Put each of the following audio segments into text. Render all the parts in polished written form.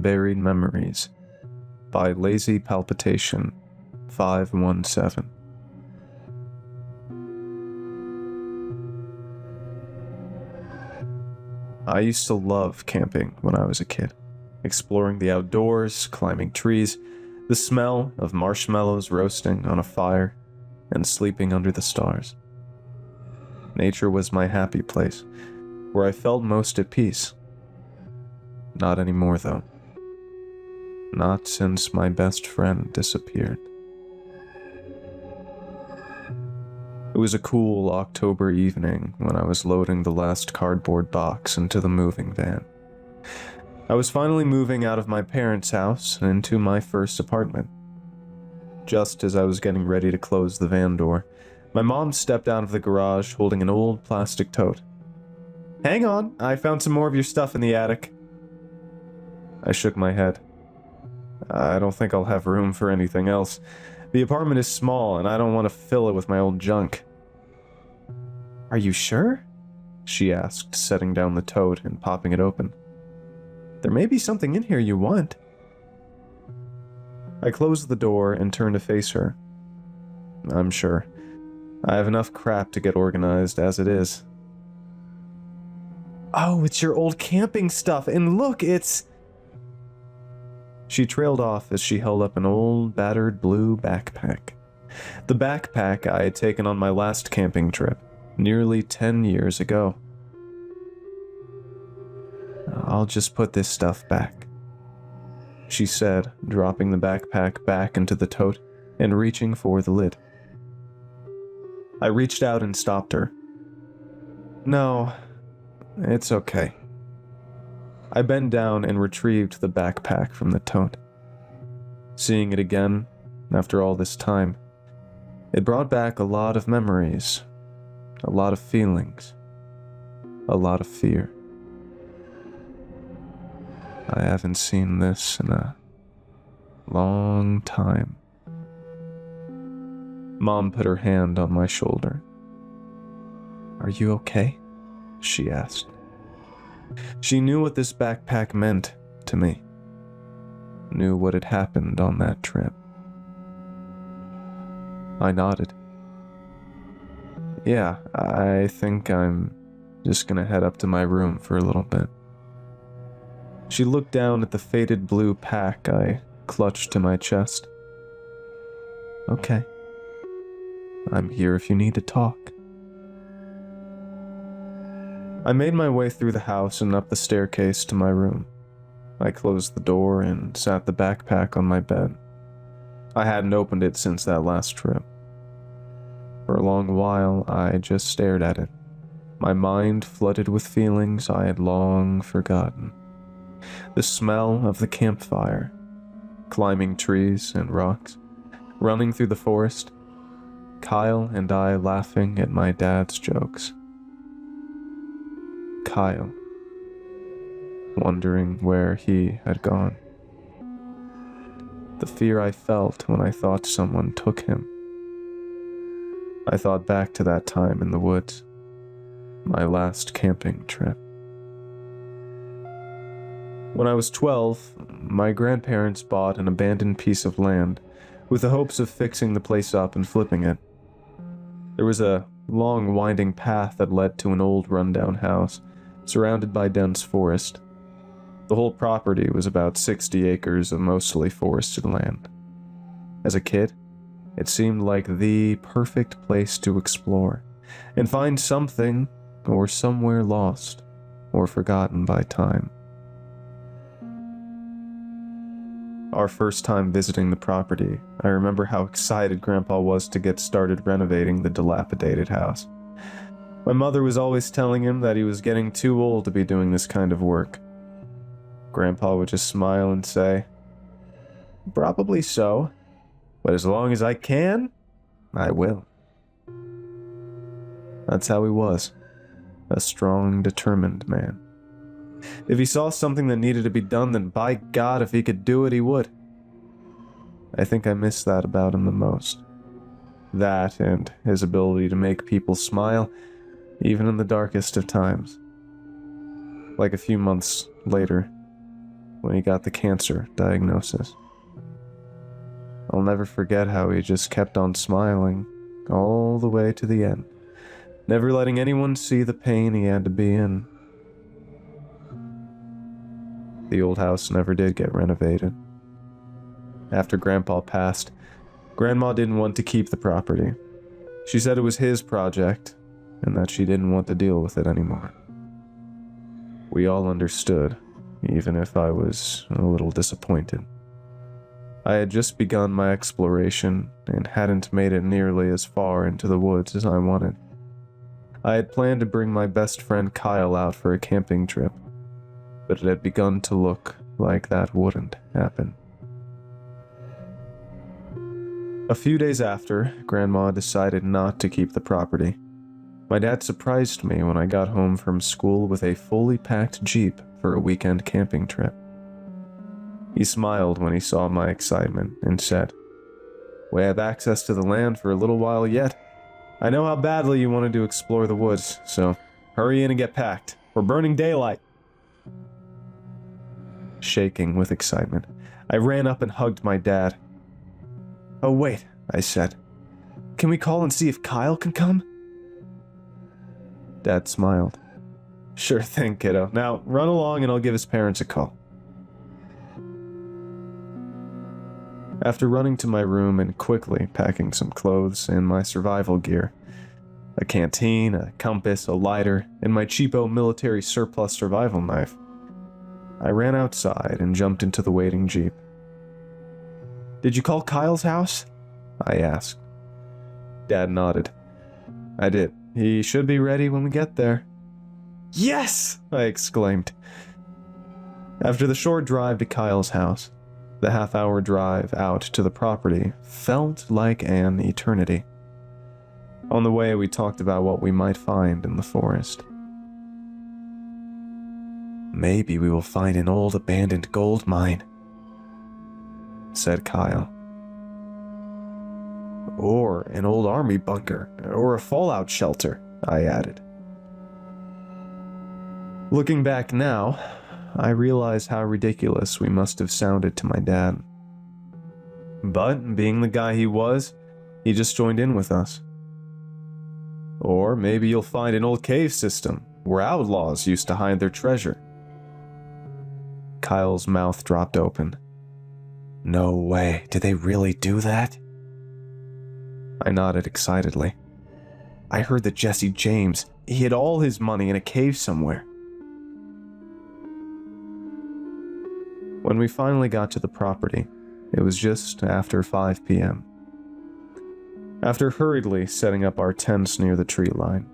Unburied Memories by Lazy Palpitation 517. I used to love camping when I was a kid, exploring the outdoors, climbing trees, the smell of marshmallows roasting on a fire, and sleeping under the stars. Nature was my happy place, where I felt most at peace. Not anymore, though. Not since my best friend disappeared. It was a cool October evening when I was loading the last cardboard box into the moving van. I was finally moving out of my parents' house and into my first apartment. Just as I was getting ready to close the van door, my mom stepped out of the garage holding an old plastic tote. "Hang on, I found some more of your stuff in the attic." I shook my head. I don't think I'll have room for anything else. The apartment is small and I don't want to fill it with my old junk. "Are you sure?" she asked, setting down the tote and popping it open. "There may be something in here you want." I closed the door and turned to face her. "I'm sure. I have enough crap to get organized as it is." "Oh, it's your old camping stuff, and look, it's..." She trailed off as she held up an old, battered blue backpack. The backpack I had taken on my last camping trip, nearly 10 years ago. "I'll just put this stuff back," she said, dropping the backpack back into the tote and reaching for the lid. I reached out and stopped her. "No, it's okay." I bent down and retrieved the backpack from the tote. Seeing it again, after all this time, it brought back a lot of memories, a lot of feelings, a lot of fear. I haven't seen this in a long time. Mom put her hand on my shoulder. "Are you okay?" she asked. She knew what this backpack meant to me. Knew what had happened on that trip. I nodded. "Yeah, I think I'm just gonna head up to my room for a little bit." She looked down at the faded blue pack I clutched to my chest. "Okay. I'm here if you need to talk." I made my way through the house and up the staircase to my room. I closed the door and sat the backpack on my bed. I hadn't opened it since that last trip. For a long while, I just stared at it, my mind flooded with feelings I had long forgotten. The smell of the campfire, climbing trees and rocks, running through the forest, Kyle and I laughing at my dad's jokes. Kyle, wondering where he had gone. The fear I felt when I thought someone took him. I thought back to that time in the woods, my last camping trip. When I was 12, my grandparents bought an abandoned piece of land with the hopes of fixing the place up and flipping it. There was a long winding path that led to an old rundown house, surrounded by dense forest. The whole property was about 60 acres of mostly forested land. As a kid, it seemed like the perfect place to explore and find something or somewhere lost or forgotten by time. Our first time visiting the property, I remember how excited Grandpa was to get started renovating the dilapidated house. My mother was always telling him that he was getting too old to be doing this kind of work. Grandpa would just smile and say, "Probably so, but as long as I can, I will." That's how he was, a strong, determined man. If he saw something that needed to be done, then by God, if he could do it, he would. I think I miss that about him the most. That and his ability to make people smile, even in the darkest of times. Like a few months later, when he got the cancer diagnosis. I'll never forget how he just kept on smiling all the way to the end, never letting anyone see the pain he had to be in. The old house never did get renovated. After Grandpa passed, Grandma didn't want to keep the property. She said it was his project, and that she didn't want to deal with it anymore. We all understood, even if I was a little disappointed. I had just begun my exploration and hadn't made it nearly as far into the woods as I wanted. I had planned to bring my best friend Kyle out for a camping trip, but it had begun to look like that wouldn't happen. A few days after, Grandma decided not to keep the property. My dad surprised me when I got home from school with a fully packed Jeep for a weekend camping trip. He smiled when he saw my excitement and said, "We have access to the land for a little while yet. I know how badly you wanted to explore the woods, so hurry in and get packed. We're burning daylight." Shaking with excitement, I ran up and hugged my dad. "Oh wait," I said. "Can we call and see if Kyle can come?" Dad smiled. "Sure thing, kiddo. Now run along and I'll give his parents a call." After running to my room and quickly packing some clothes and my survival gear, a canteen, a compass, a lighter, and my cheapo military surplus survival knife, I ran outside and jumped into the waiting Jeep. "Did you call Kyle's house?" I asked. Dad nodded. "I did. He should be ready when we get there." "Yes!" I exclaimed. After the short drive to Kyle's house, the half-hour drive out to the property felt like an eternity. On the way, we talked about what we might find in the forest. "Maybe we will find an old abandoned gold mine," said Kyle. "Or an old army bunker, or a fallout shelter," I added. Looking back now, I realize how ridiculous we must have sounded to my dad. But, being the guy he was, he just joined in with us. "Or maybe you'll find an old cave system, where outlaws used to hide their treasure." Kyle's mouth dropped open. "No way, did they really do that?" I nodded excitedly. "I heard that Jesse James, he hid all his money in a cave somewhere." When we finally got to the property, it was just after 5 p.m. After hurriedly setting up our tents near the tree line,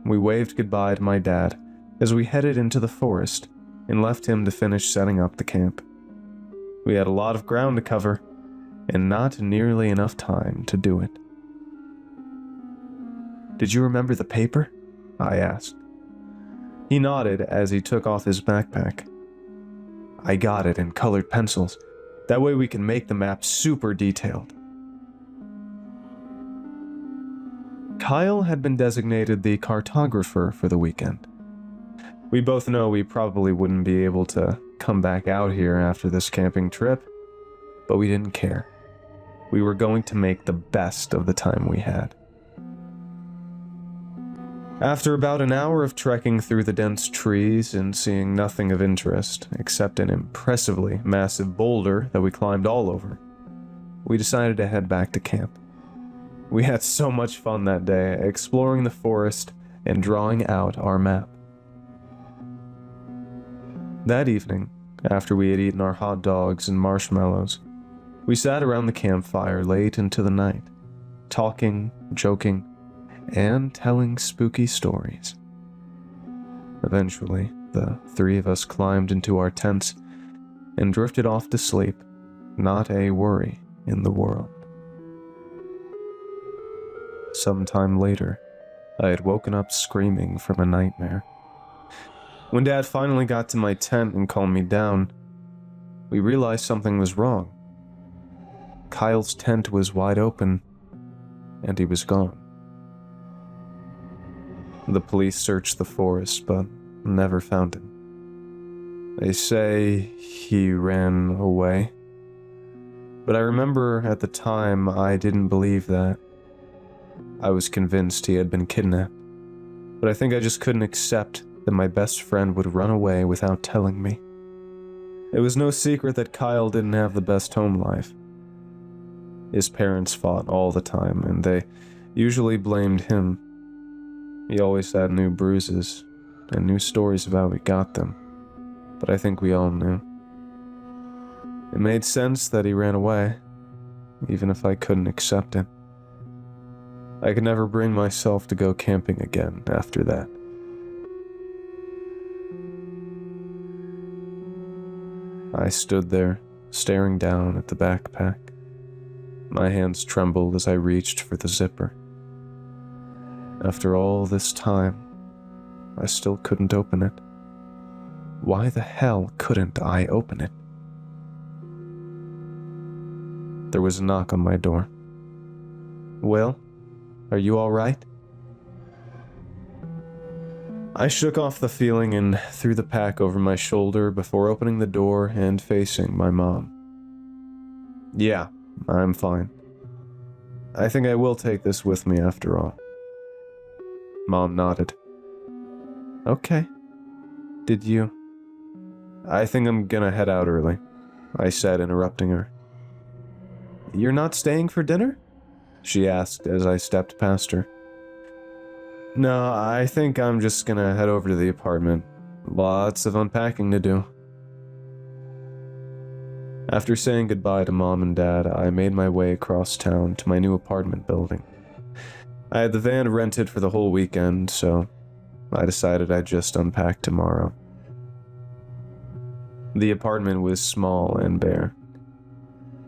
we waved goodbye to my dad as we headed into the forest and left him to finish setting up the camp. We had a lot of ground to cover, and not nearly enough time to do it. "Did you remember the paper?" I asked. He nodded as he took off his backpack. "I got it in colored pencils. That way we can make the map super detailed." Kyle had been designated the cartographer for the weekend. We both know we probably wouldn't be able to come back out here after this camping trip, but we didn't care. We were going to make the best of the time we had. After about an hour of trekking through the dense trees and seeing nothing of interest except an impressively massive boulder that we climbed all over, we decided to head back to camp. We had so much fun that day, exploring the forest and drawing out our map. That evening, after we had eaten our hot dogs and marshmallows, we sat around the campfire late into the night, talking, joking, and telling spooky stories. Eventually, the three of us climbed into our tents and drifted off to sleep, not a worry in the world. Sometime later, I had woken up screaming from a nightmare. When Dad finally got to my tent and calmed me down, we realized something was wrong. Kyle's tent was wide open, and he was gone. The police searched the forest, but never found him. They say he ran away. But I remember at the time I didn't believe that. I was convinced he had been kidnapped. But I think I just couldn't accept that my best friend would run away without telling me. It was no secret that Kyle didn't have the best home life. His parents fought all the time, and they usually blamed him. He always had new bruises and new stories about how he got them, but I think we all knew. It made sense that he ran away, even if I couldn't accept it. I could never bring myself to go camping again after that. I stood there, staring down at the backpack. My hands trembled as I reached for the zipper. After all this time, I still couldn't open it. Why the hell couldn't I open it? There was a knock on my door. "Will, are you all right?" I shook off the feeling and threw the pack over my shoulder before opening the door and facing my mom. "Yeah, I'm fine. I think I will take this with me after all." Mom nodded. "Okay. Did you?" "I think I'm gonna head out early," I said, interrupting her. "You're not staying for dinner?" she asked as I stepped past her. "No, I think I'm just gonna head over to the apartment. Lots of unpacking to do." After saying goodbye to Mom and Dad, I made my way across town to my new apartment building. I had the van rented for the whole weekend, so I decided I'd just unpack tomorrow. The apartment was small and bare.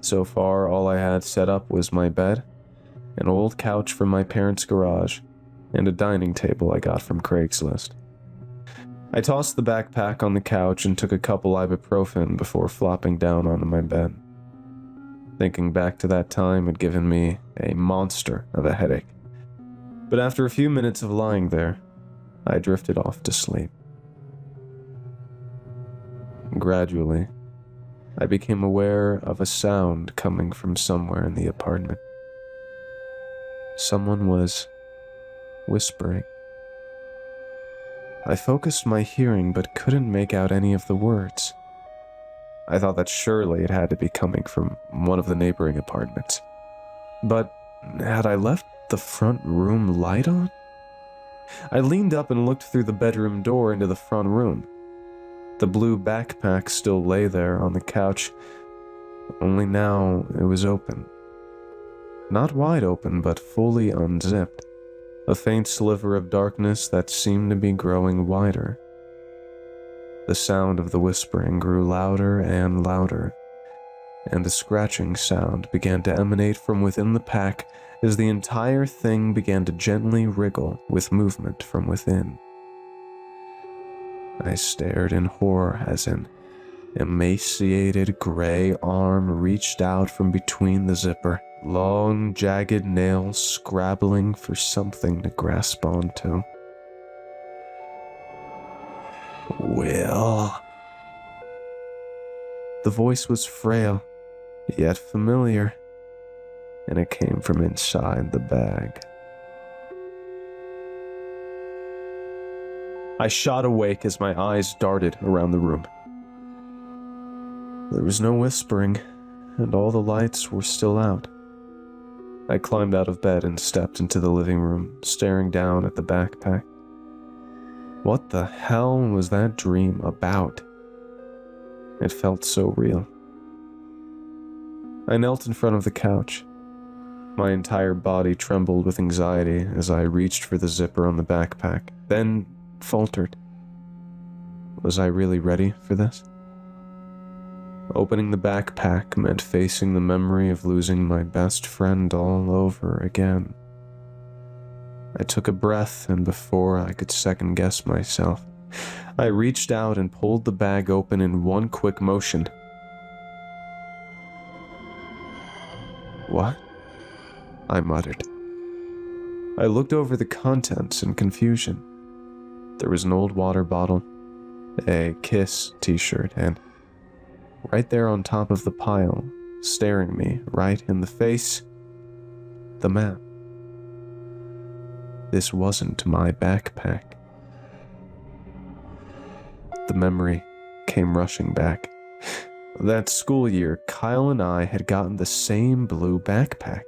So far, all I had set up was my bed, an old couch from my parents' garage, and a dining table I got from Craigslist. I tossed the backpack on the couch and took a couple ibuprofen before flopping down onto my bed. Thinking back to that time had given me a monster of a headache. But after a few minutes of lying there, I drifted off to sleep. Gradually, I became aware of a sound coming from somewhere in the apartment. Someone was whispering. I focused my hearing but couldn't make out any of the words. I thought that surely it had to be coming from one of the neighboring apartments. But had I left the front room light on? I leaned up and looked through the bedroom door into the front room. The blue backpack still lay there on the couch, only now it was open. Not wide open, but fully unzipped. A faint sliver of darkness that seemed to be growing wider. The sound of the whispering grew louder and louder, and the scratching sound began to emanate from within the pack as the entire thing began to gently wriggle with movement from within. I stared in horror as an emaciated gray arm reached out from between the zipper, long, jagged nails scrabbling for something to grasp onto. "Will." The voice was frail, yet familiar, and it came from inside the bag. I shot awake as my eyes darted around the room. There was no whispering, and all the lights were still out. I climbed out of bed and stepped into the living room, staring down at the backpack. What the hell was that dream about? It felt so real. I knelt in front of the couch. My entire body trembled with anxiety as I reached for the zipper on the backpack, then faltered. Was I really ready for this? Opening the backpack meant facing the memory of losing my best friend all over again. I took a breath, and before I could second-guess myself, I reached out and pulled the bag open in one quick motion. "What?" I muttered. I looked over the contents in confusion. There was an old water bottle, a Kiss t-shirt, and right there on top of the pile, staring me right in the face, the map. This wasn't my backpack. The memory came rushing back. That school year, Kyle and I had gotten the same blue backpack.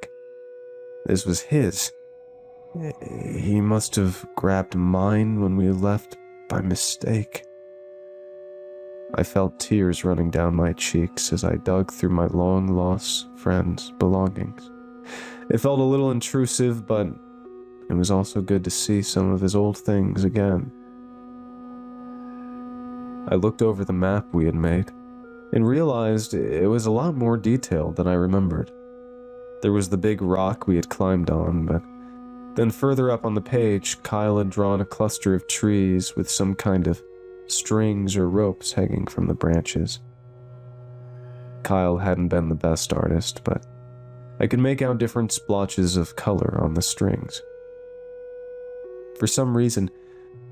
This was his. He must have grabbed mine when we left by mistake. I felt tears running down my cheeks as I dug through my long-lost friend's belongings. It felt a little intrusive, but it was also good to see some of his old things again. I looked over the map we had made and realized it was a lot more detailed than I remembered. There was the big rock we had climbed on, but then further up on the page, Kyle had drawn a cluster of trees with some kind of strings or ropes hanging from the branches. Kyle hadn't been the best artist, but I could make out different splotches of color on the strings. For some reason,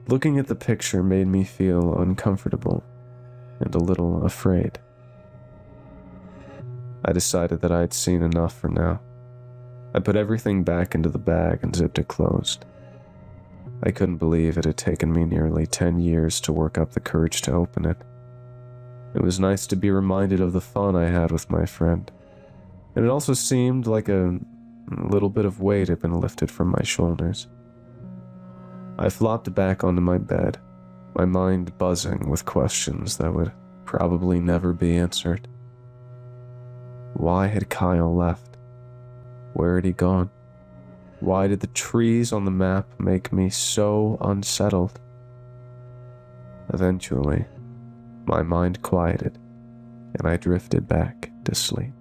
looking at the picture made me feel uncomfortable and a little afraid. I decided that I had seen enough for now. I put everything back into the bag and zipped it closed. I couldn't believe it had taken me nearly 10 years to work up the courage to open it. It was nice to be reminded of the fun I had with my friend, and it also seemed like a little bit of weight had been lifted from my shoulders. I flopped back onto my bed, my mind buzzing with questions that would probably never be answered. Why had Kyle left? Where had he gone? Why did the trees on the map make me so unsettled? Eventually, my mind quieted, and I drifted back to sleep.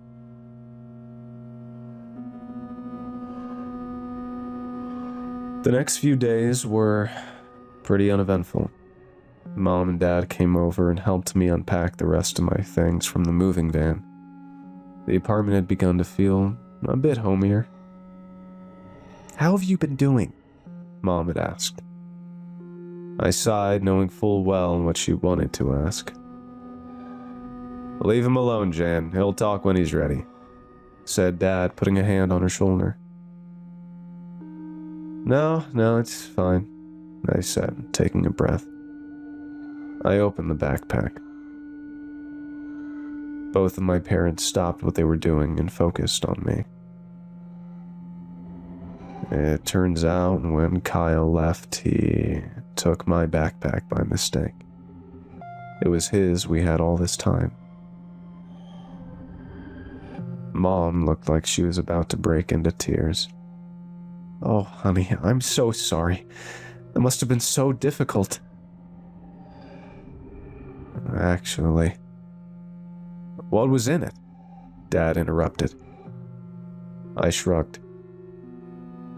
The next few days were pretty uneventful. Mom and Dad came over and helped me unpack the rest of my things from the moving van. The apartment had begun to feel a bit homier. "How have you been doing?" Mom had asked. I sighed, knowing full well what she wanted to ask. "Leave him alone, Jan. He'll talk when he's ready," said Dad, putting a hand on her shoulder. No, it's fine," I said, taking a breath. I opened the backpack. Both of my parents stopped what they were doing and focused on me. It turns out when Kyle left, he took my backpack by mistake. It was his we had all this time. Mom looked like she was about to break into tears. "Oh, honey, I'm so sorry. That must have been so difficult." "Actually..." "What was in it?" Dad interrupted. I shrugged.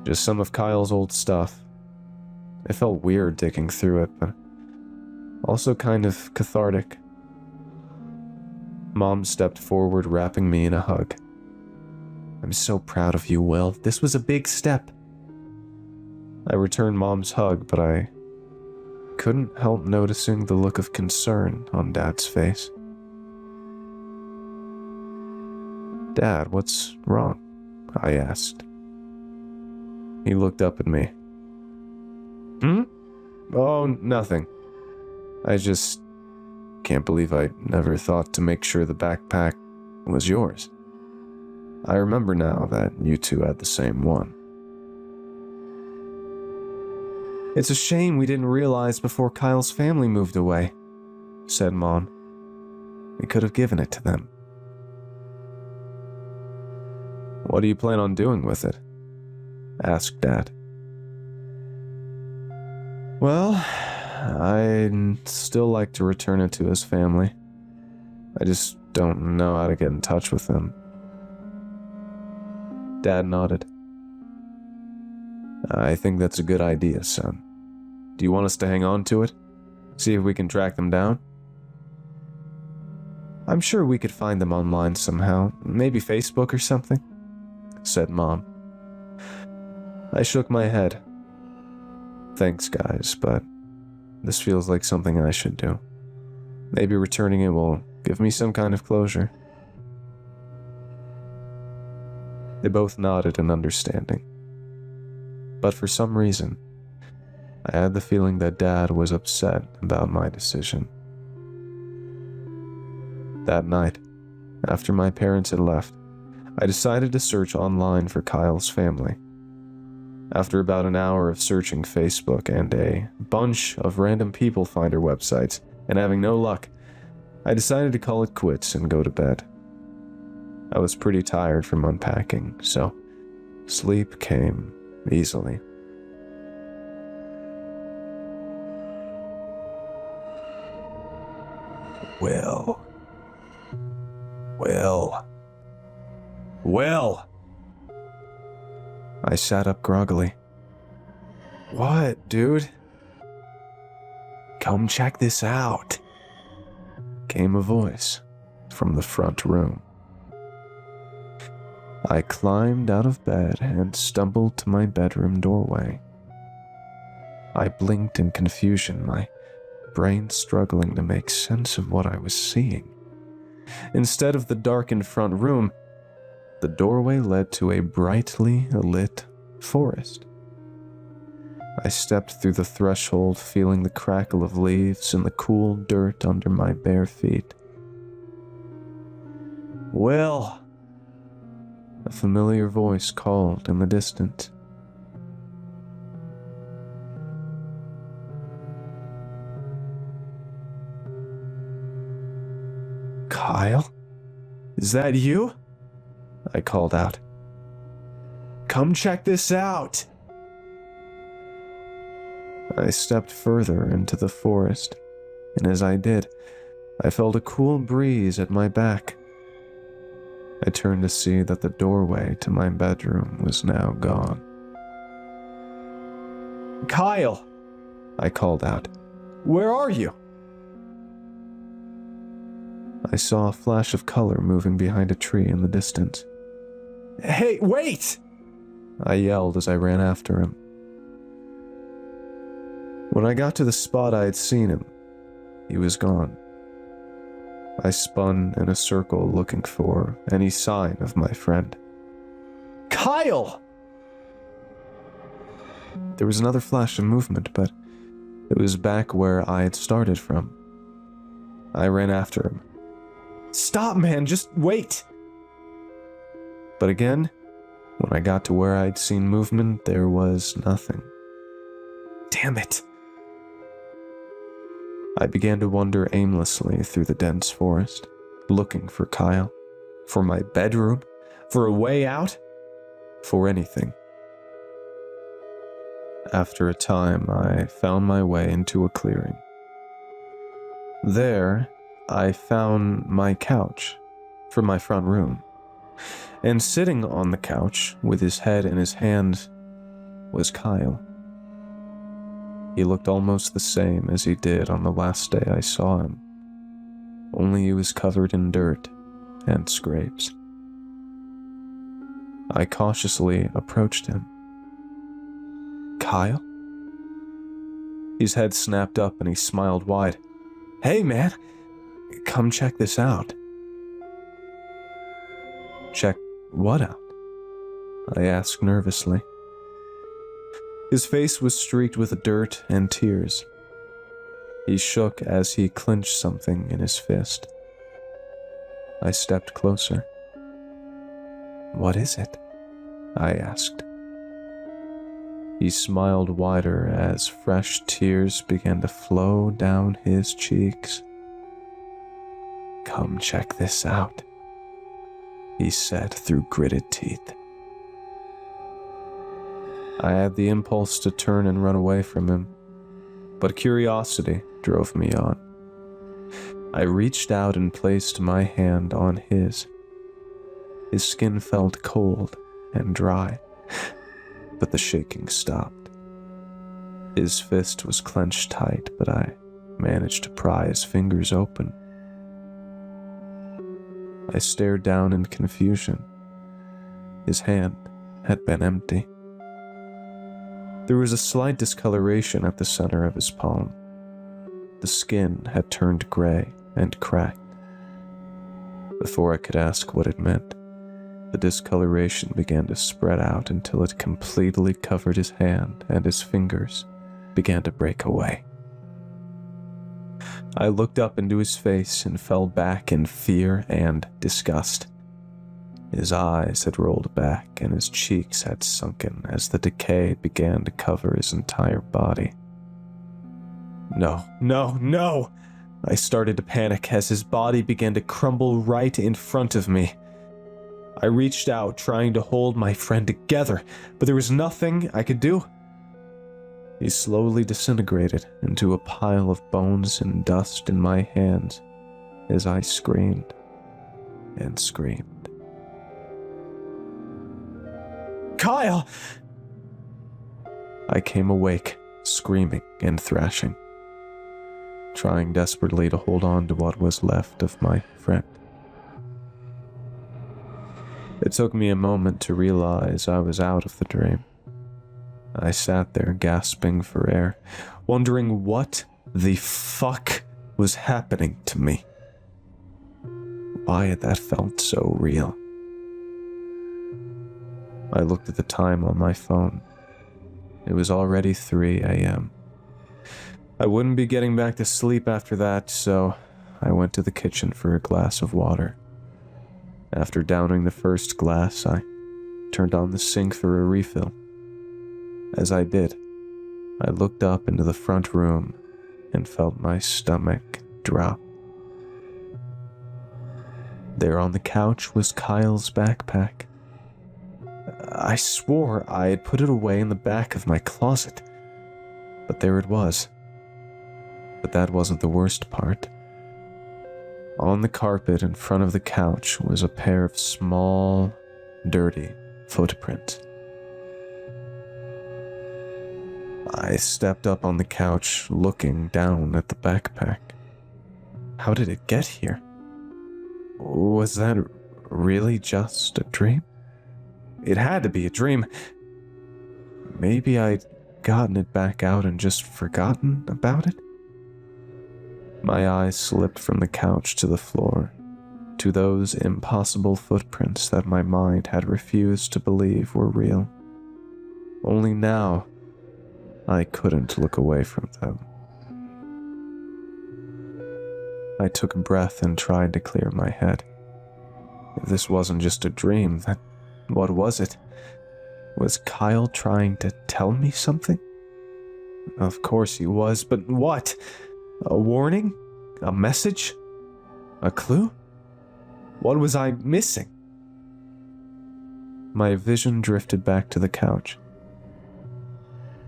"Just some of Kyle's old stuff. It felt weird digging through it, but also kind of cathartic." Mom stepped forward, wrapping me in a hug. "I'm so proud of you, Will. This was a big step." I returned Mom's hug, but I couldn't help noticing the look of concern on Dad's face. "Dad, what's wrong?" I asked. He looked up at me. "Oh, nothing. I just can't believe I never thought to make sure the backpack was yours. I remember now that you two had the same one." "It's a shame we didn't realize before Kyle's family moved away," said Mom. "We could have given it to them." "What do you plan on doing with it?" asked Dad. "Well, I'd still like to return it to his family. I just don't know how to get in touch with them." Dad nodded. "I think that's a good idea, son. Do you want us to hang on to it? See if we can track them down?" "I'm sure we could find them online somehow, maybe Facebook or something," said Mom. I shook my head. "Thanks, guys, but this feels like something I should do." Maybe returning it will give me some kind of closure. They both nodded in understanding. But for some reason, I had the feeling that Dad was upset about my decision. That night, after my parents had left, I decided to search online for Kyle's family. After about an hour of searching Facebook and a bunch of random people finder websites, and having no luck, I decided to call it quits and go to bed. I was pretty tired from unpacking, so sleep came easily. Will. I sat up groggily. What, dude? Come check this out, came a voice from the front room. I climbed out of bed and stumbled to my bedroom doorway. I blinked in confusion, my brain struggling to make sense of what I was seeing. Instead of the darkened front room, the doorway led to a brightly lit forest. I stepped through the threshold, feeling the crackle of leaves and the cool dirt under my bare feet. Will! A familiar voice called in the distance. Kyle? Is that you? I called out. Come check this out! I stepped further into the forest, and as I did, I felt a cool breeze at my back. I turned to see that the doorway to my bedroom was now gone. Kyle! I called out. Where are you? I saw a flash of color moving behind a tree in the distance. Hey, wait! I yelled as I ran after him. When I got to the spot I had seen him, he was gone. I spun in a circle looking for any sign of my friend. Kyle! There was another flash of movement, but it was back where I had started from. I ran after him. Stop, man, just wait! But again, when I got to where I'd seen movement, there was nothing. Damn it! I began to wander aimlessly through the dense forest, looking for Kyle, for my bedroom, for a way out, for anything. After a time, I found my way into a clearing. There, I found my couch from my front room, and sitting on the couch with his head in his hand was Kyle. He looked almost the same as he did on the last day I saw him, only he was covered in dirt and scrapes. I cautiously approached him. Kyle? His head snapped up and he smiled wide. Hey man, come check this out. Check what out? I asked nervously. His face was streaked with dirt and tears. He shook as he clenched something in his fist. I stepped closer. What is it? I asked. He smiled wider as fresh tears began to flow down his cheeks. Come check this out, he said through gritted teeth. I had the impulse to turn and run away from him, but curiosity drove me on. I reached out and placed my hand on his. His skin felt cold and dry, but the shaking stopped. His fist was clenched tight, but I managed to pry his fingers open. I stared down in confusion. His hand had been empty. There was a slight discoloration at the center of his palm. The skin had turned gray, and cracked. Before I could ask what it meant, the discoloration began to spread out until it completely covered his hand and his fingers began to break away. I looked up into his face and fell back in fear and disgust. His eyes had rolled back and his cheeks had sunken as the decay began to cover his entire body. No, no, no! I started to panic as his body began to crumble right in front of me. I reached out, trying to hold my friend together, but there was nothing I could do. He slowly disintegrated into a pile of bones and dust in my hands as I screamed and screamed. Kyle! I came awake, screaming and thrashing, trying desperately to hold on to what was left of my friend. It took me a moment to realize I was out of the dream. I sat there gasping for air, wondering what the fuck was happening to me. Why had that felt so real? I looked at the time on my phone. It was already 3 a.m. I wouldn't be getting back to sleep after that, so I went to the kitchen for a glass of water. After downing the first glass, I turned on the sink for a refill. As I did, I looked up into the front room and felt my stomach drop. There on the couch was Kyle's backpack. I swore I had put it away in the back of my closet, but there it was. But that wasn't the worst part. On the carpet in front of the couch was a pair of small, dirty footprints. I stepped up on the couch, looking down at the backpack. How did it get here? Was that really just a dream? It had to be a dream. Maybe I'd gotten it back out and just forgotten about it? My eyes slipped from the couch to the floor, to those impossible footprints that my mind had refused to believe were real. Only now, I couldn't look away from them. I took a breath and tried to clear my head. If this wasn't just a dream, then what was it? Was Kyle trying to tell me something? Of course he was, but what? A warning? A message? A clue? What was I missing? My vision drifted back to the couch.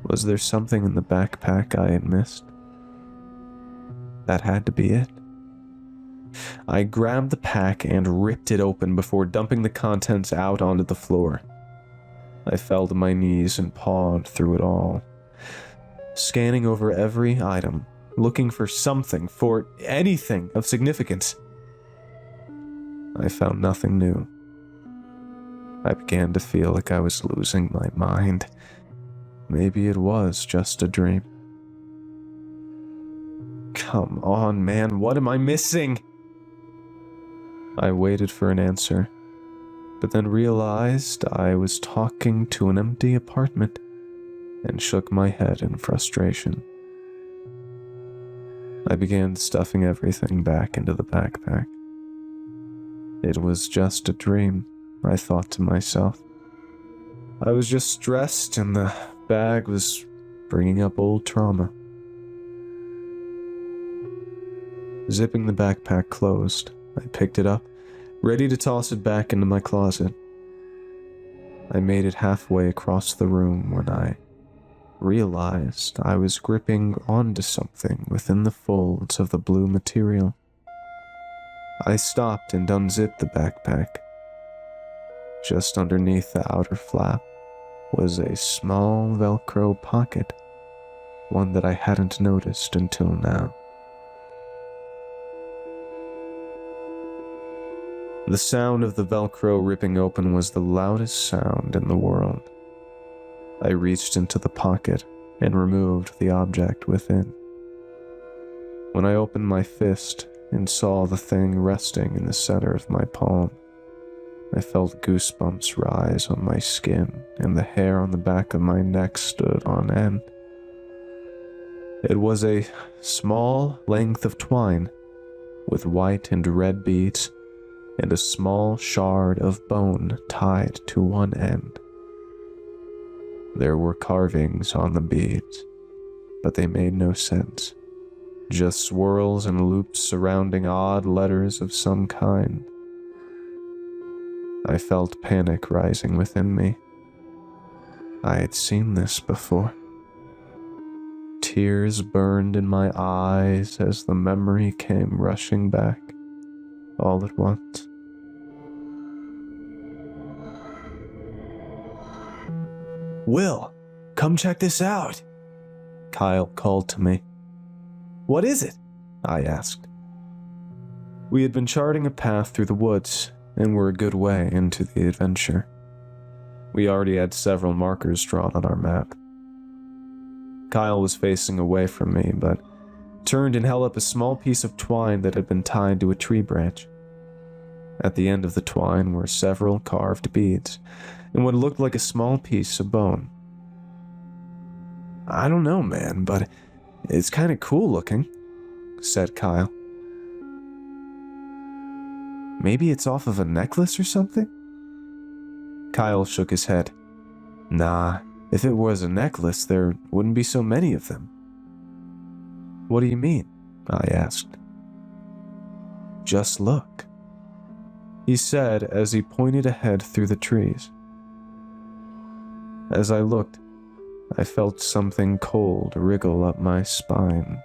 Was there something in the backpack I had missed? That had to be it. I grabbed the pack and ripped it open before dumping the contents out onto the floor. I fell to my knees and pawed through it all, scanning over every item, looking for something, for anything of significance. I found nothing new. I began to feel like I was losing my mind. Maybe it was just a dream. Come on, man, what am I missing? I waited for an answer, but then realized I was talking to an empty apartment and shook my head in frustration. I began stuffing everything back into the backpack. It was just a dream, I thought to myself. I was just stressed and the bag was bringing up old trauma. Zipping the backpack closed, I picked it up, ready to toss it back into my closet. I made it halfway across the room when I realized I was gripping onto something within the folds of the blue material. I stopped and unzipped the backpack. Just underneath the outer flap was a small Velcro pocket, one that I hadn't noticed until now. The sound of the Velcro ripping open was the loudest sound in the world. I reached into the pocket and removed the object within. When I opened my fist, and saw the thing resting in the center of my palm. I felt goosebumps rise on my skin, and the hair on the back of my neck stood on end. It was a small length of twine, with white and red beads, and a small shard of bone tied to one end. There were carvings on the beads, but they made no sense. Just swirls and loops surrounding odd letters of some kind. I felt panic rising within me. I had seen this before. Tears burned in my eyes as the memory came rushing back, all at once. "Will, come check this out," Kyle called to me. "What is it?" I asked. We had been charting a path through the woods and were a good way into the adventure. We already had several markers drawn on our map. Kyle was facing away from me, but turned and held up a small piece of twine that had been tied to a tree branch. At the end of the twine were several carved beads and what looked like a small piece of bone. "I don't know, man, but it's kind of cool looking," said Kyle. "Maybe it's off of a necklace or something?" Kyle shook his head. "Nah, if it was a necklace, there wouldn't be so many of them." "What do you mean?" I asked. "Just look," he said as he pointed ahead through the trees. As I looked, I felt something cold wriggle up my spine.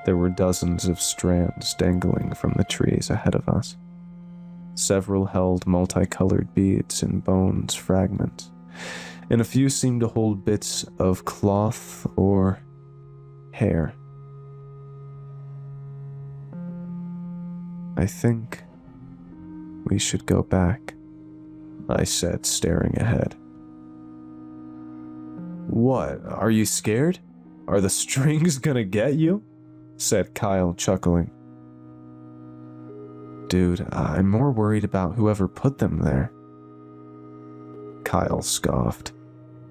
There were dozens of strands dangling from the trees ahead of us. Several held multicolored beads and bones fragments, and a few seemed to hold bits of cloth or hair. "I think we should go back," I said, staring ahead. "What, are you scared? Are the strings gonna get you?" said Kyle, chuckling. "Dude, I'm more worried about whoever put them there." Kyle scoffed.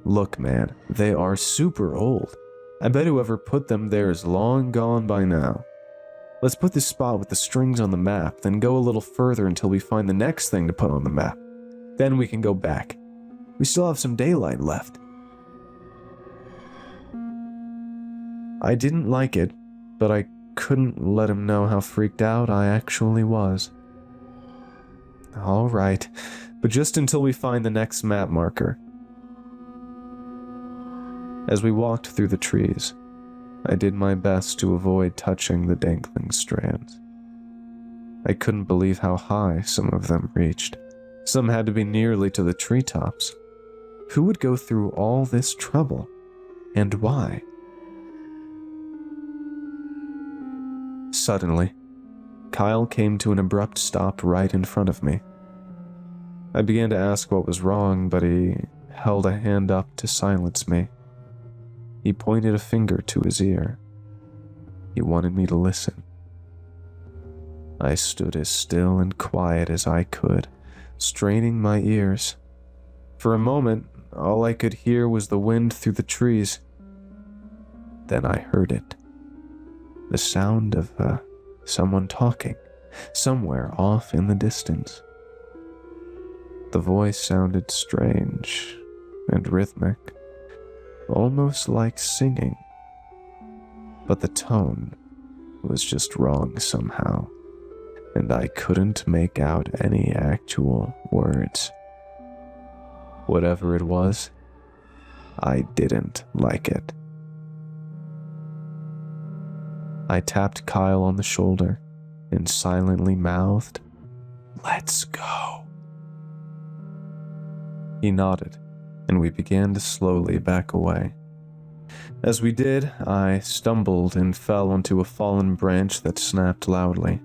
"Look, man, they are super old. I bet whoever put them there is long gone by now. Let's put this spot with the strings on the map, then go a little further until we find the next thing to put on the map. Then we can go back. We still have some daylight left." I didn't like it, but I couldn't let him know how freaked out I actually was. "All right, but just until we find the next map marker." As we walked through the trees, I did my best to avoid touching the dangling strands. I couldn't believe how high some of them reached. Some had to be nearly to the treetops. Who would go through all this trouble, and why? Suddenly, Kyle came to an abrupt stop right in front of me. I began to ask what was wrong, but he held a hand up to silence me. He pointed a finger to his ear. He wanted me to listen. I stood as still and quiet as I could, straining my ears. For a moment, all I could hear was the wind through the trees. Then I heard it. The sound of someone talking, somewhere off in the distance. The voice sounded strange and rhythmic, almost like singing. But the tone was just wrong somehow, and I couldn't make out any actual words. Whatever it was, I didn't like it. I tapped Kyle on the shoulder and silently mouthed, "Let's go." He nodded, and we began to slowly back away. As we did, I stumbled and fell onto a fallen branch that snapped loudly.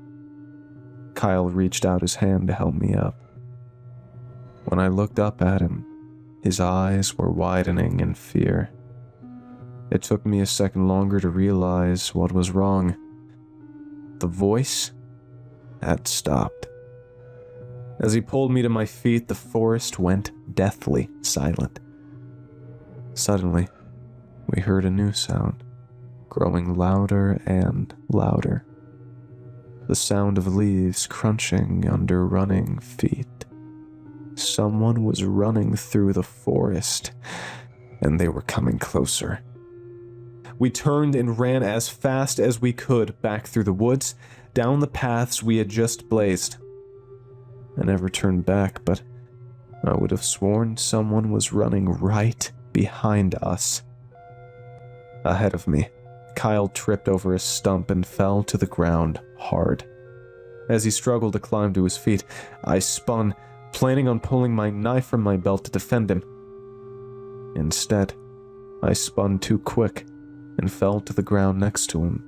Kyle reached out his hand to help me up. When I looked up at him, his eyes were widening in fear. It took me a second longer to realize what was wrong. the voice had stopped. As he pulled me to my feet, the forest went deathly silent. Suddenly, we heard a new sound, growing louder and louder. The sound of leaves crunching under running feet. Someone was running through the forest, and they were coming closer. We turned and ran as fast as we could back through the woods, down the paths we had just blazed. I never turned back, but I would have sworn someone was running right behind us. Ahead of me, Kyle tripped over a stump and fell to the ground hard. As he struggled to climb to his feet, I spun, planning on pulling my knife from my belt to defend him. Instead, I spun too quick and fell to the ground next to him.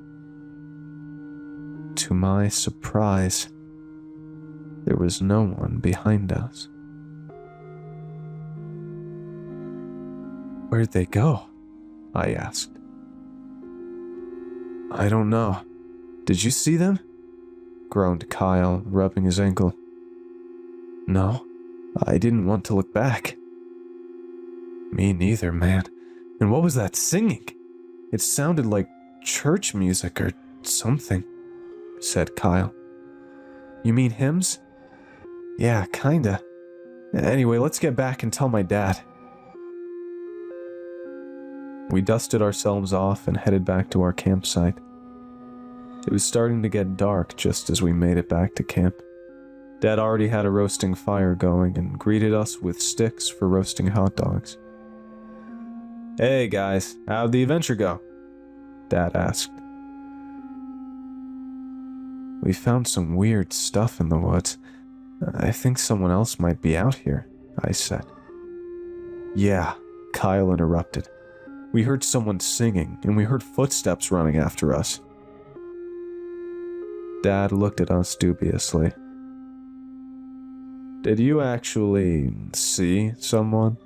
To my surprise, there was no one behind us. "Where'd they go?" I asked. "I don't know. Did you see them?" groaned Kyle, rubbing his ankle. "No, I didn't want to look back." "Me neither, man. And what was that singing? It sounded like church music or something," said Kyle. "You mean hymns?" "Yeah, kinda. Anyway, let's get back and tell my dad." We dusted ourselves off and headed back to our campsite. It was starting to get dark just as we made it back to camp. Dad already had a roasting fire going and greeted us with sticks for roasting hot dogs. "Hey guys, how'd the adventure go?" Dad asked. "We found some weird stuff in the woods. I think someone else might be out here," I said. "Yeah," Kyle interrupted. "We heard someone singing, and we heard footsteps running after us." Dad looked at us dubiously. "Did you actually see someone?"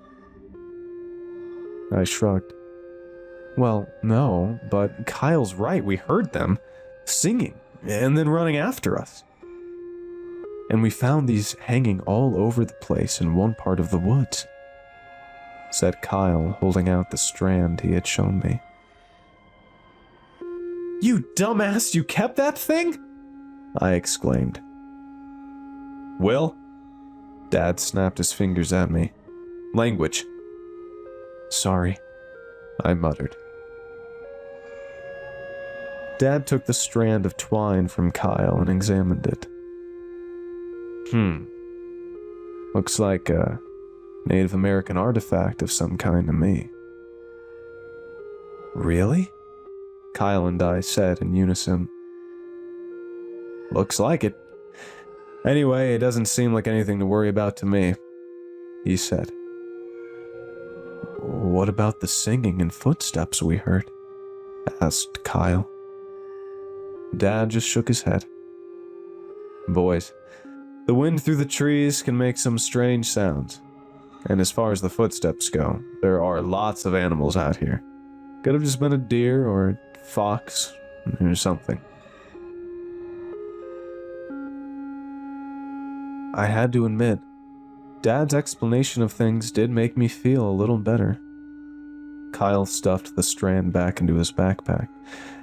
I shrugged. "Well, no, but Kyle's right. We heard them singing and then running after us. And we found these hanging all over the place in one part of the woods," said Kyle, holding out the strand he had shown me. "You dumbass, you kept that thing?" I exclaimed. "Will?" Dad snapped his fingers at me. "Language." "Sorry," I muttered. Dad took the strand of twine from Kyle and examined it. Looks like a Native American artifact of some kind to me." "Really?" Kyle and I said in unison. "Looks like it. Anyway, it doesn't seem like anything to worry about to me," he said. "What about the singing and footsteps we heard?" asked Kyle. Dad just shook his head. "Boys, the wind through the trees can make some strange sounds. And as far as the footsteps go, there are lots of animals out here. Could have just been a deer or a fox or something." I had to admit, Dad's explanation of things did make me feel a little better. Kyle stuffed the strand back into his backpack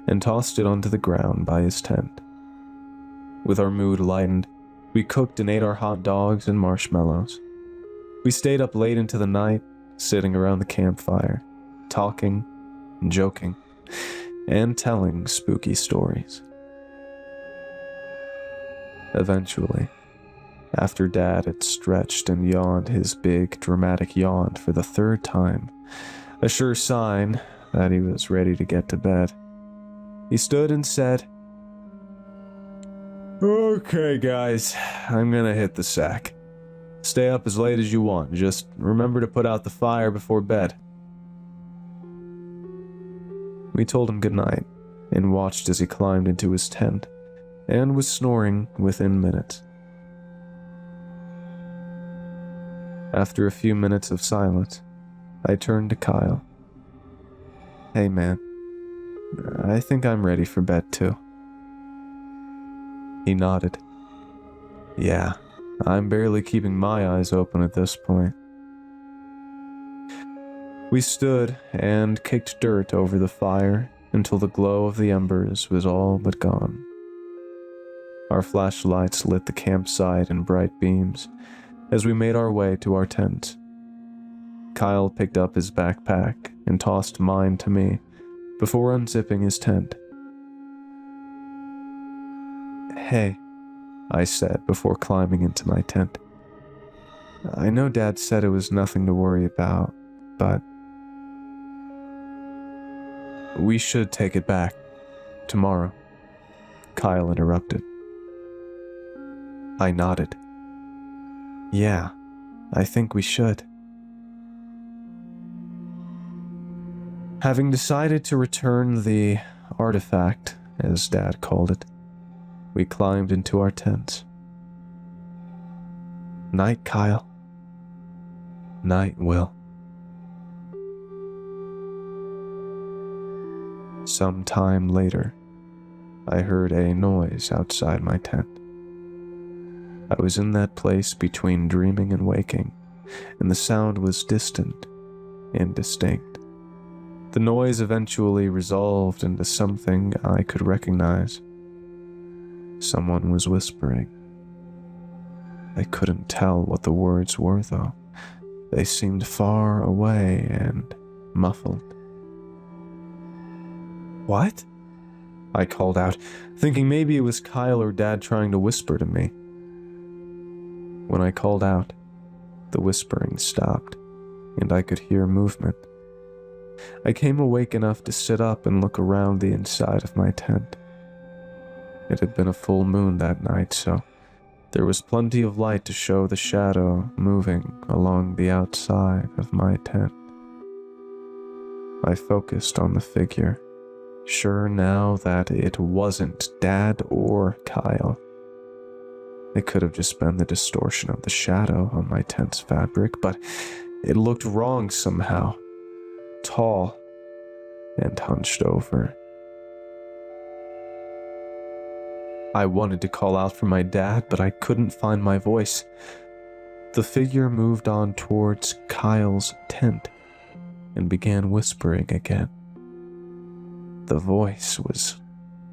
and tossed it onto the ground by his tent. With our mood lightened, we cooked and ate our hot dogs and marshmallows. We stayed up late into the night, sitting around the campfire, talking, joking, and telling spooky stories. Eventually, after Dad had stretched and yawned his big, dramatic yawn for the third time, a sure sign that he was ready to get to bed, he stood and said, "Okay, guys, I'm gonna hit the sack. Stay up as late as you want. Just remember to put out the fire before bed." We told him goodnight and watched as he climbed into his tent and was snoring within minutes. After a few minutes of silence, I turned to Kyle. "Hey man, I think I'm ready for bed too." He nodded. Yeah, I'm barely keeping my eyes open at this point. We stood and kicked dirt over the fire until the glow of the embers was all but gone. Our flashlights lit the campsite in bright beams as we made our way to our tent. Kyle picked up his backpack and tossed mine to me before unzipping his tent. Hey, I said before climbing into my tent. I know Dad said it was nothing to worry about, but we should take it back tomorrow, Kyle interrupted. I nodded. Yeah, I think we should. Having decided to return the artifact, as Dad called it, we climbed into our tents. Night, Kyle. Night, Will. Some time later, I heard a noise outside my tent. I was in that place between dreaming and waking, and the sound was distant, indistinct. The noise eventually resolved into something I could recognize. Someone was whispering. I couldn't tell what the words were, though. They seemed far away and muffled. What? I called out, thinking maybe it was Kyle or Dad trying to whisper to me. When I called out, the whispering stopped, and I could hear movement. I came awake enough to sit up and look around the inside of my tent. It had been a full moon that night, so there was plenty of light to show the shadow moving along the outside of my tent. I focused on the figure, sure now that it wasn't Dad or Kyle. It could have just been the distortion of the shadow on my tent's fabric, but it looked wrong somehow. Tall and hunched over. I wanted to call out for my dad, but I couldn't find my voice. The figure moved on towards Kyle's tent and began whispering again. The voice was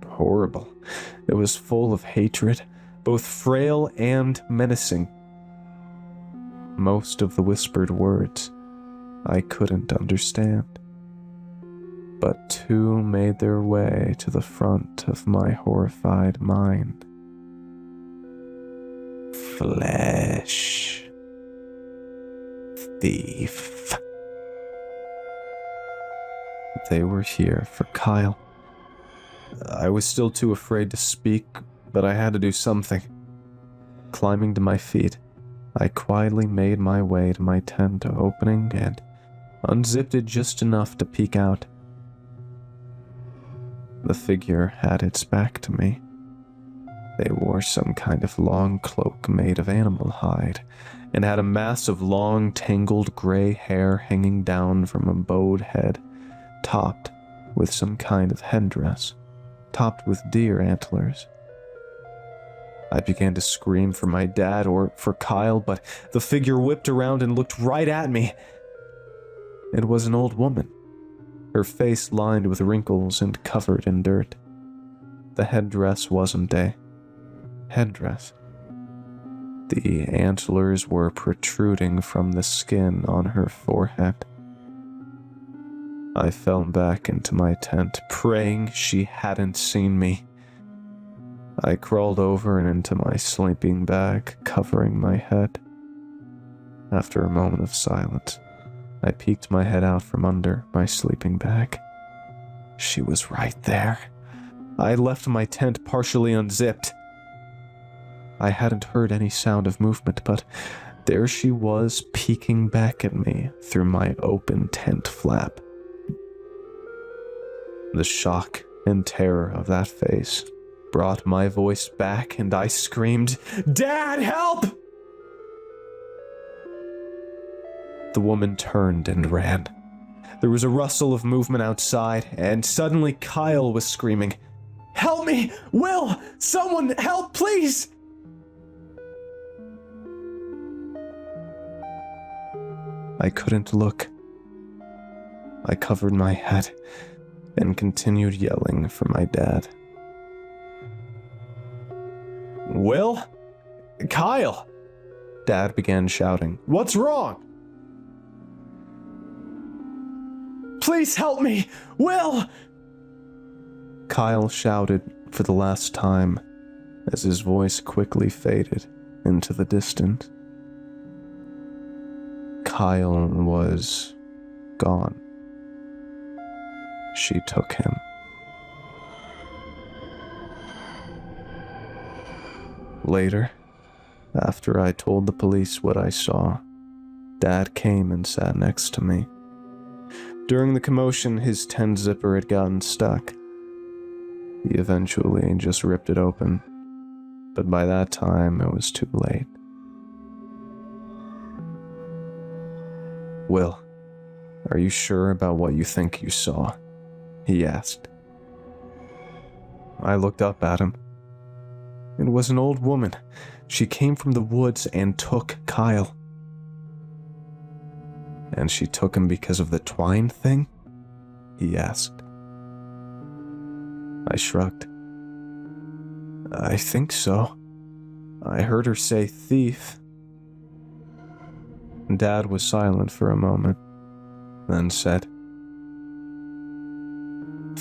horrible. It was full of hatred, both frail and menacing. Most of the whispered words I couldn't understand, but two made their way to the front of my horrified mind. Flesh. Thief. They were here for Kyle. I was still too afraid to speak, but I had to do something. Climbing to my feet, I quietly made my way to my tent opening and unzipped it just enough to peek out. The figure had its back to me. They wore some kind of long cloak made of animal hide, and had a mass of long, tangled gray hair hanging down from a bowed head, topped with some kind of headdress, topped with deer antlers. I began to scream for my dad or for Kyle, but the figure whipped around and looked right at me. It was an old woman, her face lined with wrinkles and covered in dirt. The headdress wasn't a headdress. The antlers were protruding from the skin on her forehead. I fell back into my tent, praying she hadn't seen me. I crawled over and into my sleeping bag, covering my head. After a moment of silence, I peeked my head out from under my sleeping bag. She was right there. I left my tent partially unzipped. I hadn't heard any sound of movement, but there she was, peeking back at me through my open tent flap. The shock and terror of that face brought my voice back, and I screamed, "Dad, help!" The woman turned and ran. There was a rustle of movement outside, and suddenly Kyle was screaming. Help me! Will! Someone help, please! I couldn't look. I covered my head and continued yelling for my dad. Will? Kyle! Dad began shouting. What's wrong? Please help me! Will! Kyle shouted for the last time as his voice quickly faded into the distance. Kyle was gone. She took him. Later, after I told the police what I saw, Dad came and sat next to me. During the commotion, his tent zipper had gotten stuck. He eventually just ripped it open, but by that time it was too late. Will, are you sure about what you think you saw? He asked. I looked up at him. It was an old woman. She came from the woods and took Kyle. And she took him because of the twine thing? He asked. I shrugged. I think so. I heard her say thief. Dad was silent for a moment, then said,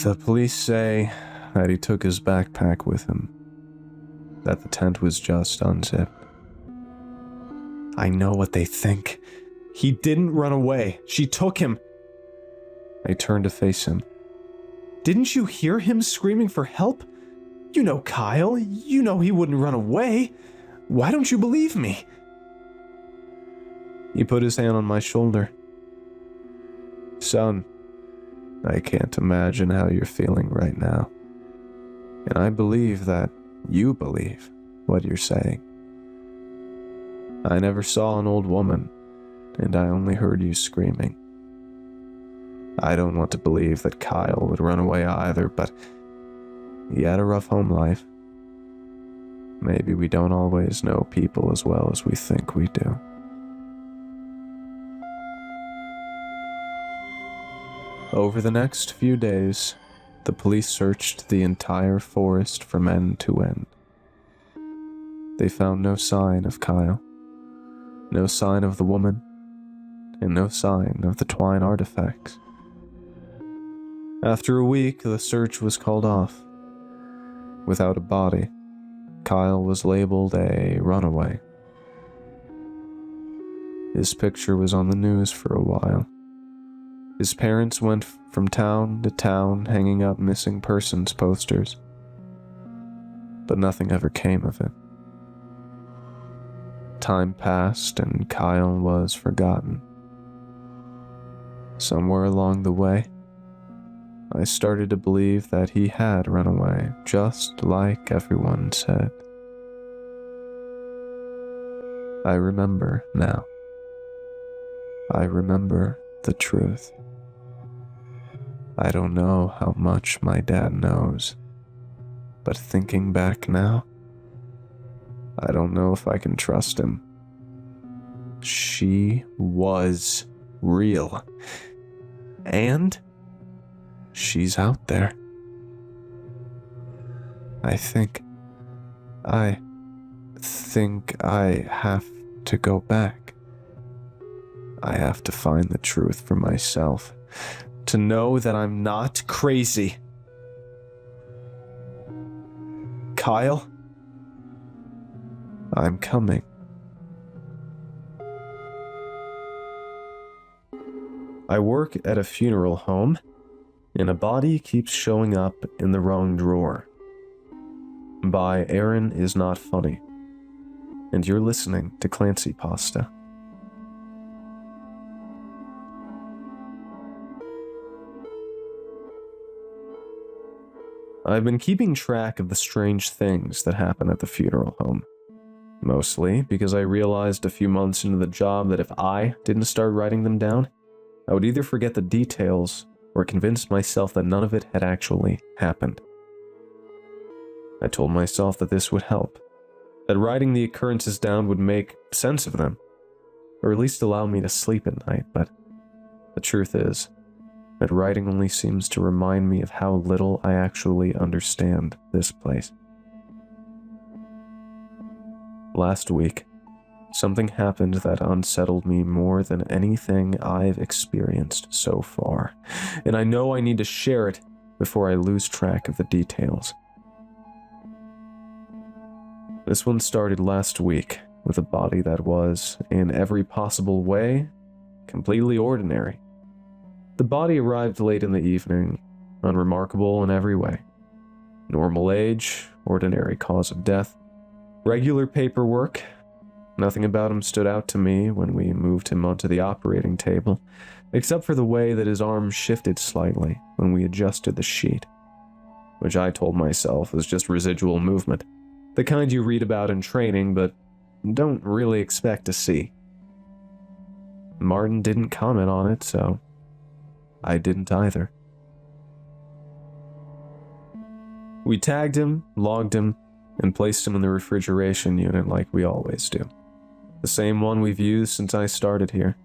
The police say that he took his backpack with him, that the tent was just unzipped. I know what they think. He didn't run away. She took him. I turned to face him. Didn't you hear him screaming for help? You know Kyle. You know he wouldn't run away. Why don't you believe me? He put his hand on my shoulder. Son, I can't imagine how you're feeling right now. And I believe that you believe what you're saying. I never saw an old woman, and I only heard you screaming. I don't want to believe that Kyle would run away either, but he had a rough home life. Maybe we don't always know people as well as we think we do. Over the next few days, the police searched the entire forest from end to end. They found no sign of Kyle, no sign of the woman, and no sign of the twine artifacts. After a week, the search was called off. Without a body, Kyle was labeled a runaway. His picture was on the news for a while. His parents went from town to town hanging up missing persons posters, but nothing ever came of it. Time passed and Kyle was forgotten. Somewhere along the way, I started to believe that he had run away, just like everyone said. I remember now. I remember the truth. I don't know how much my dad knows, but thinking back now, I don't know if I can trust him. She was real. And she's out there. I think I have to go back. I have to find the truth for myself, to know that I'm not crazy. Kyle, I'm coming. I work at a funeral home, and a body keeps showing up in the wrong drawer. By Aaron is Not Funny, and you're listening to Creepypasta. I've been keeping track of the strange things that happen at the funeral home. Mostly because I realized a few months into the job that if I didn't start writing them down, I would either forget the details or convince myself that none of it had actually happened. I told myself that this would help, that writing the occurrences down would make sense of them, or at least allow me to sleep at night, but the truth is that writing only seems to remind me of how little I actually understand this place. Last week, something happened that unsettled me more than anything I've experienced so far, and I know I need to share it before I lose track of the details. This one started last week with a body that was, in every possible way, completely ordinary. The body arrived late in the evening, unremarkable in every way. Normal age, ordinary cause of death, regular paperwork. Nothing about him stood out to me when we moved him onto the operating table, except for the way that his arm shifted slightly when we adjusted the sheet, which I told myself was just residual movement, the kind you read about in training but don't really expect to see. Martin didn't comment on it, so I didn't either. We tagged him, logged him, and placed him in the refrigeration unit like we always do. The same one we've used since I started here,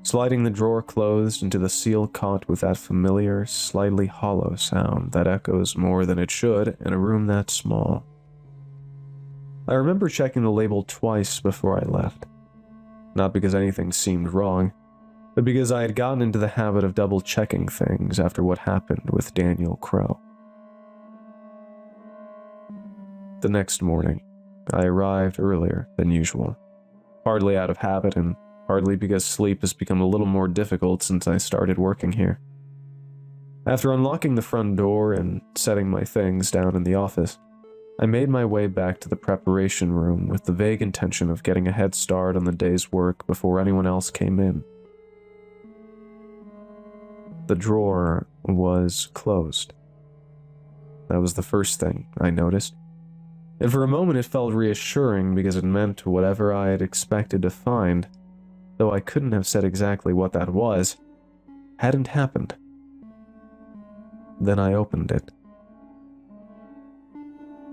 sliding the drawer closed into the seal caught with that familiar, slightly hollow sound that echoes more than it should in a room that small. I remember checking the label twice before I left, not because anything seemed wrong, but because I had gotten into the habit of double-checking things after what happened with Daniel Crow. The next morning, I arrived earlier than usual, hardly out of habit and hardly because sleep has become a little more difficult since I started working here. After unlocking the front door and setting my things down in the office, I made my way back to the preparation room with the vague intention of getting a head start on the day's work before anyone else came in. The drawer was closed. That was the first thing I noticed. And for a moment it felt reassuring because it meant whatever I had expected to find, though I couldn't have said exactly what that was, hadn't happened. Then I opened it.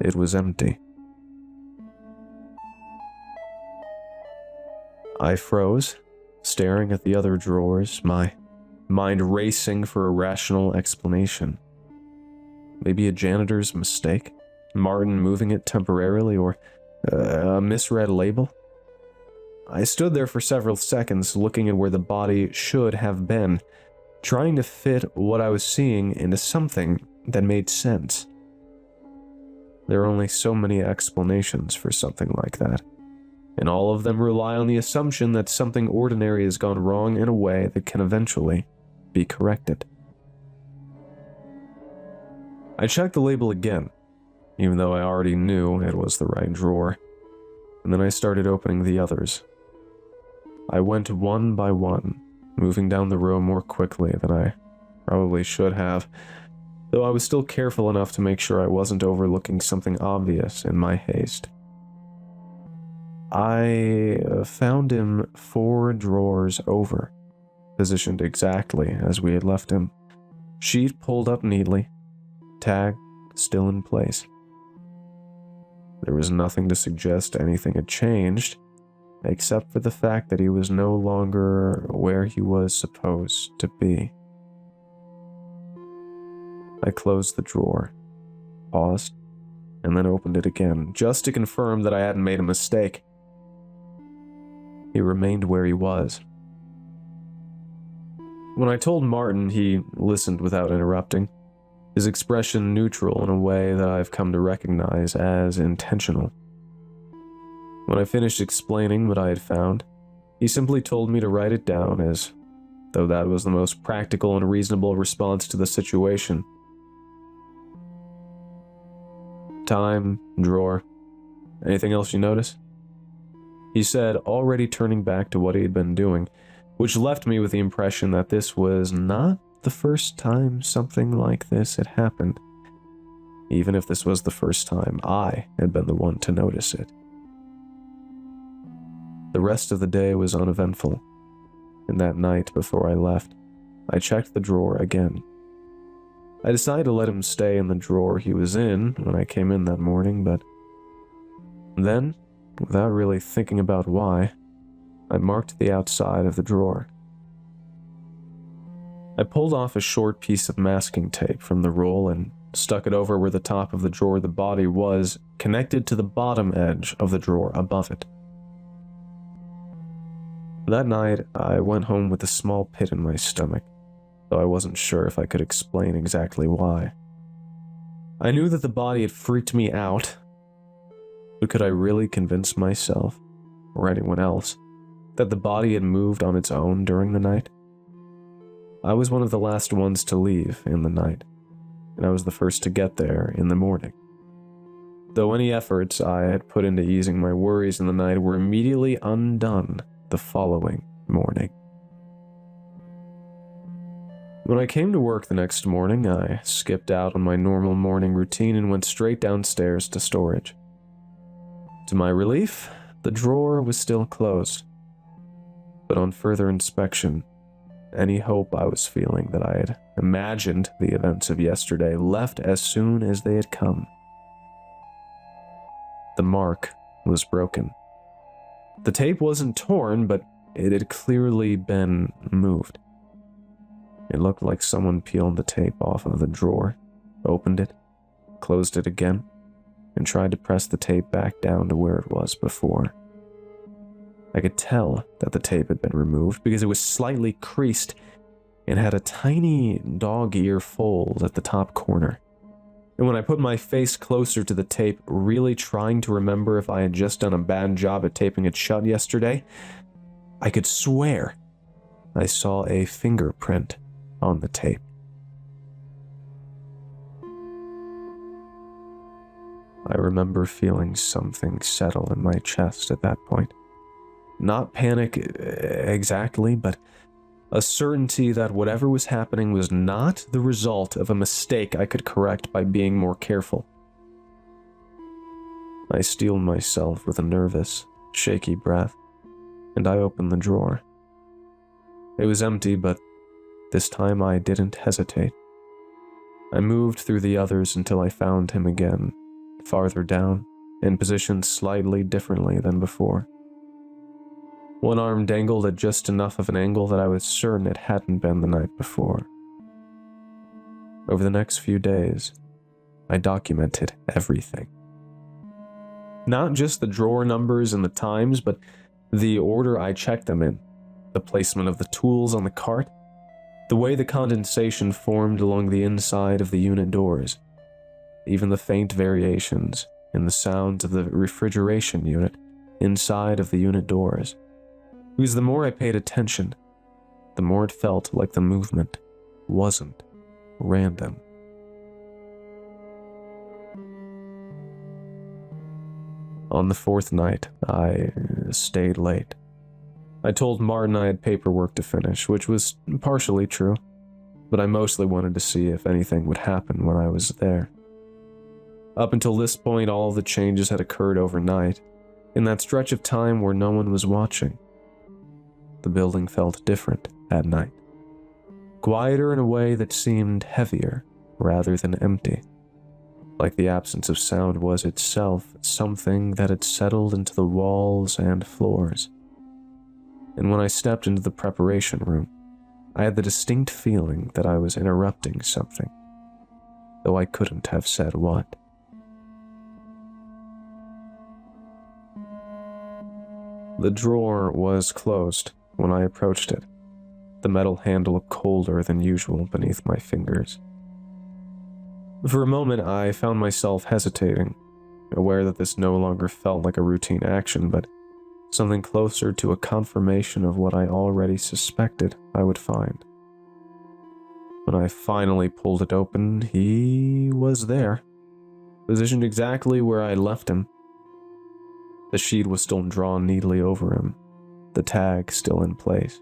It was empty. I froze, staring at the other drawers, my mind racing for a rational explanation. Maybe a janitor's mistake? Martin moving it temporarily, or a misread label? I stood there for several seconds looking at where the body should have been, trying to fit what I was seeing into something that made sense. There are only so many explanations for something like that, and all of them rely on the assumption that something ordinary has gone wrong in a way that can eventually be corrected. I checked the label again, even though I already knew it was the right drawer, and then I started opening the others. I went one by one, moving down the row more quickly than I probably should have, though I was still careful enough to make sure I wasn't overlooking something obvious in my haste. I found him 4 drawers over, positioned exactly as we had left him, sheet pulled up neatly, tag still in place. There was nothing to suggest anything had changed, except for the fact that he was no longer where he was supposed to be. I closed the drawer, paused, and then opened it again, just to confirm that I hadn't made a mistake. He remained where he was. When I told Martin, he listened without interrupting, his expression neutral in a way that I've come to recognize as intentional. When I finished explaining what I had found, he simply told me to write it down, as though that was the most practical and reasonable response to the situation. Time, drawer, anything else you notice? He said, already turning back to what he had been doing, which left me with the impression that this was not the first time something like this had happened, even if this was the first time I had been the one to notice it. The rest of the day was uneventful, and that night before I left, I checked the drawer again. I decided to let him stay in the drawer he was in when I came in that morning, but then, without really thinking about why, I marked the outside of the drawer. I pulled off a short piece of masking tape from the roll and stuck it over where the top of the drawer the body was, connected to the bottom edge of the drawer above it. That night, I went home with a small pit in my stomach, though I wasn't sure if I could explain exactly why. I knew that the body had freaked me out, but could I really convince myself, or anyone else, that the body had moved on its own during the night? I was one of the last ones to leave in the night, and I was the first to get there in the morning. Though any efforts I had put into easing my worries in the night were immediately undone the following morning. When I came to work the next morning, I skipped out on my normal morning routine and went straight downstairs to storage. To my relief, the drawer was still closed, but on further inspection, any hope I was feeling that I had imagined the events of yesterday left as soon as they had come. The mark was broken. The tape wasn't torn, but it had clearly been moved. It looked like someone peeled the tape off of the drawer, opened it, closed it again, and tried to press the tape back down to where it was before. I could tell that the tape had been removed because it was slightly creased and had a tiny dog ear fold at the top corner. And when I put my face closer to the tape, really trying to remember if I had just done a bad job at taping it shut yesterday, I could swear I saw a fingerprint on the tape. I remember feeling something settle in my chest at that point. Not panic exactly, but a certainty that whatever was happening was not the result of a mistake I could correct by being more careful. I steeled myself with a nervous, shaky breath, and I opened the drawer. It was empty, but this time I didn't hesitate. I moved through the others until I found him again, farther down, and positioned slightly differently than before. One arm dangled at just enough of an angle that I was certain it hadn't been the night before. Over the next few days, I documented everything. Not just the drawer numbers and the times, but the order I checked them in, the placement of the tools on the cart, the way the condensation formed along the inside of the unit doors, even the faint variations in the sounds of the refrigeration unit inside of the unit doors. Because the more I paid attention, the more it felt like the movement wasn't random. On the fourth night, I stayed late. I told Martin I had paperwork to finish, which was partially true, but I mostly wanted to see if anything would happen when I was there. Up until this point, all of the changes had occurred overnight, in that stretch of time where no one was watching. The building felt different at night, quieter in a way that seemed heavier rather than empty, like the absence of sound was itself something that had settled into the walls and floors. And when I stepped into the preparation room, I had the distinct feeling that I was interrupting something, though I couldn't have said what. The drawer was closed when I approached it, the metal handle colder than usual beneath my fingers. For a moment, I found myself hesitating, aware that this no longer felt like a routine action, but something closer to a confirmation of what I already suspected I would find. When I finally pulled it open, he was there, positioned exactly where I left him. The sheet was still drawn neatly over him, the tag still in place,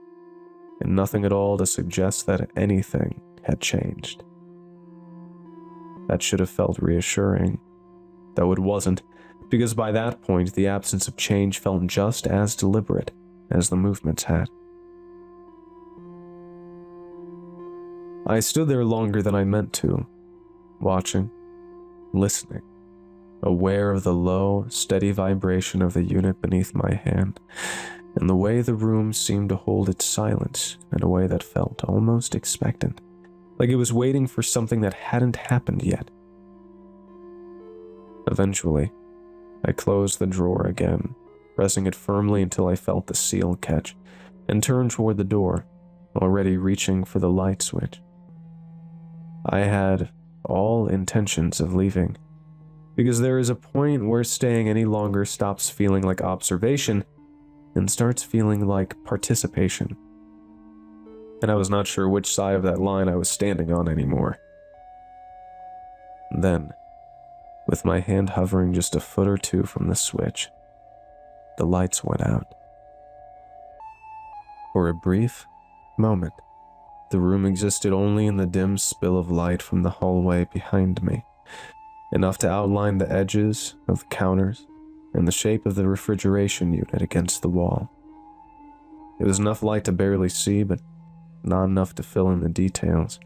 and nothing at all to suggest that anything had changed. That should have felt reassuring, though it wasn't, because by that point the absence of change felt just as deliberate as the movements had. I stood there longer than I meant to, watching, listening, aware of the low, steady vibration of the unit beneath my hand, and the way the room seemed to hold its silence in a way that felt almost expectant, like it was waiting for something that hadn't happened yet. Eventually, I closed the drawer again, pressing it firmly until I felt the seal catch, and turned toward the door, already reaching for the light switch. I had all intentions of leaving, because there is a point where staying any longer stops feeling like observation and starts feeling like participation. And I was not sure which side of that line I was standing on anymore. Then, with my hand hovering just a foot or two from the switch, the lights went out. For a brief moment, the room existed only in the dim spill of light from the hallway behind me, enough to outline the edges of the counters and the shape of the refrigeration unit against the wall. It was enough light to barely see, but not enough to fill in the details.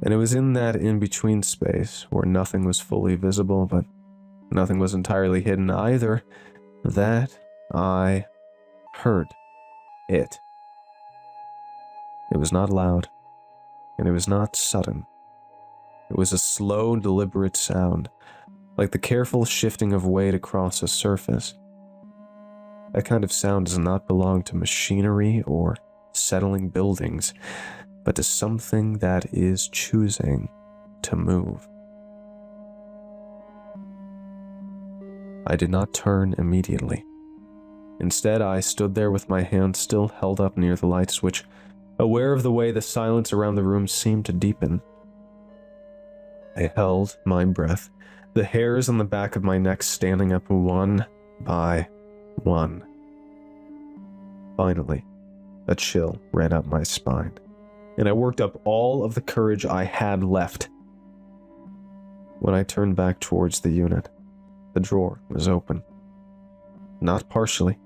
And it was in that in-between space where nothing was fully visible, but nothing was entirely hidden either, that I heard it. It was not loud, and it was not sudden. It was a slow, deliberate sound, like the careful shifting of weight across a surface. That kind of sound does not belong to machinery or settling buildings, but to something that is choosing to move. I did not turn immediately. Instead, I stood there with my hand still held up near the light switch, aware of the way the silence around the room seemed to deepen. I held my breath, the hairs on the back of my neck standing up one by one. Finally, a chill ran up my spine, and I worked up all of the courage I had left. When I turned back towards the unit, the drawer was open. Not partially,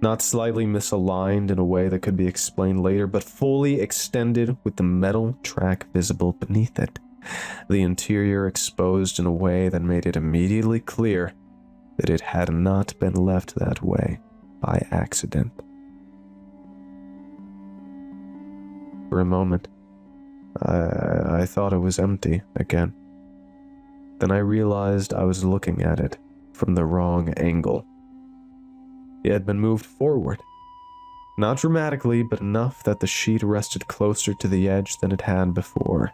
not slightly misaligned in a way that could be explained later, but fully extended with the metal track visible beneath it. The interior exposed in a way that made it immediately clear that it had not been left that way by accident. For a moment, I thought it was empty again. Then I realized I was looking at it from the wrong angle. It had been moved forward. Not dramatically, but enough that the sheet rested closer to the edge than it had before,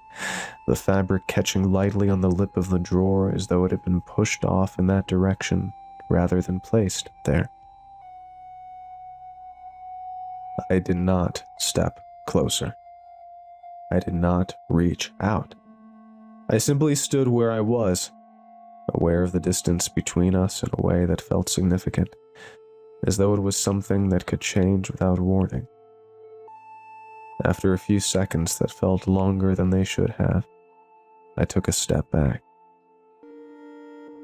the fabric catching lightly on the lip of the drawer as though it had been pushed off in that direction rather than placed there. I did not step closer. I did not reach out. I simply stood where I was, aware of the distance between us in a way that felt significant, as though it was something that could change without warning. After a few seconds that felt longer than they should have, I took a step back.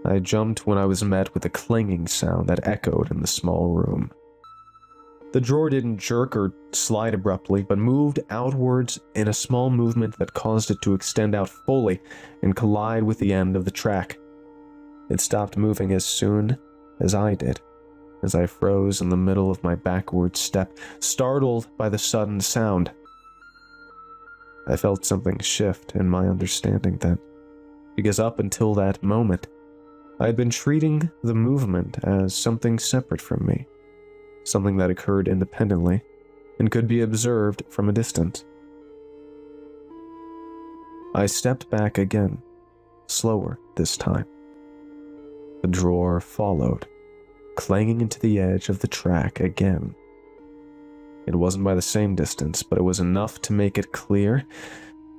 I jumped when I was met with a clanging sound that echoed in the small room. The drawer didn't jerk or slide abruptly, but moved outwards in a small movement that caused it to extend out fully and collide with the end of the track. It stopped moving as soon as I did, as I froze in the middle of my backward step, startled by the sudden sound. I felt something shift in my understanding then, because up until that moment, I had been treating the movement as something separate from me, something that occurred independently and could be observed from a distance. I stepped back again, slower this time. The drawer followed, clanging into the edge of the track again. It wasn't by the same distance, but it was enough to make it clear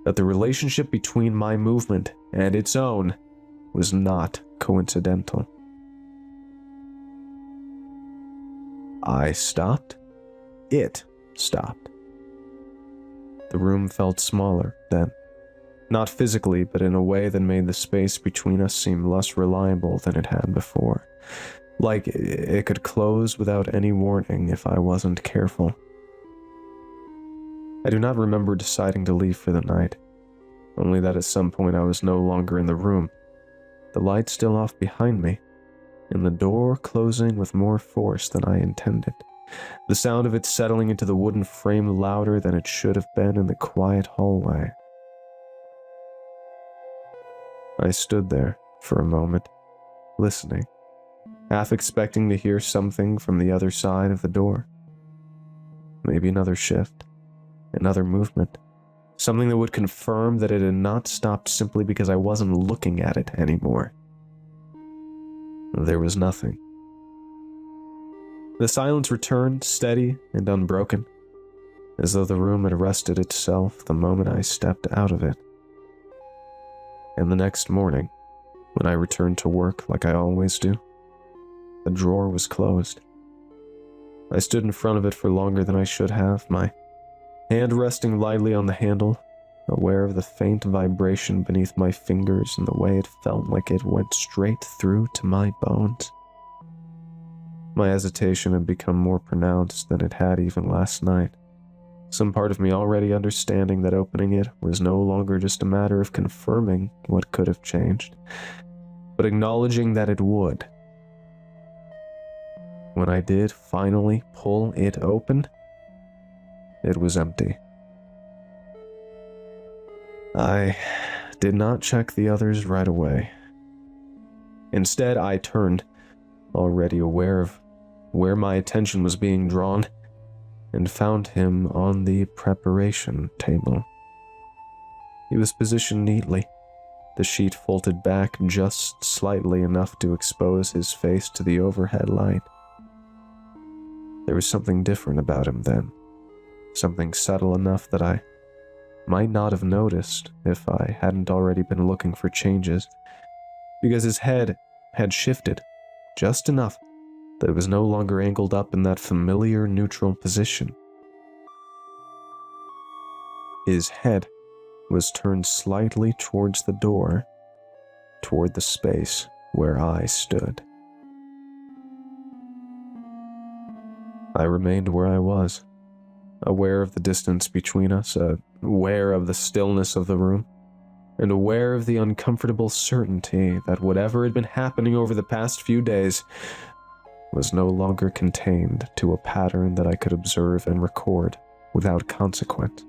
that the relationship between my movement and its own was not coincidental. I stopped. It stopped. The room felt smaller then. Not physically, but in a way that made the space between us seem less reliable than it had before. Like it could close without any warning if I wasn't careful. I do not remember deciding to leave for the night, only that at some point I was no longer in the room, the light still off behind me, and the door closing with more force than I intended, the sound of it settling into the wooden frame louder than it should have been in the quiet hallway. I stood there for a moment, listening, half expecting to hear something from the other side of the door. Maybe another shift, another movement, something that would confirm that it had not stopped simply because I wasn't looking at it anymore. There was nothing. The silence returned, steady and unbroken, as though the room had arrested itself the moment I stepped out of it. And the next morning, when I returned to work like I always do, the drawer was closed. I stood in front of it for longer than I should have, my hand resting lightly on the handle, aware of the faint vibration beneath my fingers and the way it felt like it went straight through to my bones. My hesitation had become more pronounced than it had even last night, some part of me already understanding that opening it was no longer just a matter of confirming what could have changed, but acknowledging that it would. When I did finally pull it open, it was empty. I did not check the others right away. Instead, I turned, already aware of where my attention was being drawn, and found him on the preparation table. He was positioned neatly, the sheet folded back just slightly enough to expose his face to the overhead light. There was something different about him then, something subtle enough that I might not have noticed if I hadn't already been looking for changes, because his head had shifted just enough that it was no longer angled up in that familiar neutral position. His head was turned slightly towards the door, toward the space where I stood. I remained where I was, aware of the distance between us, aware of the stillness of the room, and aware of the uncomfortable certainty that whatever had been happening over the past few days was no longer contained to a pattern that I could observe and record without consequence.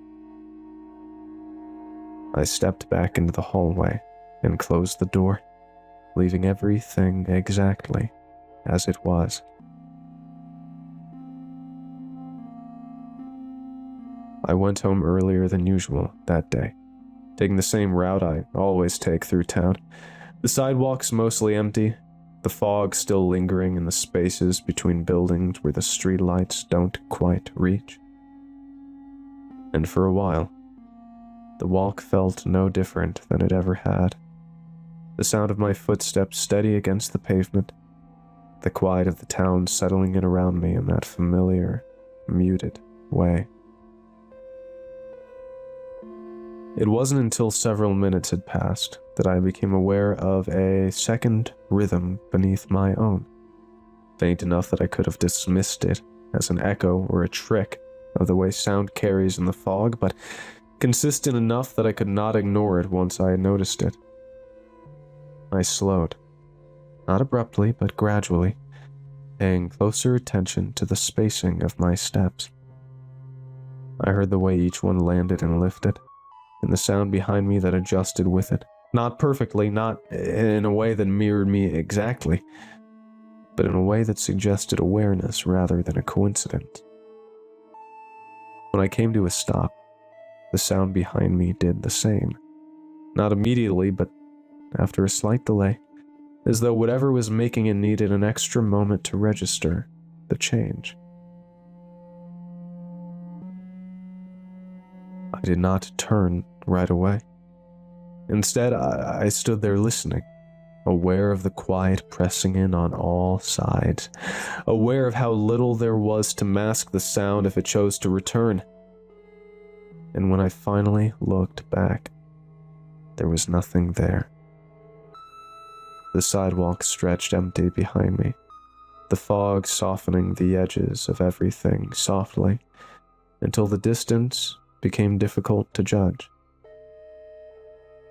I stepped back into the hallway and closed the door, leaving everything exactly as it was. I went home earlier than usual that day, taking the same route I always take through town. The sidewalks mostly empty, the fog still lingering in the spaces between buildings where the streetlights don't quite reach. And for a while, the walk felt no different than it ever had. The sound of my footsteps steady against the pavement, the quiet of the town settling in around me in that familiar, muted way. It wasn't until several minutes had passed that I became aware of a second rhythm beneath my own, faint enough that I could have dismissed it as an echo or a trick of the way sound carries in the fog, but consistent enough that I could not ignore it once I had noticed it. I slowed, not abruptly, but gradually, paying closer attention to the spacing of my steps. I heard the way each one landed and lifted, and the sound behind me that adjusted with it. Not perfectly, not in a way that mirrored me exactly, but in a way that suggested awareness rather than a coincidence. When I came to a stop, the sound behind me did the same. Not immediately, but after a slight delay, as though whatever was making it needed an extra moment to register the change. I did not turn right away. Instead, I stood there listening, aware of the quiet pressing in on all sides, aware of how little there was to mask the sound if it chose to return. And when I finally looked back, there was nothing there. The sidewalk stretched empty behind me, the fog softening the edges of everything softly, until the distance became difficult to judge.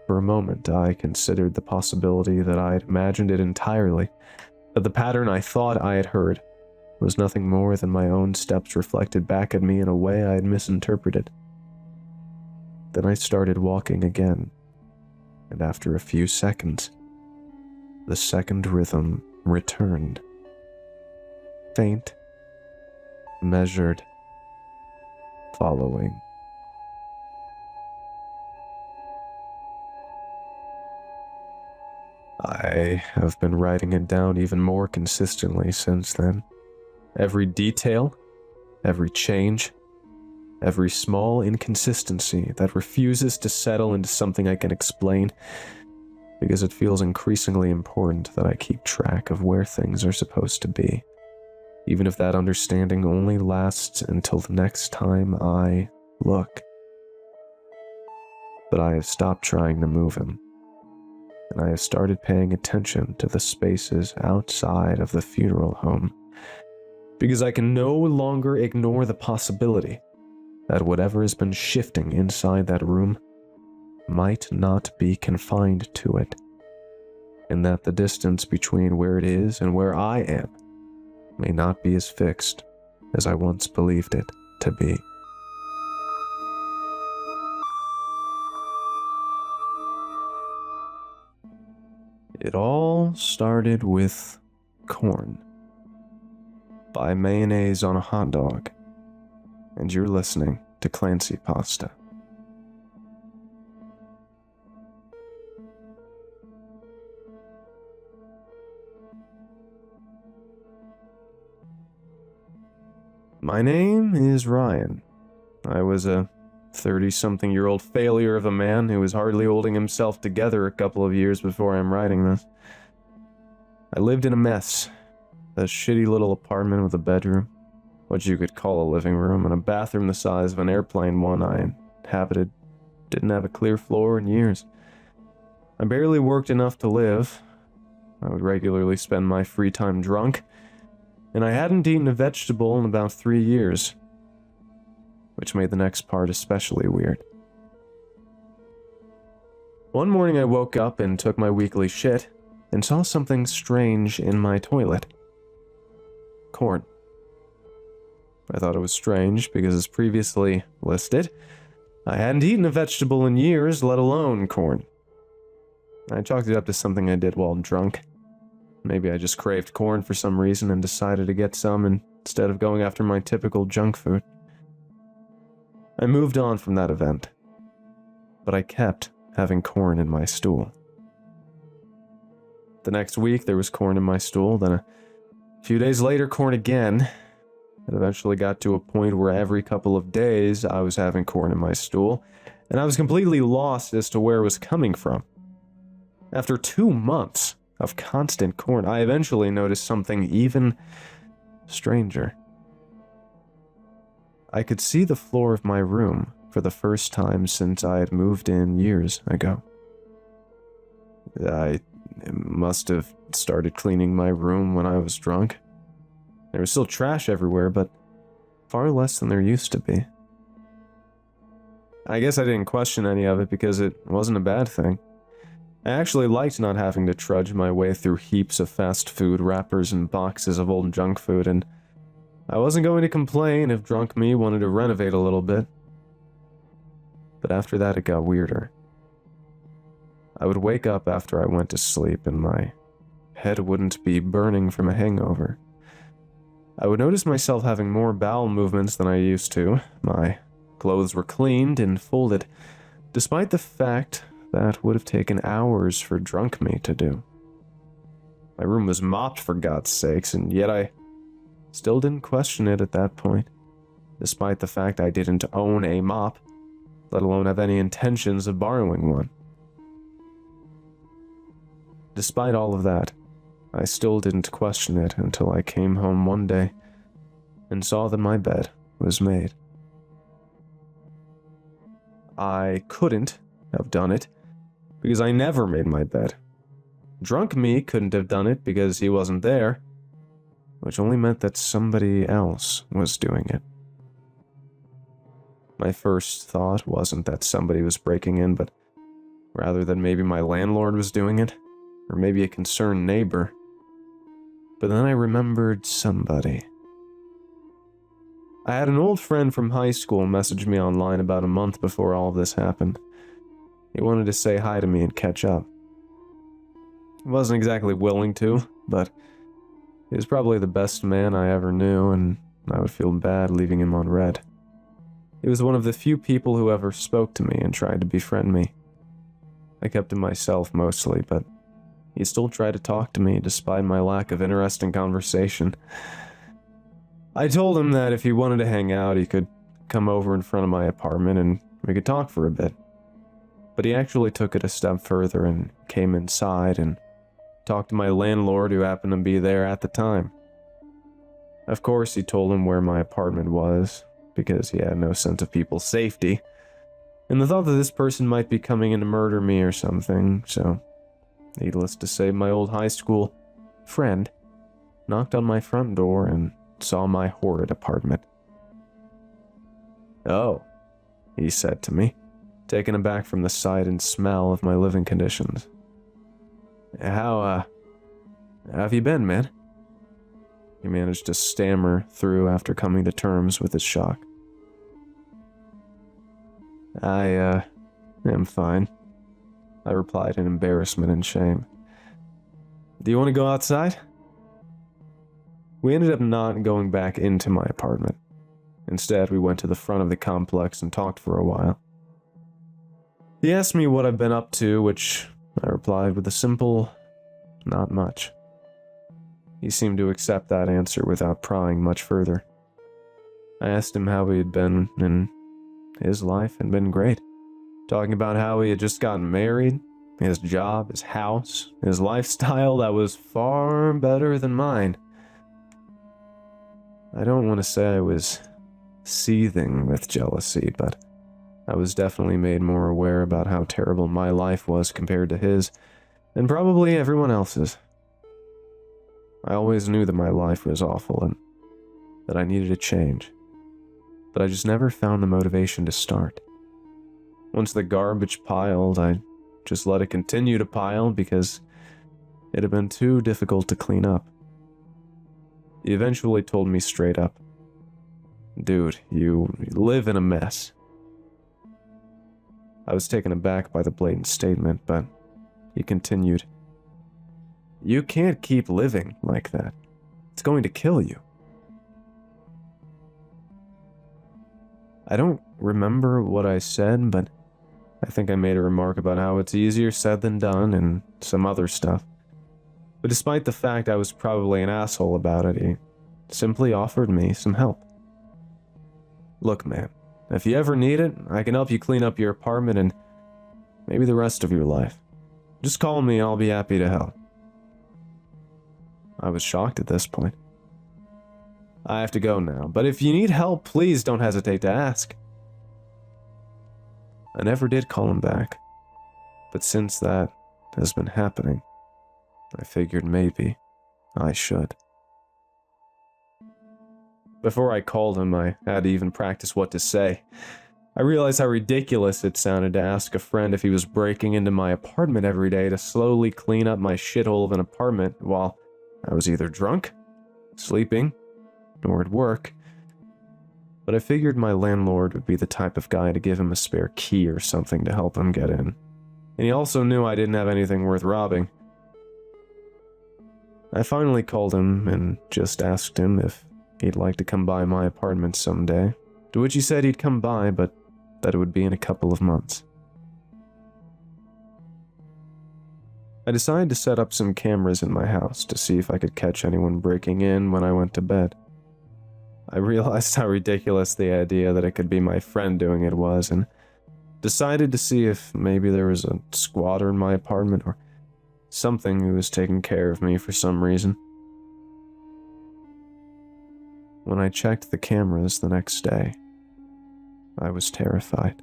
For a moment, I considered the possibility that I had imagined it entirely, that the pattern I thought I had heard was nothing more than my own steps reflected back at me in a way I had misinterpreted. Then I started walking again, and after a few seconds, the second rhythm returned. Faint, measured, following. I have been writing it down even more consistently since then. Every detail, every change, every small inconsistency that refuses to settle into something I can explain, because it feels increasingly important that I keep track of where things are supposed to be, even if that understanding only lasts until the next time I look. But I have stopped trying to move him, and I have started paying attention to the spaces outside of the funeral home, because I can no longer ignore the possibility that whatever has been shifting inside that room might not be confined to it, and that the distance between where it is and where I am may not be as fixed as I once believed it to be. It all started with corn. Buy mayonnaise on a hot dog, and you're listening to Creepypasta. My name is Ryan. I was a 30-something-year-old failure of a man who was hardly holding himself together a couple of years before I'm writing this. I lived in a mess. A shitty little apartment with a bedroom, what you could call a living room, and a bathroom the size of an airplane one I inhabited. Didn't have a clear floor in years. I barely worked enough to live. I would regularly spend my free time drunk, and I hadn't eaten a vegetable in about 3 years, which made the next part especially weird. One morning I woke up and took my weekly shit, and saw something strange in my toilet. Corn. I thought it was strange because, as previously listed, I hadn't eaten a vegetable in years, let alone corn. I chalked it up to something I did while drunk. Maybe I just craved corn for some reason and decided to get some instead of going after my typical junk food. I moved on from that event, but I kept having corn in my stool. The next week there was corn in my stool, then a few days later corn again. It eventually got to a point where every couple of days I was having corn in my stool, and I was completely lost as to where it was coming from. After 2 months of constant corn, I eventually noticed something even stranger. I could see the floor of my room for the first time since I had moved in years ago. I must have started cleaning my room when I was drunk. There was still trash everywhere, but far less than there used to be. I guess I didn't question any of it because it wasn't a bad thing. I actually liked not having to trudge my way through heaps of fast food wrappers and boxes of old junk food, and I wasn't going to complain if drunk me wanted to renovate a little bit. But after that it got weirder. I would wake up after I went to sleep and my head wouldn't be burning from a hangover. I would notice myself having more bowel movements than I used to. My clothes were cleaned and folded, despite the fact that would have taken hours for drunk me to do. My room was mopped, for God's sakes, and yet I still didn't question it at that point, despite the fact I didn't own a mop, let alone have any intentions of borrowing one. Despite all of that, I still didn't question it until I came home one day and saw that my bed was made. I couldn't have done it because I never made my bed. Drunk me couldn't have done it because he wasn't there, which only meant that somebody else was doing it. My first thought wasn't that somebody was breaking in, but rather that maybe my landlord was doing it, or maybe a concerned neighbor. But then I remembered somebody. I had an old friend from high school message me online about a month before all of this happened. He wanted to say hi to me and catch up. I wasn't exactly willing to, but he was probably the best man I ever knew, and I would feel bad leaving him on red. He was one of the few people who ever spoke to me and tried to befriend me. I kept to myself mostly, but he still tried to talk to me despite my lack of interesting conversation. I told him that if he wanted to hang out, he could come over in front of my apartment and we could talk for a bit. But he actually took it a step further and came inside and talked to my landlord who happened to be there at the time. Of course, he told him where my apartment was, because he had no sense of people's safety, and the thought that this person might be coming in to murder me or something, so needless to say, my old high school friend knocked on my front door and saw my horrid apartment. "Oh," he said to me, taken aback from the sight and smell of my living conditions. How have you been, man?" He managed to stammer through after coming to terms with his shock. I am fine," I replied in embarrassment and shame. "Do you want to go outside?" We ended up not going back into my apartment. Instead, we went to the front of the complex and talked for a while. He asked me what I've been up to, which I replied with a simple, "Not much." He seemed to accept that answer without prying much further. I asked him how he had been, and his life had been great. Talking about how he had just gotten married, his job, his house, his lifestyle that was far better than mine. I don't want to say I was seething with jealousy, but I was definitely made more aware about how terrible my life was compared to his, and probably everyone else's. I always knew that my life was awful and that I needed a change, but I just never found the motivation to start. Once the garbage piled, I just let it continue to pile because it had been too difficult to clean up. He eventually told me straight up, "Dude, you live in a mess." I was taken aback by the blatant statement, but he continued, "You can't keep living like that. It's going to kill you." I don't remember what I said, but I think I made a remark about how it's easier said than done and some other stuff. But despite the fact I was probably an asshole about it, he simply offered me some help. "Look, man, if you ever need it, I can help you clean up your apartment and maybe the rest of your life. Just call me and I'll be happy to help." I was shocked at this point. "I have to go now, but if you need help, please don't hesitate to ask." I never did call him back, but since that has been happening, I figured maybe I should. Before I called him, I had to even practice what to say. I realized how ridiculous it sounded to ask a friend if he was breaking into my apartment every day to slowly clean up my shithole of an apartment while I was either drunk, sleeping, or at work. But I figured my landlord would be the type of guy to give him a spare key or something to help him get in. And he also knew I didn't have anything worth robbing. I finally called him and just asked him if he'd like to come by my apartment someday, to which he said he'd come by, but that it would be in a couple of months. I decided to set up some cameras in my house to see if I could catch anyone breaking in when I went to bed. I realized how ridiculous the idea that it could be my friend doing it was, and decided to see if maybe there was a squatter in my apartment or something who was taking care of me for some reason. When I checked the cameras the next day, I was terrified.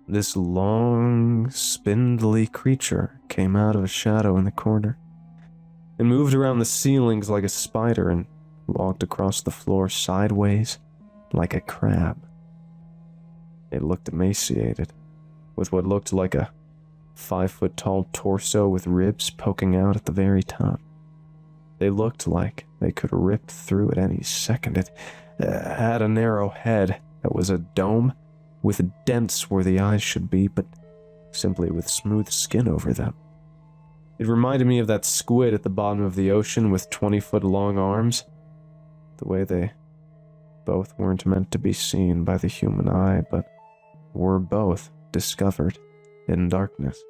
This long, spindly creature came out of a shadow in the corner. It moved around the ceilings like a spider and walked across the floor sideways, like a crab. It looked emaciated, with what looked like a 5-foot-tall torso with ribs poking out at the very top. They looked like they could rip through at any second. It had a narrow head that was a dome, with dents where the eyes should be, but simply with smooth skin over them. It reminded me of that squid at the bottom of the ocean with 20-foot-long arms. The way they both weren't meant to be seen by the human eye, but were both discovered in darkness.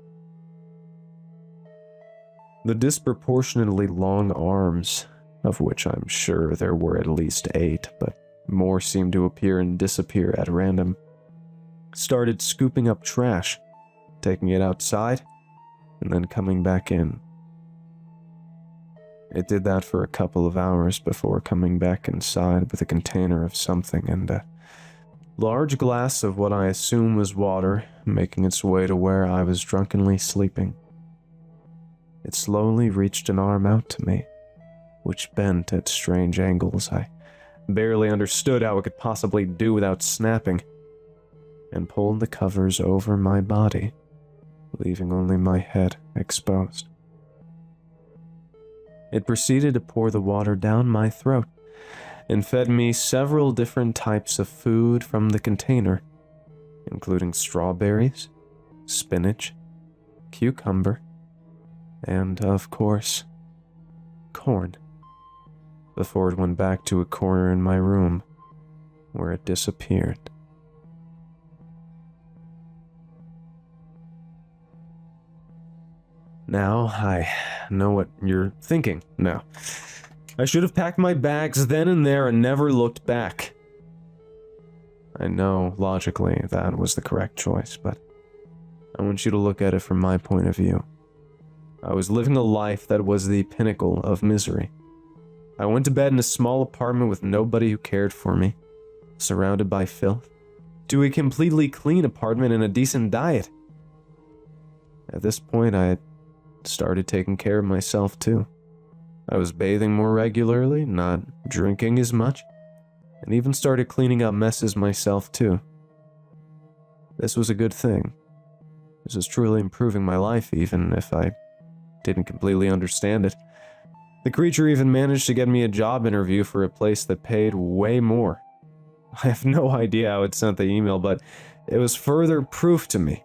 The disproportionately long arms, of which I'm sure there were at least 8, but more seemed to appear and disappear at random, started scooping up trash, taking it outside, and then coming back in. It did that for a couple of hours before coming back inside with a container of something and a large glass of what I assume was water, making its way to where I was drunkenly sleeping. It slowly reached an arm out to me, which bent at strange angles I barely understood how it could possibly do without snapping, and pulled the covers over my body, leaving only my head exposed. It proceeded to pour the water down my throat and fed me several different types of food from the container, including strawberries, spinach, cucumber, and, of course, corn, before it went back to a corner in my room, where it disappeared. Now I know what you're thinking now. I should have packed my bags then and there and never looked back. I know, logically, that was the correct choice, but I want you to look at it from my point of view. I was living a life that was the pinnacle of misery. I went to bed in a small apartment with nobody who cared for me, surrounded by filth, to a completely clean apartment and a decent diet. At this point, I had started taking care of myself too. I was bathing more regularly, not drinking as much, and even started cleaning up messes myself too. This was a good thing. This was truly improving my life, even if I didn't completely understand it. The creature even managed to get me a job interview for a place that paid way more. I have no idea how it sent the email, but it was further proof to me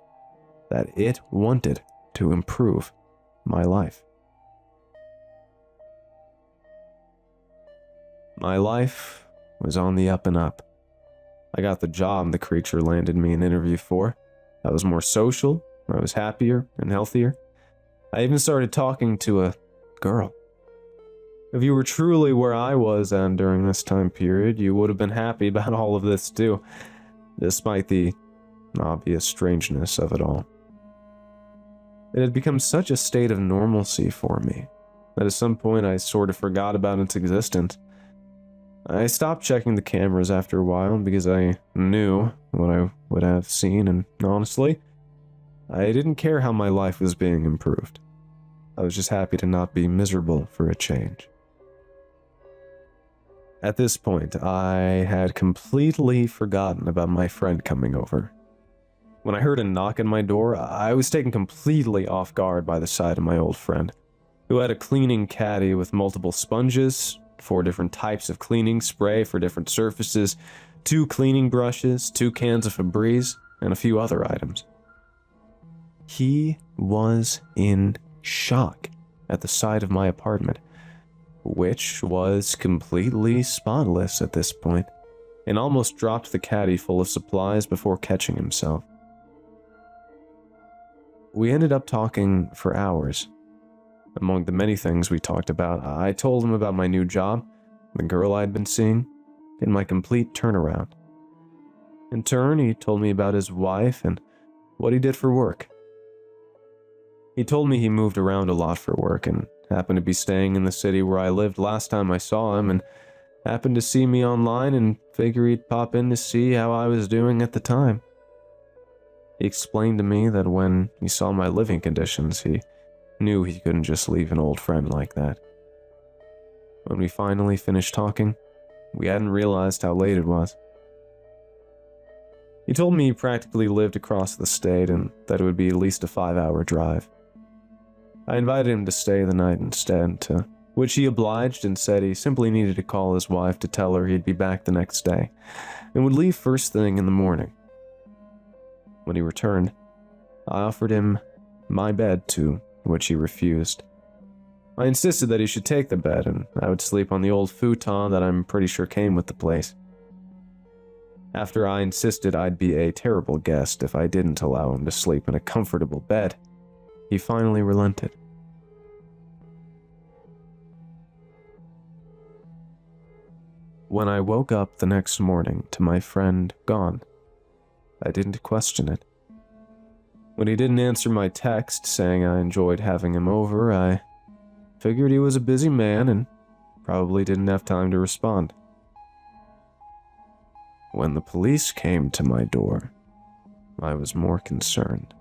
that it wanted to improve my life. My life was on the up and up. I got the job the creature landed me an interview for. I was more social, I was happier and healthier. I even started talking to a girl. If you were truly where I was and during this time period, you would have been happy about all of this too, despite the obvious strangeness of it all. It had become such a state of normalcy for me that at some point I sort of forgot about its existence. I stopped checking the cameras after a while because I knew what I would have seen, and honestly, I didn't care how my life was being improved. I was just happy to not be miserable for a change. At this point, I had completely forgotten about my friend coming over. When I heard a knock at my door, I was taken completely off guard by the sight of my old friend, who had a cleaning caddy with multiple sponges, 4 different types of cleaning spray for different surfaces, 2 cleaning brushes, 2 cans of Febreze, and a few other items. He was in shock at the sight of my apartment, which was completely spotless at this point, and almost dropped the caddy full of supplies before catching himself. We ended up talking for hours. Among the many things we talked about, I told him about my new job, the girl I'd been seeing, and my complete turnaround. In turn, he told me about his wife and what he did for work. He told me he moved around a lot for work and happened to be staying in the city where I lived last time I saw him, and happened to see me online and figure he'd pop in to see how I was doing at the time. He explained to me that when he saw my living conditions, he knew he couldn't just leave an old friend like that. When we finally finished talking, we hadn't realized how late it was. He told me he practically lived across the state and that it would be at least a 5-hour drive. I invited him to stay the night instead, to which he obliged and said he simply needed to call his wife to tell her he'd be back the next day and would leave first thing in the morning. When he returned, I offered him my bed, to which he refused. I insisted that he should take the bed and I would sleep on the old futon that I'm pretty sure came with the place. After I insisted I'd be a terrible guest if I didn't allow him to sleep in a comfortable bed, he finally relented. When I woke up the next morning to my friend gone, I didn't question it. When he didn't answer my text saying I enjoyed having him over, I figured he was a busy man and probably didn't have time to respond. When the police came to my door, I was more concerned.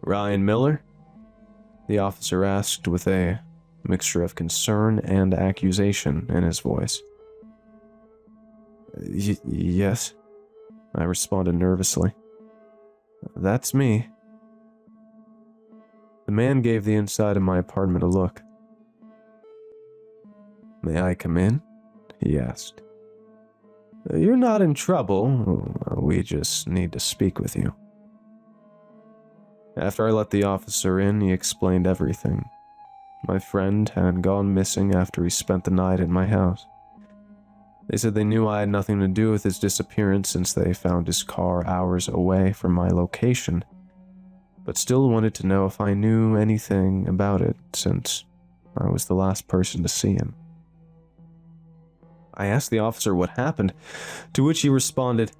"Ryan Miller?" the officer asked with a mixture of concern and accusation in his voice. Yes, I responded nervously. "That's me." The man gave the inside of my apartment a look. "May I come in?" he asked. "You're not in trouble. We just need to speak with you." After I let the officer in, he explained everything. My friend had gone missing after he spent the night in my house. They said they knew I had nothing to do with his disappearance since they found his car hours away from my location, but still wanted to know if I knew anything about it since I was the last person to see him. I asked the officer what happened, to which he responded,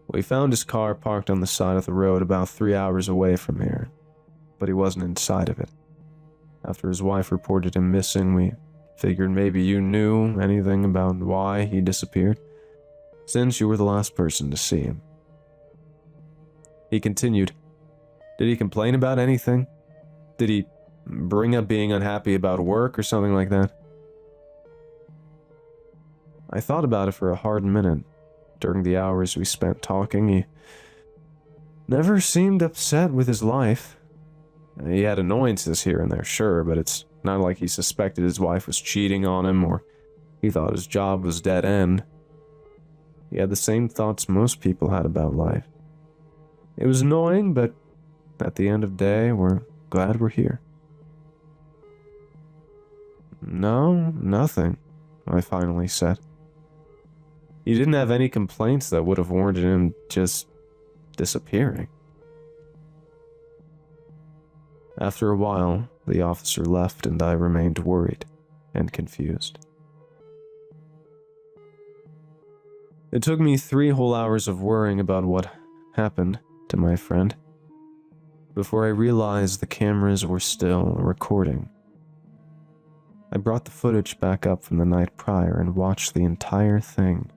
"We found his car parked on the side of the road about 3 hours away from here, but he wasn't inside of it. After his wife reported him missing, we figured maybe you knew anything about why he disappeared, since you were the last person to see him." He continued, "Did he complain about anything? Did he bring up being unhappy about work or something like that?" I thought about it for a hard minute. During the hours we spent talking, he never seemed upset with his life. He had annoyances here and there, sure, but it's not like he suspected his wife was cheating on him or he thought his job was dead end. He had the same thoughts most people had about life. It was annoying, but at the end of the day, we're glad we're here. "No, nothing," I finally said. He didn't have any complaints that would have warranted him just disappearing. After a while, the officer left and I remained worried and confused. It took me 3 whole hours of worrying about what happened to my friend before I realized the cameras were still recording. I brought the footage back up from the night prior and watched the entire thing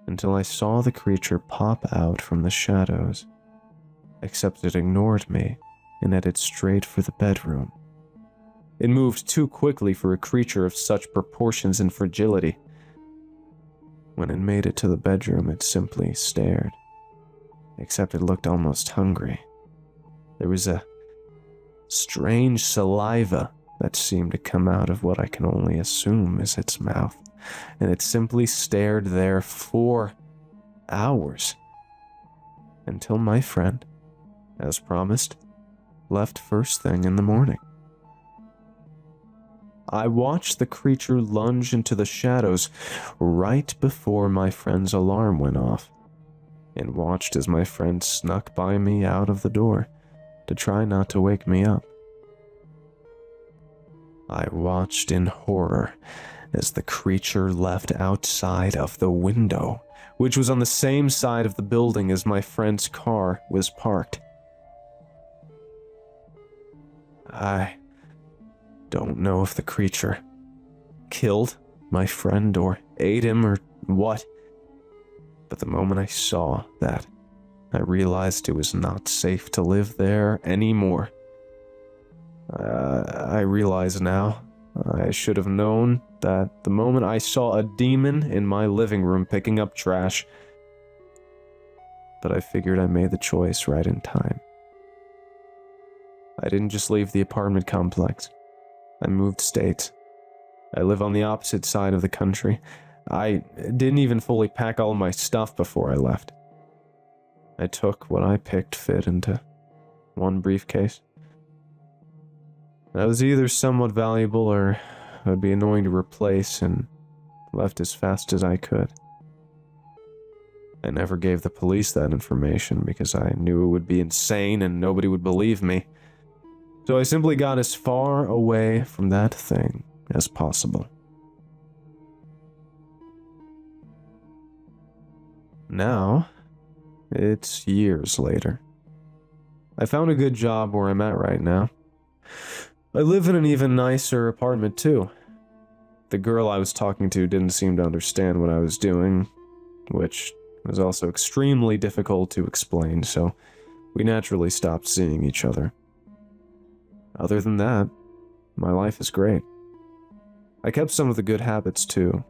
until I saw the creature pop out from the shadows, except it ignored me and headed straight for the bedroom. It moved too quickly for a creature of such proportions and fragility. When it made it to the bedroom, it simply stared, except it looked almost hungry. There was a strange saliva that seemed to come out of what I can only assume is its mouth, and it simply stared there for hours, until my friend, as promised, left first thing in the morning. I watched the creature lunge into the shadows right before my friend's alarm went off, and watched as my friend snuck by me out of the door to try not to wake me up. I watched in horror as the creature left outside of the window, which was on the same side of the building as my friend's car was parked. I don't know if the creature killed my friend or ate him or what, but the moment I saw that, I realized it was not safe to live there anymore. I realize now, I should have known that the moment I saw a demon in my living room picking up trash, but I figured I made the choice right in time. I didn't just leave the apartment complex. I moved states. I live on the opposite side of the country. I didn't even fully pack all my stuff before I left. I took what I picked fit into one briefcase. That was either somewhat valuable or would be annoying to replace, and left as fast as I could. I never gave the police that information because I knew it would be insane and nobody would believe me. So I simply got as far away from that thing as possible. Now, it's years later. I found a good job where I'm at right now. I live in an even nicer apartment too. The girl I was talking to didn't seem to understand what I was doing, which was also extremely difficult to explain, so we naturally stopped seeing each other. Other than that, my life is great. I kept some of the good habits too.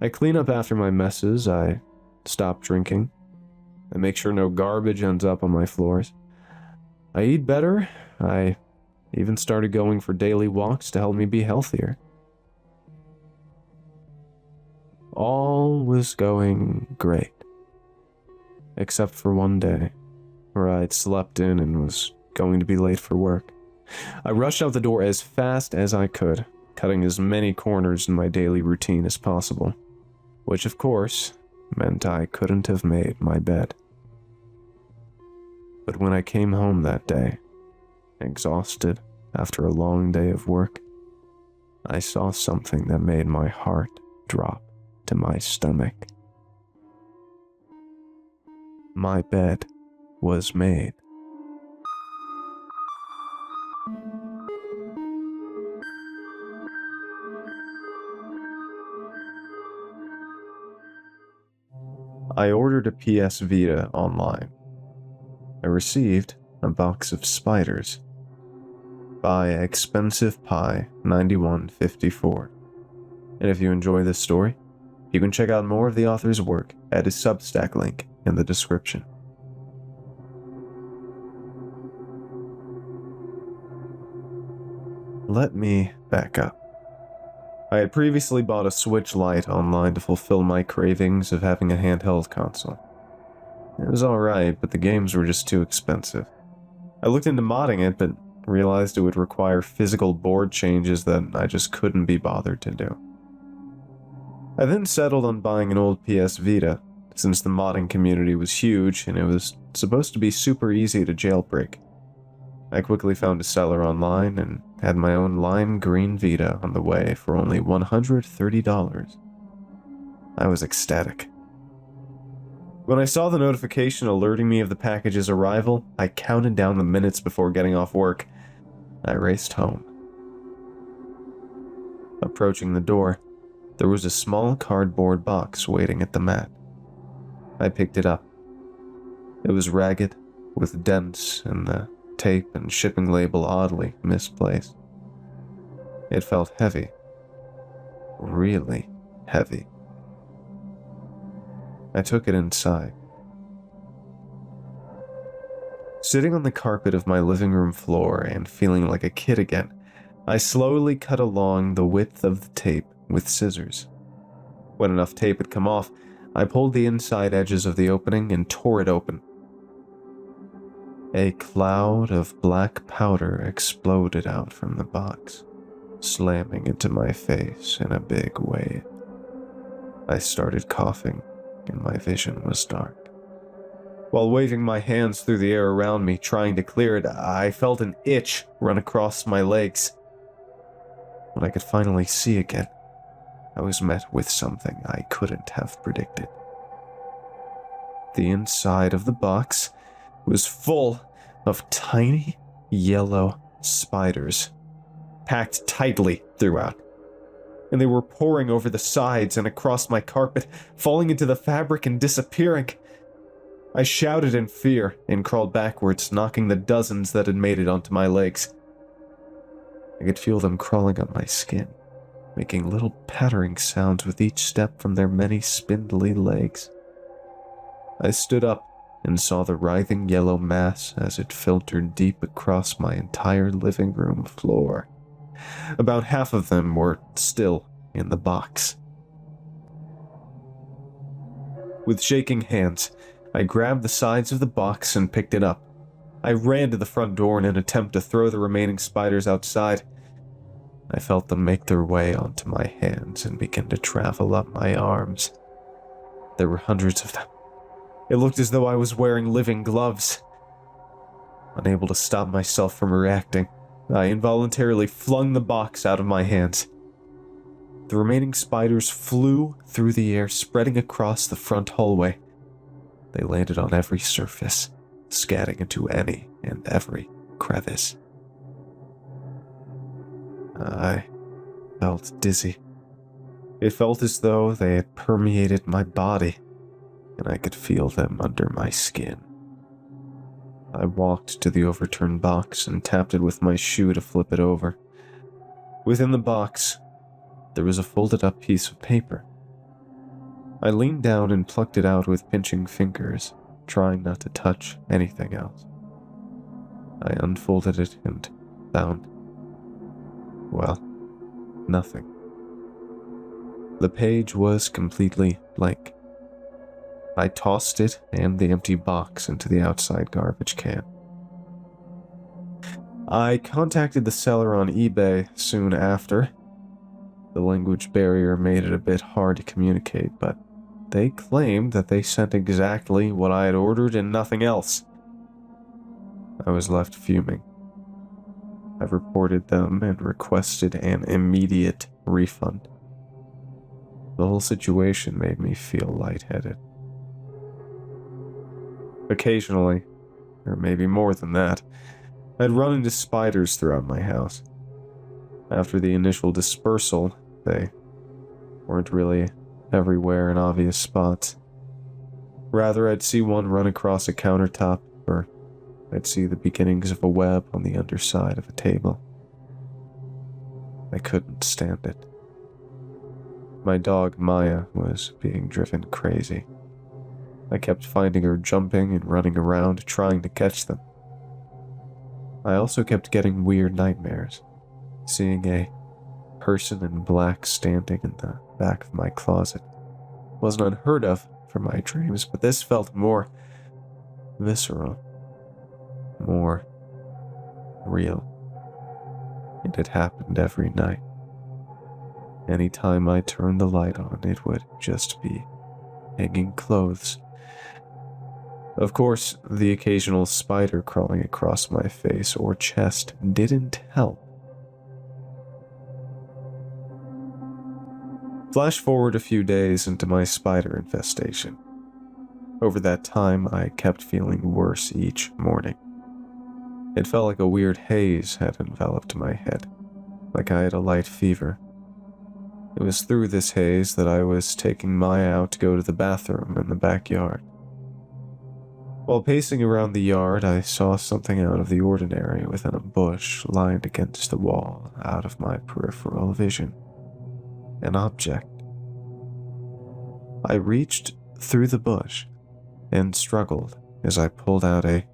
I clean up after my messes, I stop drinking, I make sure no garbage ends up on my floors. I eat better, I even started going for daily walks to help me be healthier. All was going great. Except for one day, where I'd slept in and was going to be late for work. I rushed out the door as fast as I could, cutting as many corners in my daily routine as possible, which of course meant I couldn't have made my bed. But when I came home that day, exhausted after a long day of work, I saw something that made my heart drop to my stomach. My bed was made. I ordered a PS Vita online. I received a box of spiders by Expensive Pie 9154. And if you enjoy this story, you can check out more of the author's work at his Substack link in the description. Let me back up. I had previously bought a Switch Lite online to fulfill my cravings of having a handheld console. It was alright, but the games were just too expensive. I looked into modding it, but realized it would require physical board changes that I just couldn't be bothered to do. I then settled on buying an old PS Vita, since the modding community was huge and it was supposed to be super easy to jailbreak. I quickly found a seller online and had my own lime green Vita on the way for only $130. I was ecstatic. When I saw the notification alerting me of the package's arrival, I counted down the minutes before getting off work. I raced home. Approaching the door, there was a small cardboard box waiting at the mat. I picked it up. It was ragged, with dents, and the tape and shipping label oddly misplaced. It felt heavy. Really heavy. I took it inside. Sitting on the carpet of my living room floor and feeling like a kid again, I slowly cut along the width of the tape with scissors. When enough tape had come off, I pulled the inside edges of the opening and tore it open. A cloud of black powder exploded out from the box, slamming into my face in a big wave. I started coughing, and my vision was dark. While waving my hands through the air around me, trying to clear it, I felt an itch run across my legs. When I could finally see again, I was met with something I couldn't have predicted. The inside of the box was full of tiny yellow spiders, packed tightly throughout. And they were pouring over the sides and across my carpet, falling into the fabric and disappearing. I shouted in fear and crawled backwards, knocking the dozens that had made it onto my legs. I could feel them crawling on my skin, making little pattering sounds with each step from their many spindly legs. I stood up and saw the writhing yellow mass as it filtered deep across my entire living room floor. About half of them were still in the box. With shaking hands, I grabbed the sides of the box and picked it up. I ran to the front door in an attempt to throw the remaining spiders outside. I felt them make their way onto my hands and begin to travel up my arms. There were hundreds of them. It looked as though I was wearing living gloves. Unable to stop myself from reacting, I involuntarily flung the box out of my hands. The remaining spiders flew through the air, spreading across the front hallway. They landed on every surface, scattering into any and every crevice. I felt dizzy. It felt as though they had permeated my body, and I could feel them under my skin. I walked to the overturned box and tapped it with my shoe to flip it over. Within the box, there was a folded-up piece of paper. I leaned down and plucked it out with pinching fingers, trying not to touch anything else. I unfolded it and found, well, nothing. The page was completely blank. I tossed it and the empty box into the outside garbage can. I contacted the seller on eBay soon after. The language barrier made it a bit hard to communicate, but they claimed that they sent exactly what I had ordered and nothing else. I was left fuming. I reported them and requested an immediate refund. The whole situation made me feel lightheaded. Occasionally, or maybe more than that, I'd run into spiders throughout my house. After the initial dispersal, they weren't really everywhere in obvious spots. Rather, I'd see one run across a countertop, or I'd see the beginnings of a web on the underside of a table. I couldn't stand it. My dog, Maya, was being driven crazy. I kept finding her jumping and running around, trying to catch them. I also kept getting weird nightmares, seeing a person in black standing in the back of my closet. It wasn't unheard of for my dreams, but this felt more visceral, more real. It had happened every night. Anytime I turned the light on, it would just be hanging clothes. Of course, the occasional spider crawling across my face or chest didn't help. Flash forward a few days into my spider infestation. Over that time, I kept feeling worse each morning. It felt like a weird haze had enveloped my head, like I had a light fever. It was through this haze that I was taking Maya out to go to the bathroom in the backyard. While pacing around the yard, I saw something out of the ordinary within a bush lined against the wall out of my peripheral vision. An object. I reached through the bush and struggled as I pulled out a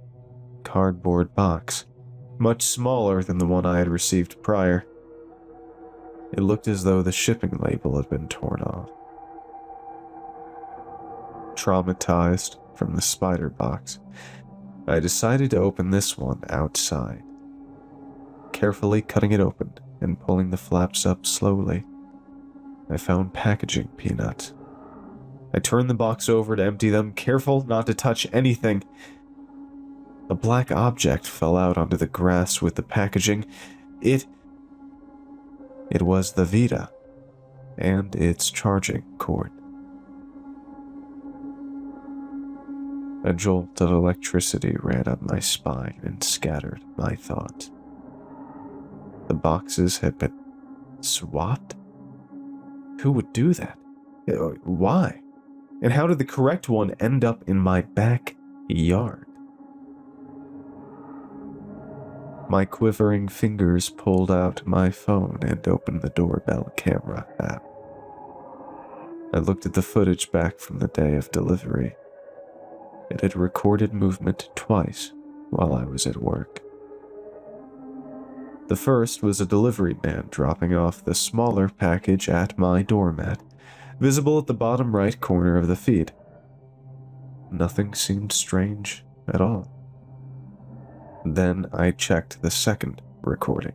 cardboard box, much smaller than the one I had received prior. It looked as though the shipping label had been torn off. Traumatized from the spider box, I decided to open this one outside. Carefully cutting it open and pulling the flaps up slowly, I found packaging peanuts. I turned the box over to empty them, careful not to touch anything. A black object fell out onto the grass with the packaging. It was the Vita and its charging cord. A jolt of electricity ran up my spine and scattered my thoughts. The boxes had been swapped? Who would do that? Why? And how did the correct one end up in my backyard? My quivering fingers pulled out my phone and opened the doorbell camera app. I looked at the footage back from the day of delivery. It had recorded movement twice while I was at work. The first was a delivery man dropping off the smaller package at my doormat, visible at the bottom right corner of the feed. Nothing seemed strange at all. Then I checked the second recording.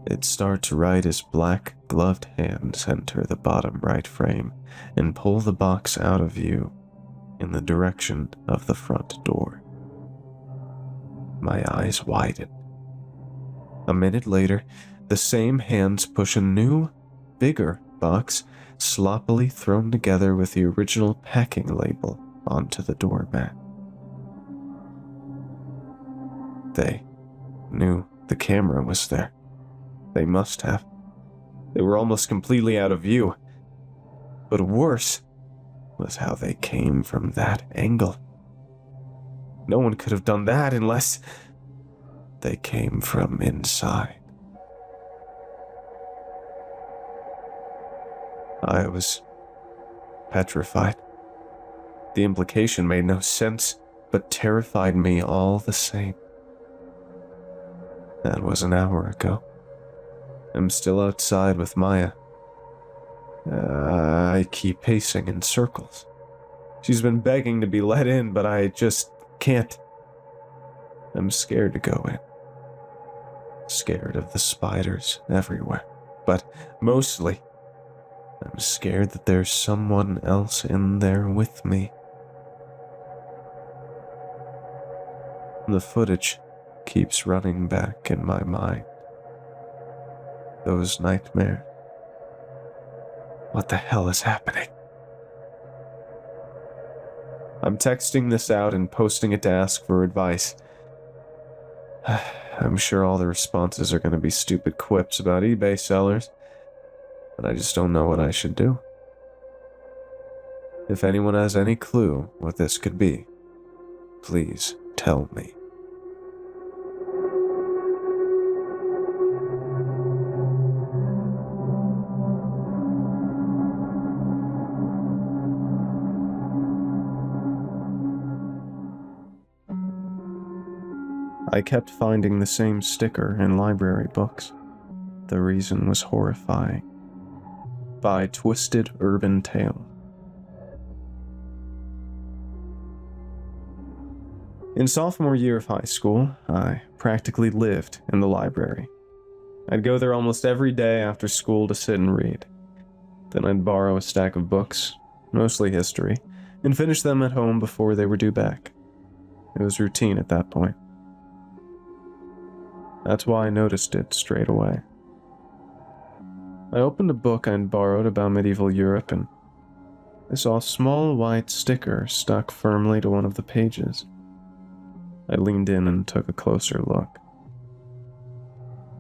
It starts right as black gloved hands enter the bottom right frame and pull the box out of view in the direction of the front door. My eyes widen. A minute later, the same hands push a new, bigger box sloppily thrown together with the original packing label onto the doormat. They knew the camera was there. They must have. They were almost completely out of view. But worse was how they came from that angle. No one could have done that unless they came from inside. I was petrified. The implication made no sense, but terrified me all the same. That was an hour ago. I'm still outside with Maya. I keep pacing in circles. She's been begging to be let in, but I just can't. I'm scared to go in. Scared of the spiders everywhere, but mostly, I'm scared that there's someone else in there with me. The footage keeps running back in my mind. Those nightmares. What the hell is happening? I'm texting this out and posting it to ask for advice. I'm sure all the responses are going to be stupid quips about eBay sellers, but I just don't know what I should do. If anyone has any clue what this could be, please tell me. I kept finding the same sticker in library books. The reason was horrifying. By Twisted Urban Tale. In sophomore year of high school, I practically lived in the library. I'd go there almost every day after school to sit and read. Then I'd borrow a stack of books, mostly history, and finish them at home before they were due back. It was routine at that point. That's why I noticed it straight away. I opened a book I'd borrowed about medieval Europe, and I saw a small white sticker stuck firmly to one of the pages. I leaned in and took a closer look.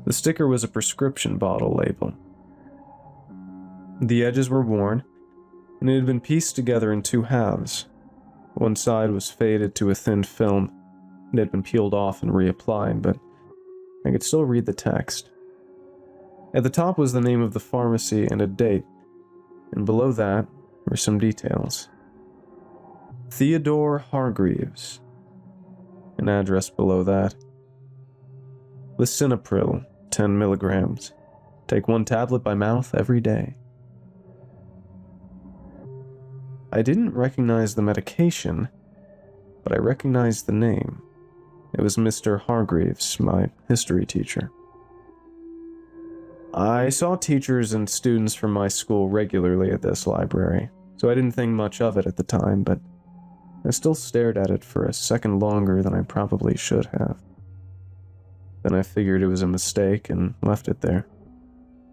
The sticker was a prescription bottle label. The edges were worn, and it had been pieced together in two halves. One side was faded to a thin film, and had been peeled off and reapplied, but I could still read the text. At the top was the name of the pharmacy and a date, and below that were some details. Theodore Hargreaves. An address below that. Lisinopril, 10 milligrams. Take 1 tablet by mouth every day. I didn't recognize the medication, but I recognized the name. It was Mr. Hargreaves, my history teacher. I saw teachers and students from my school regularly at this library, so I didn't think much of it at the time, but I still stared at it for a second longer than I probably should have. Then I figured it was a mistake and left it there.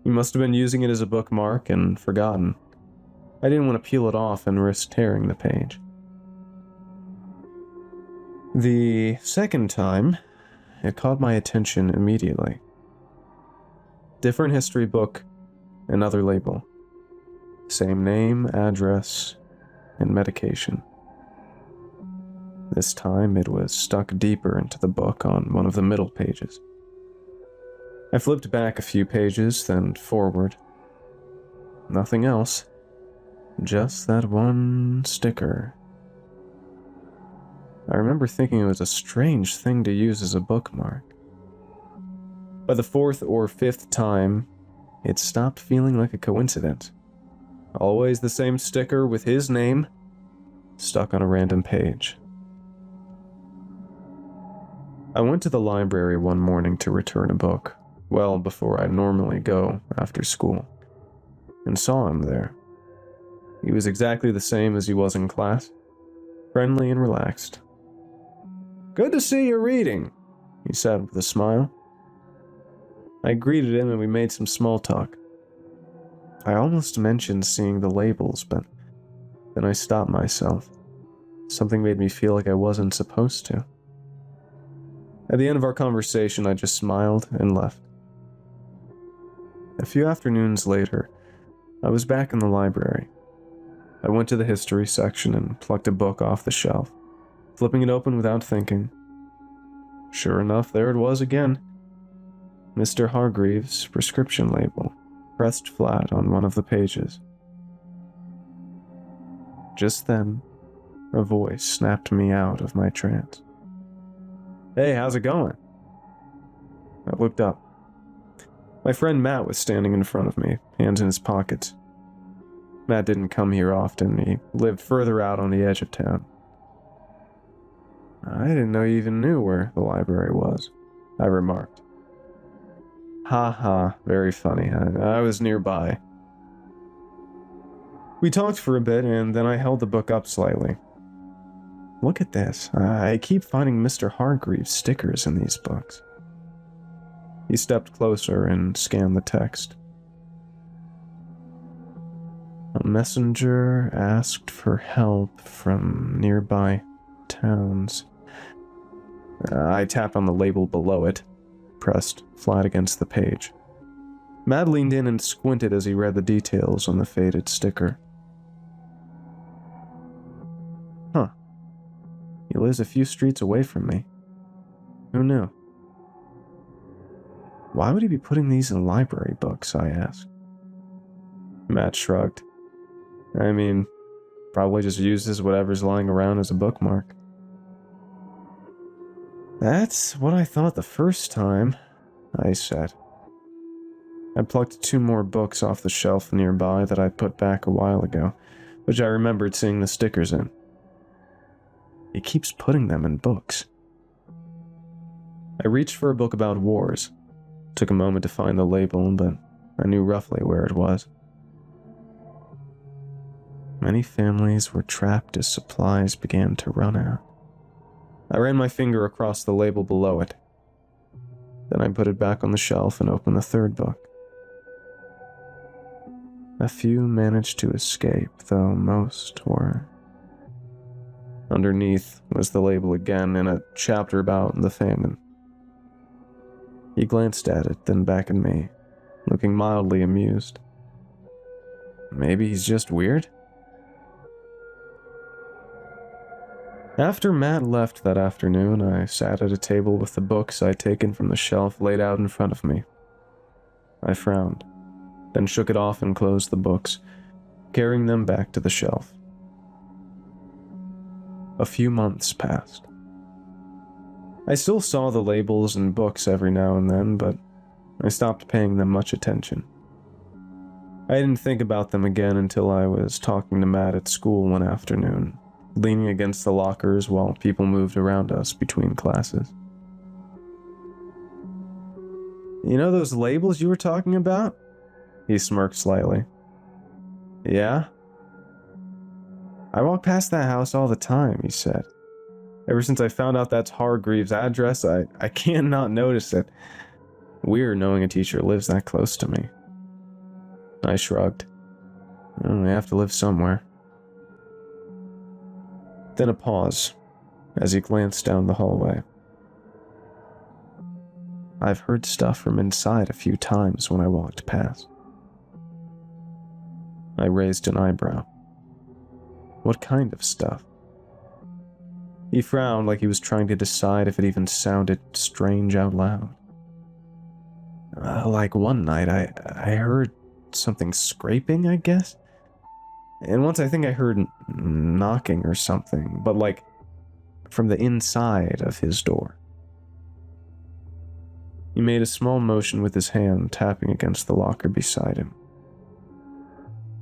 He must have been using it as a bookmark and forgotten. I didn't want to peel it off and risk tearing the page. The second time, it caught my attention immediately. Different history book, another label. Same name, address, and medication. This time it was stuck deeper into the book on one of the middle pages. I flipped back a few pages, then forward. Nothing else. Just that one sticker I remember thinking it was a strange thing to use as a bookmark. By the fourth or fifth time, it stopped feeling like a coincidence. Always the same sticker with his name stuck on a random page. I went to the library one morning to return a book, well before I normally go after school, and saw him there. He was exactly the same as he was in class, friendly and relaxed. "Good to see you reading," he said with a smile. I greeted him and we made some small talk. I almost mentioned seeing the labels, but then I stopped myself. Something made me feel like I wasn't supposed to. At the end of our conversation, I just smiled and left. A few afternoons later, I was back in the library. I went to the history section and plucked a book off the shelf, flipping it open without thinking. Sure enough, there it was again. Mr. Hargreaves' prescription label, pressed flat on one of the pages. Just then, a voice snapped me out of my trance. "Hey, how's it going?" I looked up. My friend Matt was standing in front of me, hands in his pockets. Matt didn't come here often. He lived further out on the edge of town. "I didn't know you even knew where the library was," I remarked. "Ha ha, very funny. I was nearby." We talked for a bit, and then I held the book up slightly. "Look at this. I keep finding Mr. Hargreaves stickers in these books." He stepped closer and scanned the text. "A messenger asked for help from nearby towns." I tapped on the label below it, pressed flat against the page. Matt leaned in and squinted as he read the details on the faded sticker. "Huh. He lives a few streets away from me. Who knew?" "Why would he be putting these in library books?" I asked. Matt shrugged. "I mean, probably just uses whatever's lying around as a bookmark." "That's what I thought the first time," I said. I plucked 2 more books off the shelf nearby that I'd put back a while ago, which I remembered seeing the stickers in. He keeps putting them in books. I reached for a book about wars. Took a moment to find the label, but I knew roughly where it was. Many families were trapped as supplies began to run out. I ran my finger across the label below it. Then I put it back on the shelf and opened the 3rd book. A few managed to escape, though most were. Underneath was the label again and a chapter about the famine. He glanced at it, then back at me, looking mildly amused. Maybe he's just weird? After Matt left that afternoon, I sat at a table with the books I'd taken from the shelf laid out in front of me. I frowned, then shook it off and closed the books, carrying them back to the shelf. A few months passed. I still saw the labels and books every now and then, but I stopped paying them much attention. I didn't think about them again until I was talking to Matt at school one afternoon, leaning against the lockers while people moved around us between classes. "You know those labels you were talking about?" He smirked slightly. "Yeah? I walk past that house all the time," he said. "Ever since I found out that's Hargreaves' address, I can't not notice it. Weird knowing a teacher lives that close to me." I shrugged. "Well, they have to live somewhere." Then a pause, as he glanced down the hallway. "I've heard stuff from inside a few times when I walked past." I raised an eyebrow. "What kind of stuff?" He frowned like he was trying to decide if it even sounded strange out loud. Like one night, I heard something scraping, I guess? And once I think I heard knocking or something, but like from the inside of his door. He made a small motion with his hand, tapping against the locker beside him.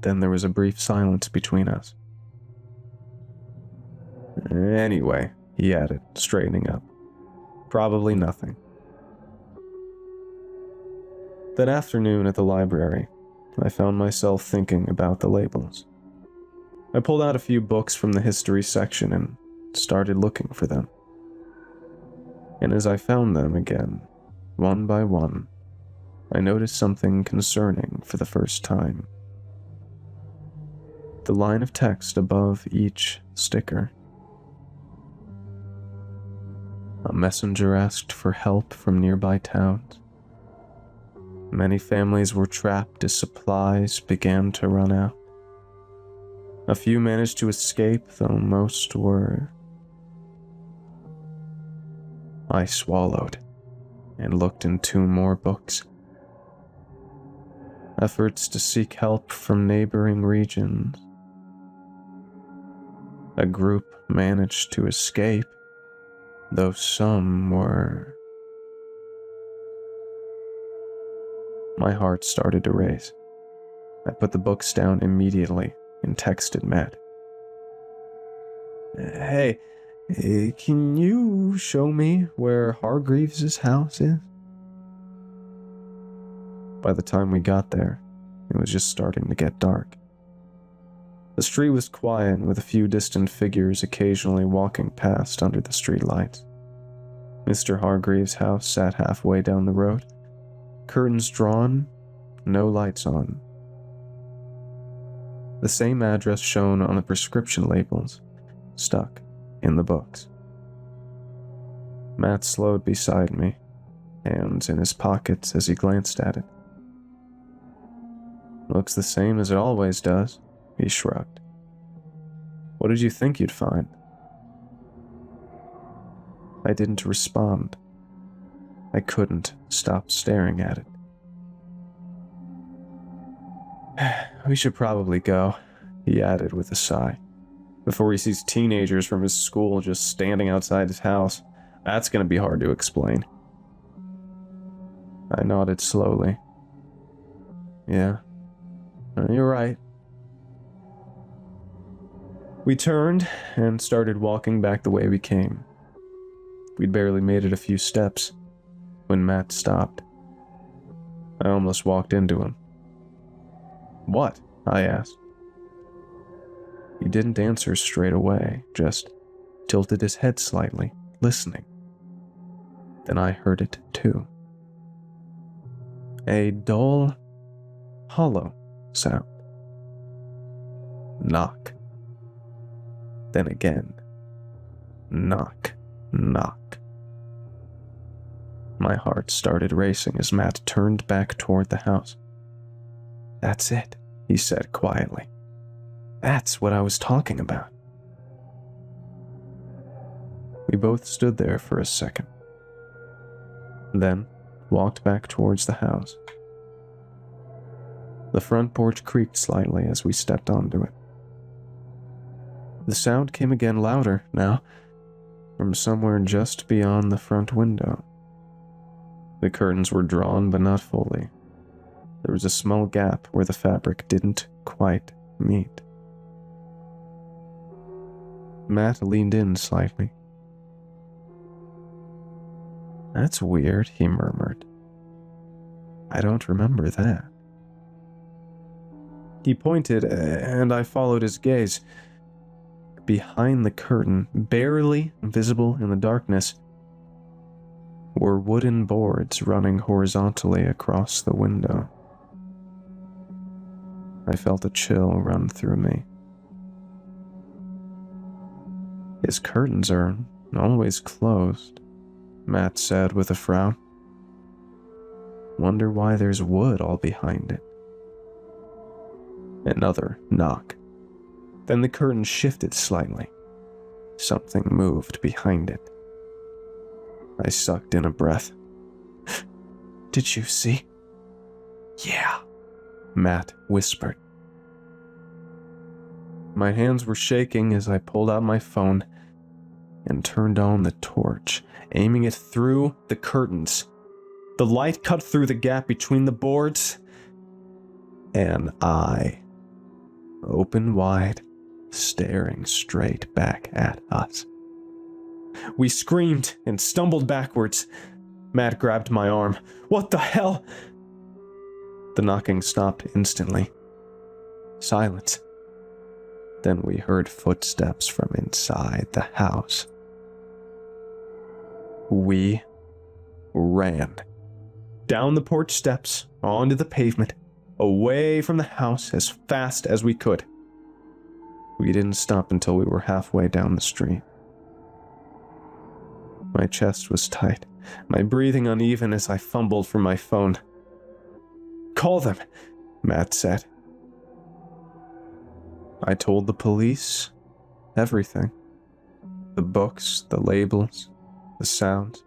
Then there was a brief silence between us. Anyway, he added, straightening up. Probably nothing. That afternoon at the library, I found myself thinking about the labels. I pulled out a few books from the history section and started looking for them. And as I found them again, one by one, I noticed something concerning for the first time. The line of text above each sticker. A messenger asked for help from nearby towns. Many families were trapped as supplies began to run out. A few managed to escape, though most were. I swallowed and looked in 2 more books. Efforts to seek help from neighboring regions. A group managed to escape, though some were. My heart started to race. I put the books down immediately and texted Matt. Hey, can you show me where Hargreaves' house is? By the time we got there, it was just starting to get dark. The street was quiet, with a few distant figures occasionally walking past under the streetlights. Mr. Hargreaves' house sat halfway down the road. Curtains drawn, no lights on. The same address shown on the prescription labels, stuck in the books. Matt slowed beside me, hands in his pockets as he glanced at it. Looks the same as it always does, he shrugged. What did you think you'd find? I didn't respond. I couldn't stop staring at it. We should probably go, he added with a sigh, before he sees teenagers from his school just standing outside his house. That's going to be hard to explain. I nodded slowly. Yeah, you're right. We turned and started walking back the way we came. We'd barely made it a few steps when Matt stopped. I almost walked into him. What? I asked. He didn't answer straight away, just tilted his head slightly, listening. Then I heard it too. A dull, hollow sound. Knock. Then again. Knock, knock. My heart started racing as Matt turned back toward the house. That's it, he said quietly. That's what I was talking about. We both stood there for a second, then walked back towards the house. The front porch creaked slightly as we stepped onto it. The sound came again louder now, from somewhere just beyond the front window. The curtains were drawn, but not fully. There was a small gap where the fabric didn't quite meet. Matt leaned in slightly. That's weird, he murmured. I don't remember that. He pointed, and I followed his gaze. Behind the curtain, barely visible in the darkness, were wooden boards running horizontally across the window. I felt a chill run through me. His curtains are always closed, Matt said with a frown. Wonder why there's wood all behind it. Another knock. Then the curtain shifted slightly. Something moved behind it. I sucked in a breath. Did you see? Yeah, Matt whispered. My hands were shaking as I pulled out my phone and turned on the torch, aiming it through the curtains. The light cut through the gap between the boards, and I, open wide, staring straight back at us. We screamed and stumbled backwards. Matt grabbed my arm. "What the hell?" The knocking stopped instantly. Silence. Then we heard footsteps from inside the house. We ran. Down the porch steps, onto the pavement, away from the house as fast as we could. We didn't stop until we were halfway down the street. My chest was tight, my breathing uneven as I fumbled for my phone. "Call them," Matt said. I told the police everything. The books, the labels, the sounds.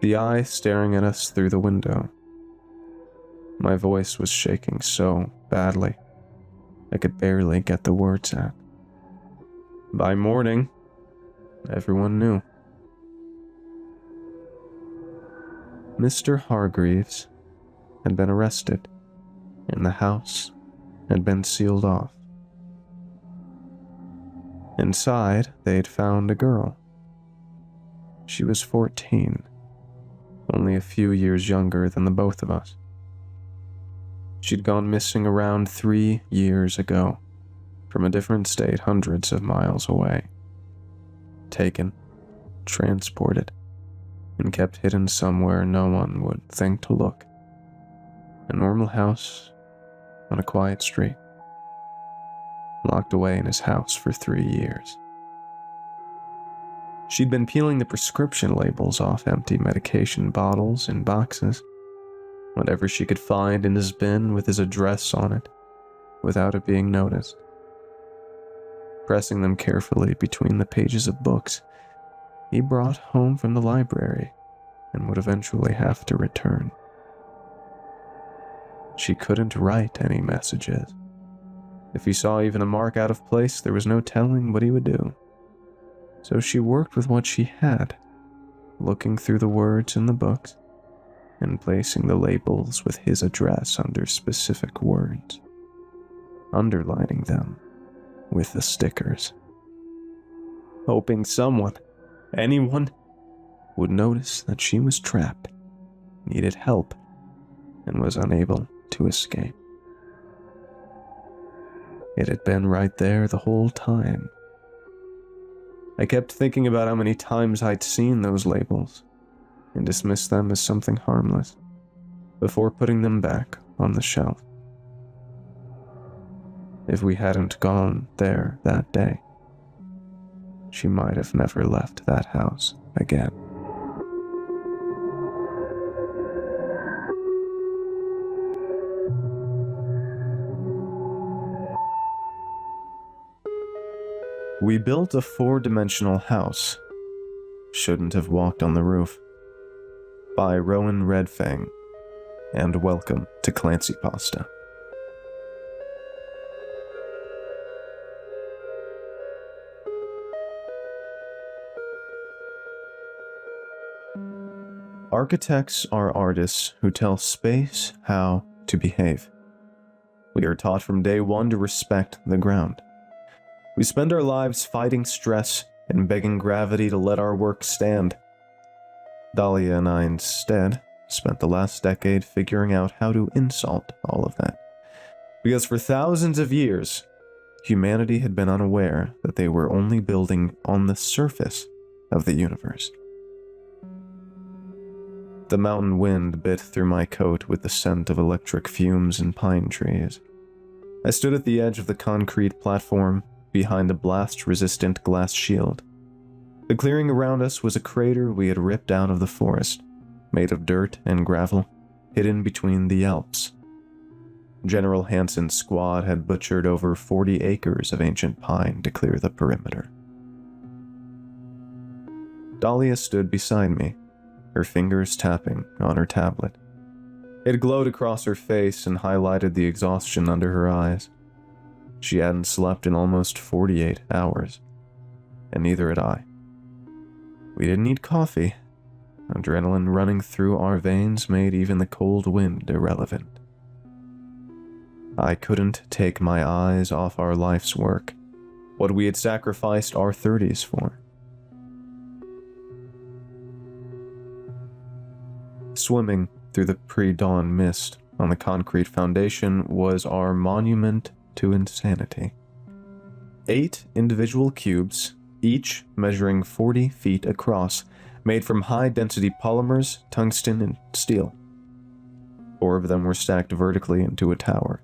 The eye staring at us through the window. My voice was shaking so badly, I could barely get the words out. By morning, everyone knew. Mr. Hargreaves had been arrested, and the house had been sealed off. Inside, they'd found a girl. She was 14, only a few years younger than the both of us. She'd gone missing around 3 years ago, from a different state hundreds of miles away. Taken, transported, and kept hidden somewhere no one would think to look. A normal house on a quiet street. Locked away in his house for 3 years. She'd been peeling the prescription labels off empty medication bottles and boxes, whatever she could find in his bin with his address on it, without it being noticed. Pressing them carefully between the pages of books he brought home from the library and would eventually have to return. She couldn't write any messages. If he saw even a mark out of place, there was no telling what he would do. So she worked with what she had, looking through the words in the books and placing the labels with his address under specific words, underlining them with the stickers, hoping someone, anyone, would notice that she was trapped, needed help, and was unable to escape. It had been right there the whole time. I kept thinking about how many times I'd seen those labels and dismissed them as something harmless before putting them back on the shelf. If we hadn't gone there that day, she might have never left that house again. We built a 4-dimensional house. Shouldn't have walked on the roof. By Rowan Redfang, and welcome to Clancypasta. Architects are artists who tell space how to behave. We are taught from day one to respect the ground. We spend our lives fighting stress and begging gravity to let our work stand. Dahlia and I instead spent the last decade figuring out how to insult all of that. Because for thousands of years, humanity had been unaware that they were only building on the surface of the universe. The mountain wind bit through my coat with the scent of electric fumes and pine trees. I stood at the edge of the concrete platform, behind a blast-resistant glass shield. The clearing around us was a crater we had ripped out of the forest, made of dirt and gravel, hidden between the Alps. General Hansen's squad had butchered over 40 acres of ancient pine to clear the perimeter. Dahlia stood beside me, her fingers tapping on her tablet. It glowed across her face and highlighted the exhaustion under her eyes. She hadn't slept in almost 48 hours, and neither had I. We didn't need coffee. Adrenaline running through our veins made even the cold wind irrelevant. I couldn't take my eyes off our life's work, what we had sacrificed our 30s for. Swimming through the pre-dawn mist on the concrete foundation was our monument to insanity. 8 individual cubes, each measuring 40 feet across, made from high-density polymers, tungsten, and steel. 4 of them were stacked vertically into a tower.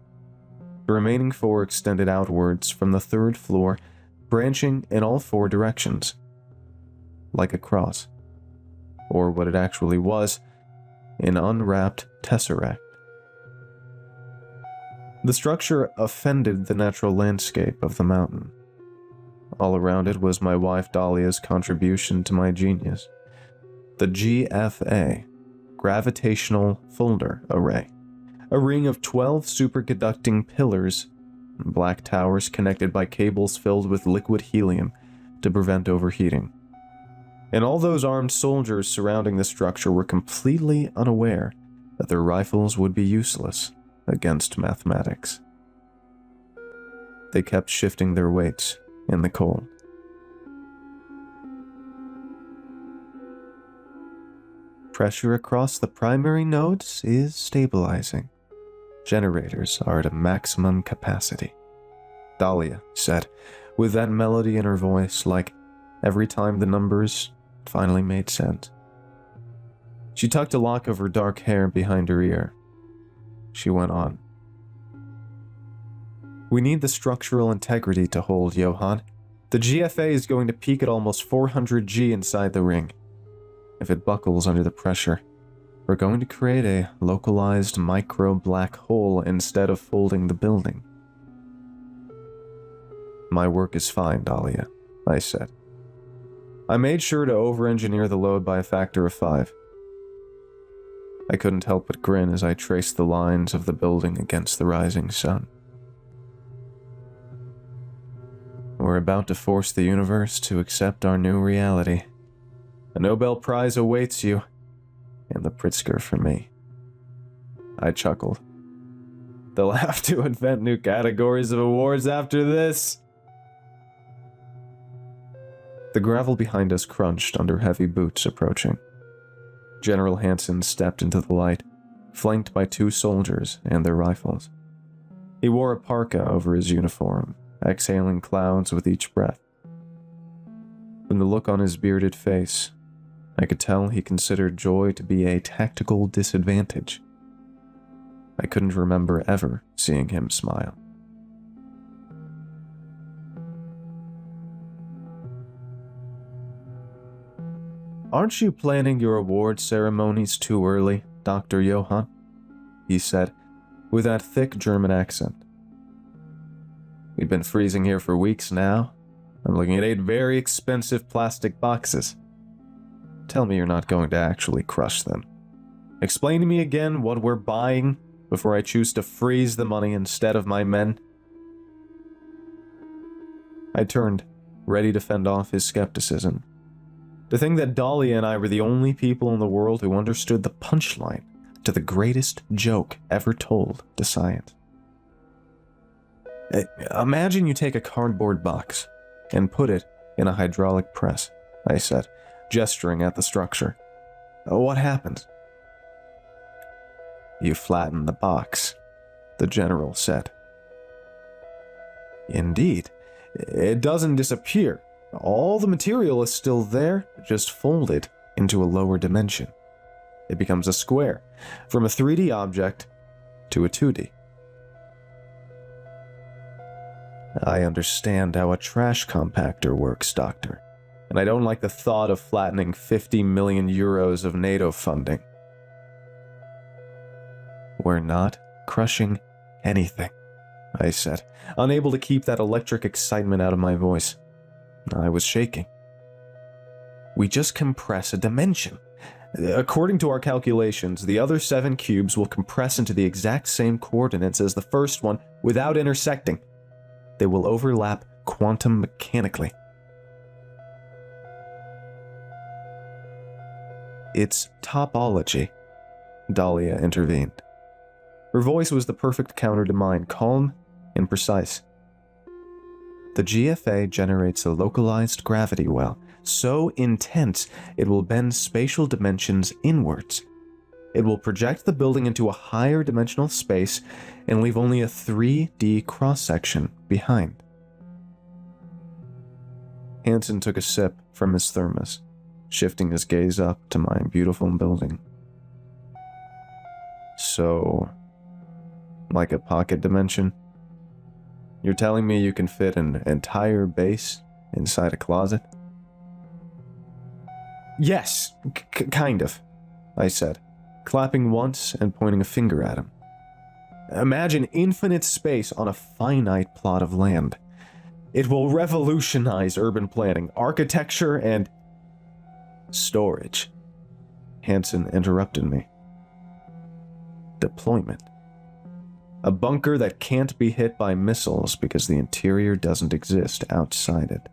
The remaining 4 extended outwards from the 3rd floor, branching in all 4 directions, like a cross, or what it actually was, an unwrapped tesseract. The structure offended the natural landscape of the mountain. All around it was my wife Dahlia's contribution to my genius. The GFA, Gravitational Folder Array. A ring of 12 superconducting pillars, black towers connected by cables filled with liquid helium to prevent overheating. And all those armed soldiers surrounding the structure were completely unaware that their rifles would be useless against mathematics. They kept shifting their weights in the cold. Pressure across the primary nodes is stabilizing. Generators are at a maximum capacity, Dahlia said, with that melody in her voice, like every time the numbers finally made sense. She tucked a lock of her dark hair behind her ear. She went on. We need the structural integrity to hold, Johann. The GFA is going to peak at almost 400 G inside the ring. If it buckles under the pressure, we're going to create a localized micro-black hole instead of folding the building. My work is fine, Dahlia, I said. I made sure to over-engineer the load by a factor of 5. I couldn't help but grin as I traced the lines of the building against the rising sun. We're about to force the universe to accept our new reality. A Nobel Prize awaits you, and the Pritzker for me. I chuckled. They'll have to invent new categories of awards after this. The gravel behind us crunched under heavy boots approaching. General Hansen stepped into the light, flanked by 2 soldiers and their rifles. He wore a parka over his uniform, exhaling clouds with each breath. From the look on his bearded face, I could tell he considered joy to be a tactical disadvantage. I couldn't remember ever seeing him smile. Aren't you planning your award ceremonies too early, Dr. Johann? He said, with that thick German accent. We've been freezing here for weeks now. I'm looking at 8 very expensive plastic boxes. Tell me you're not going to actually crush them. Explain to me again what we're buying before I choose to freeze the money instead of my men. I turned, ready to fend off his skepticism. To think that Dahlia and I were the only people in the world who understood the punchline to the greatest joke ever told to science. Imagine you take a cardboard box and put it in a hydraulic press, I said, gesturing at the structure. What happens? You flatten the box, the general said. Indeed, it doesn't disappear. All the material is still there, just folded into a lower dimension. It becomes a square, from a 3D object to a 2D. I understand how a trash compactor works, Doctor, and I don't like the thought of flattening 50 million euros of NATO funding. We're not crushing anything, I said, unable to keep that electric excitement out of my voice. I was shaking. We just compress a dimension. According to our calculations, the other 7 cubes will compress into the exact same coordinates as the first one without intersecting. They will overlap quantum mechanically. It's topology, Dahlia intervened. Her voice was the perfect counter to mine, calm and precise. The GFA generates a localized gravity well, so intense it will bend spatial dimensions inwards. It will project the building into a higher dimensional space and leave only a 3D cross-section behind. Hansen took a sip from his thermos, shifting his gaze up to my beautiful building. So, like a pocket dimension? You're telling me you can fit an entire base inside a closet? Yes, kind of, I said, clapping once and pointing a finger at him. Imagine infinite space on a finite plot of land. It will revolutionize urban planning, architecture, and storage. Hansen interrupted me. Deployment. A bunker that can't be hit by missiles because the interior doesn't exist outside it.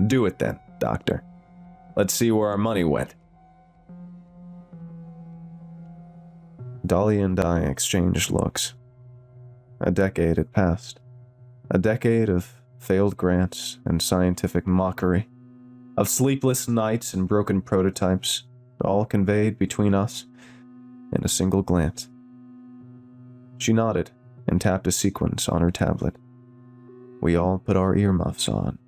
Do it then, Doctor. Let's see where our money went. Dahlia and I exchanged looks. A decade had passed. A decade of failed grants and scientific mockery, of sleepless nights and broken prototypes, all conveyed between us in a single glance. She nodded and tapped a sequence on her tablet. We all put our earmuffs on.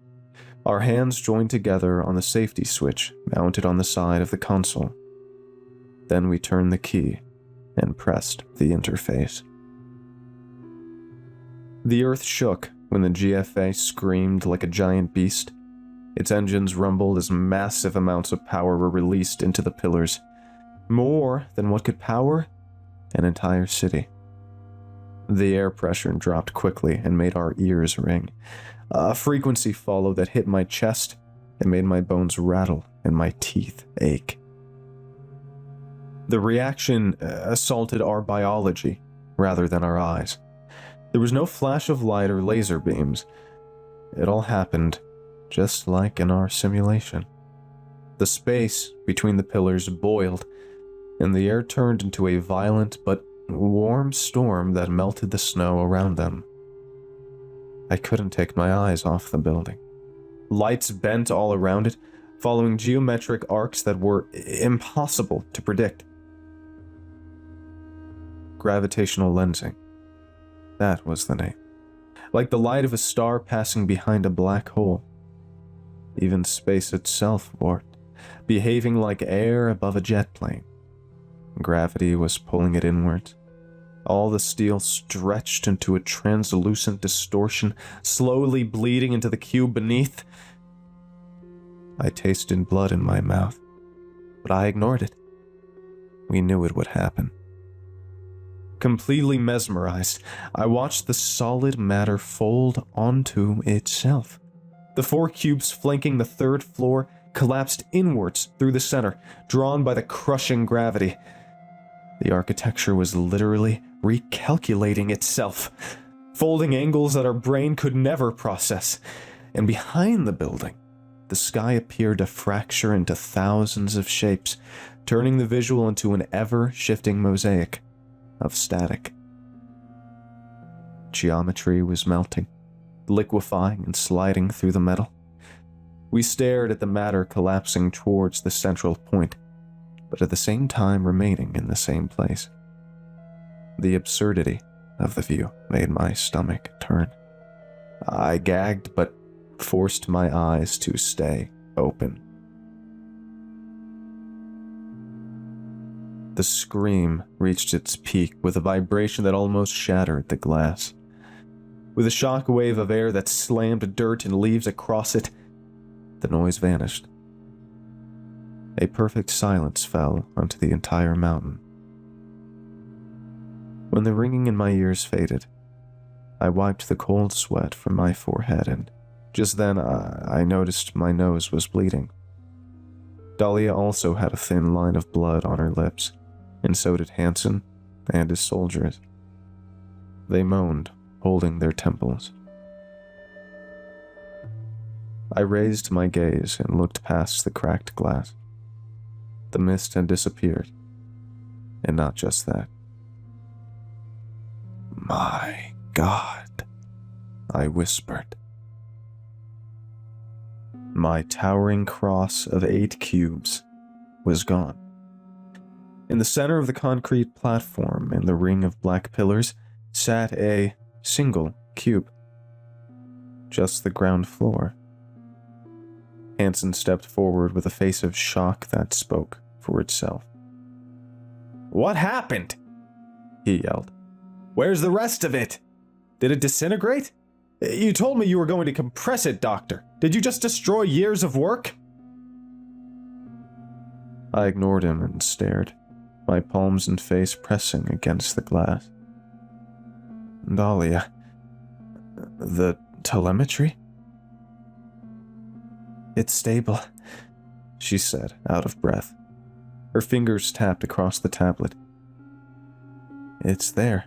Our hands joined together on the safety switch mounted on the side of the console. Then we turned the key and pressed the interface. The earth shook when the GFA screamed like a giant beast. Its engines rumbled as massive amounts of power were released into the pillars, more than what could power an entire city. The air pressure dropped quickly and made our ears ring. A frequency followed that hit my chest and made my bones rattle and my teeth ache. The reaction assaulted our biology rather than our eyes. There was no flash of light or laser beams. It all happened just like in our simulation. The space between the pillars boiled, and the air turned into a violent but warm storm that melted the snow around them. I couldn't take my eyes off the building. Lights bent all around it, following geometric arcs that were impossible to predict. Gravitational lensing. That was the name. Like the light of a star passing behind a black hole. Even space itself warped, behaving like air above a jet plane. Gravity was pulling it inwards. All the steel stretched into a translucent distortion, slowly bleeding into the cube beneath. I tasted blood in my mouth, but I ignored it. We knew it would happen. Completely mesmerized, I watched the solid matter fold onto itself. The 4 cubes flanking the 3rd floor collapsed inwards through the center, drawn by the crushing gravity. The architecture was literally recalculating itself, folding angles that our brain could never process. And behind the building, the sky appeared to fracture into thousands of shapes, turning the visual into an ever-shifting mosaic of static. Geometry was melting, liquefying and sliding through the metal. We stared at the matter collapsing towards the central point, but at the same time remaining in the same place. The absurdity of the view made my stomach turn. I gagged, but forced my eyes to stay open. The scream reached its peak with a vibration that almost shattered the glass. With a shock wave of air that slammed dirt and leaves across it, the noise vanished. A perfect silence fell onto the entire mountain. When the ringing in my ears faded, I wiped the cold sweat from my forehead, and just then I noticed my nose was bleeding. Dahlia also had a thin line of blood on her lips, and so did Hansen and his soldiers. They moaned, holding their temples. I raised my gaze and looked past the cracked glass. The mist had disappeared. And not just that. "My God," I whispered. My towering cross of 8 cubes was gone. In the center of the concrete platform, in the ring of black pillars, sat a single cube. Just the ground floor. Hansen stepped forward with a face of shock that spoke for itself. "What happened?" he yelled. "Where's the rest of it? Did it disintegrate? You told me you were going to compress it, Doctor. Did you just destroy years of work?" I ignored him and stared, my palms and face pressing against the glass. "Dahlia, the telemetry?" "It's stable," she said, out of breath. Her fingers tapped across the tablet. "It's there.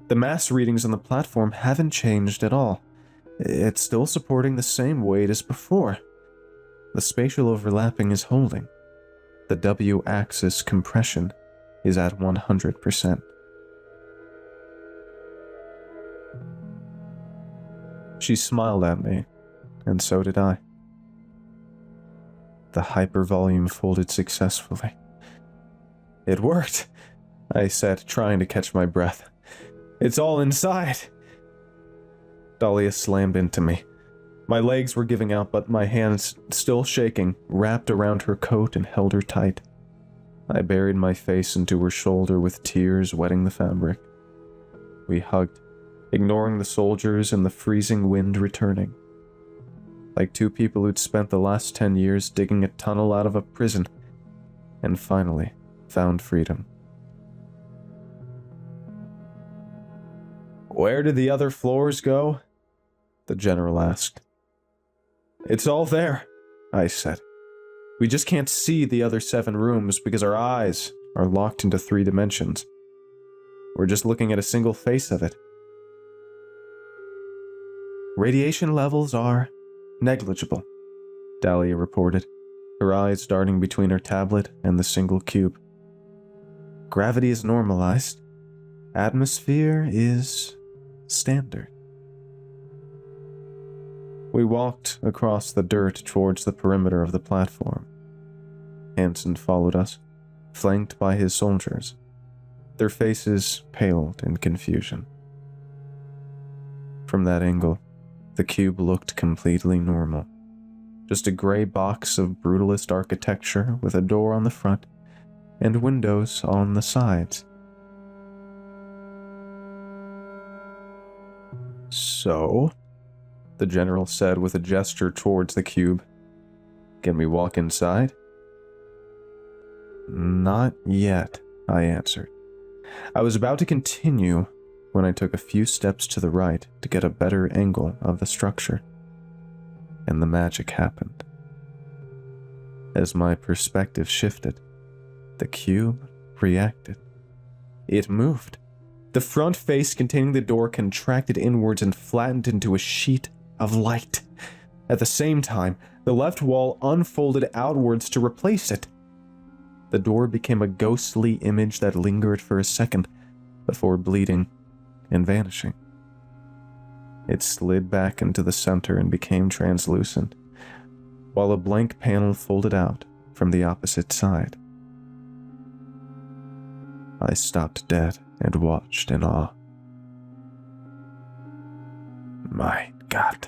The mass readings on the platform haven't changed at all. It's still supporting the same weight as before. The spatial overlapping is holding. The W-axis compression is at 100%. She smiled at me, and so did I. The hypervolume folded successfully. "It worked," I said, trying to catch my breath. "It's all inside." Dahlia slammed into me. My legs were giving out, but my hands, still shaking, wrapped around her coat and held her tight. I buried my face into her shoulder with tears wetting the fabric. We hugged, ignoring the soldiers and the freezing wind returning. Like two people who'd spent the last 10 years digging a tunnel out of a prison, and finally found freedom. "Where did the other floors go?" the general asked. "It's all there," I said. "We just can't see the other 7 rooms because our eyes are locked into 3 dimensions. We're just looking at a single face of it. Radiation levels are negligible," Dahlia reported, her eyes darting between her tablet and the single cube. "Gravity is normalized. Atmosphere is standard." We walked across the dirt towards the perimeter of the platform. Hansen followed us, flanked by his soldiers, their faces paled in confusion. From that angle, the cube looked completely normal. Just a gray box of brutalist architecture with a door on the front and windows on the sides. "So?" the general said with a gesture towards the cube. "Can we walk inside?" "Not yet," I answered. I was about to continue when I took a few steps to the right to get a better angle of the structure. And the magic happened. As my perspective shifted, the cube reacted. It moved. The front face containing the door contracted inwards and flattened into a sheet of light. At the same time, the left wall unfolded outwards to replace it. The door became a ghostly image that lingered for a second before bleeding and vanishing. It slid back into the center and became translucent, while a blank panel folded out from the opposite side. I stopped dead and watched in awe. "My God,"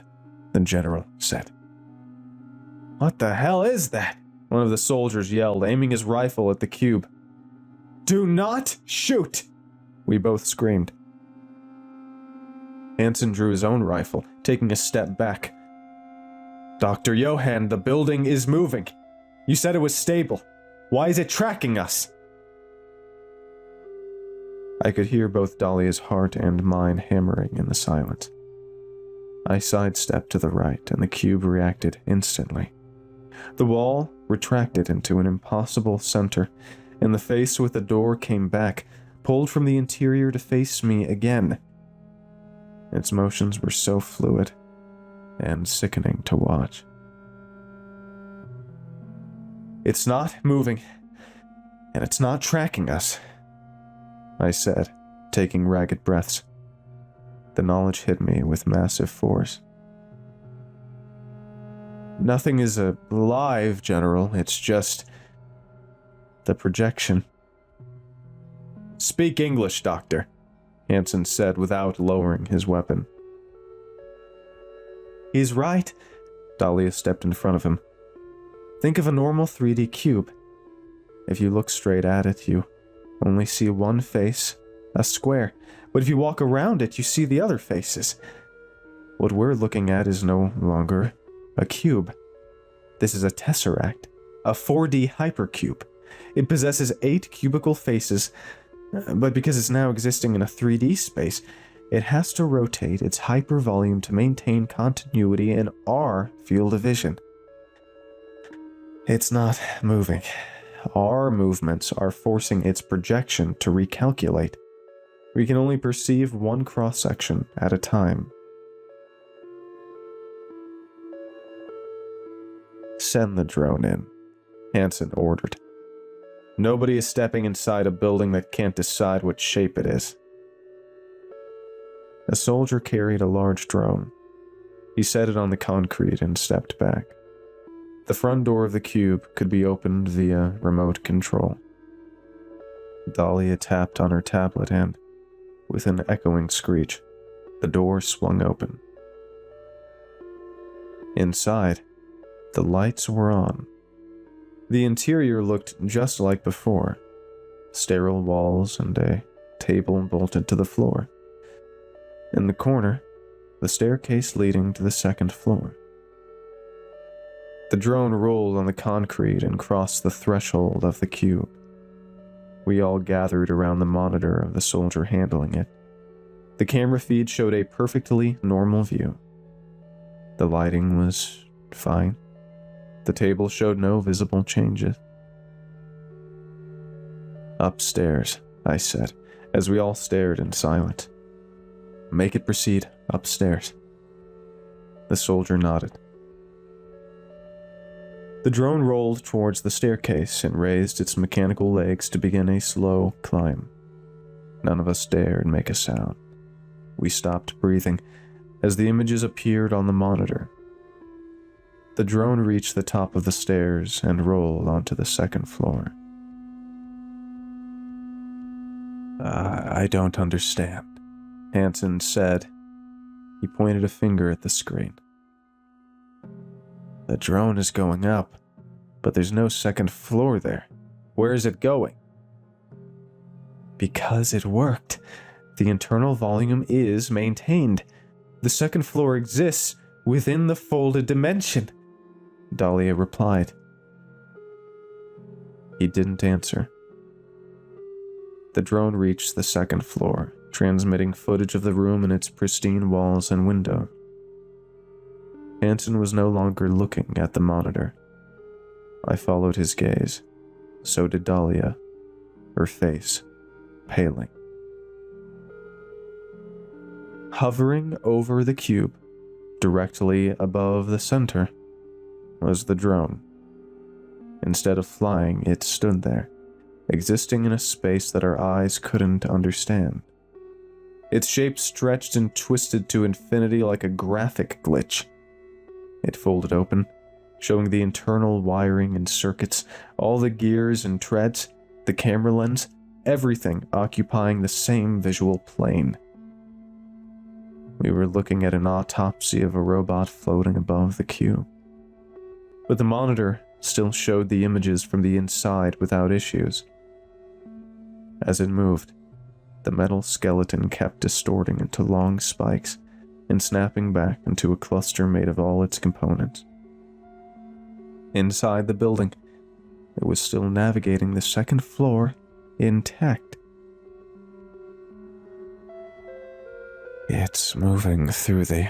the general said. "What the hell is that?" one of the soldiers yelled, aiming his rifle at the cube. "Do not shoot!" we both screamed. Hansen drew his own rifle, taking a step back. "Dr. Johann, the building is moving. You said it was stable. Why is it tracking us?" I could hear both Dahlia's heart and mine hammering in the silence. I sidestepped to the right, and the cube reacted instantly. The wall retracted into an impossible center, and the face with the door came back, pulled from the interior to face me again. Its motions were so fluid and sickening to watch. "It's not moving. And it's not tracking us, I said, taking ragged breaths. The knowledge hit me with massive force. Nothing is alive, General. It's just the projection. Speak English, Doctor, Hansen said without lowering his weapon. He's right. Dahlia stepped in front of him. Think of a normal 3D cube. If you look straight at it, you only see one face, a square. But if you walk around it, you see the other faces. What we're looking at is no longer a cube. This is a tesseract, a 4D hypercube. It possesses 8 cubical faces, but because it's now existing in a 3D space, it has to rotate its hypervolume to maintain continuity in our field of vision. It's not moving. Our movements are forcing its projection to recalculate. We can only perceive one cross-section at a time. Send the drone in, Hansen ordered. Nobody is stepping inside a building that can't decide what shape it is. A soldier carried a large drone. He set it on the concrete and stepped back. The front door of the cube could be opened via remote control. Dahlia tapped on her tablet and, with an echoing screech, the door swung open. Inside, the lights were on. The interior looked just like before. Sterile walls and a table bolted to the floor. In the corner, the staircase leading to the second floor. The drone rolled on the concrete and crossed the threshold of the cube. We all gathered around the monitor of the soldier handling it. The camera feed showed a perfectly normal view. The lighting was fine. The table showed no visible changes. Upstairs, I said, as we all stared in silence. Make it proceed upstairs. The soldier nodded. The drone rolled towards the staircase and raised its mechanical legs to begin a slow climb. None of us dared make a sound. We stopped breathing as the images appeared on the monitor. The drone reached the top of the stairs and rolled onto the second floor. I don't understand, Hansen said. He pointed a finger at the screen. The drone is going up, but there's no second floor there. Where is it going? Because it worked. The internal volume is maintained. The second floor exists within the folded dimension, Dahlia replied. He didn't answer. The drone reached the second floor, transmitting footage of the room and its pristine walls and window. Hansen was no longer looking at the monitor. I followed his gaze. So did Dahlia, her face paling. Hovering over the cube, directly above the center, was the drone. Instead of flying, it stood there, existing in a space that our eyes couldn't understand. Its shape stretched and twisted to infinity like a graphic glitch. It folded open, showing the internal wiring and circuits, all the gears and treads, the camera lens, everything occupying the same visual plane. We were looking at an autopsy of a robot floating above the cube. But the monitor still showed the images from the inside without issues. As it moved, the metal skeleton kept distorting into long spikes and snapping back into a cluster made of all its components. Inside the building, it was still navigating the second floor intact. It's moving through the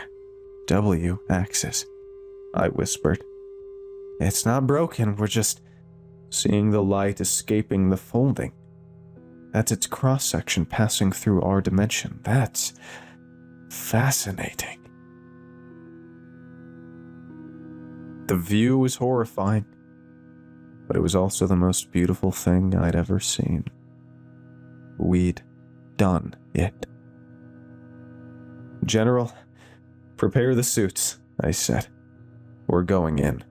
W axis, I whispered. It's not broken, we're just seeing the light escaping the folding. That's its cross-section passing through our dimension. That's fascinating. The view was horrifying. but it was also the most beautiful thing I'd ever seen. We'd done it. "General, prepare the suits," I said. "We're going in."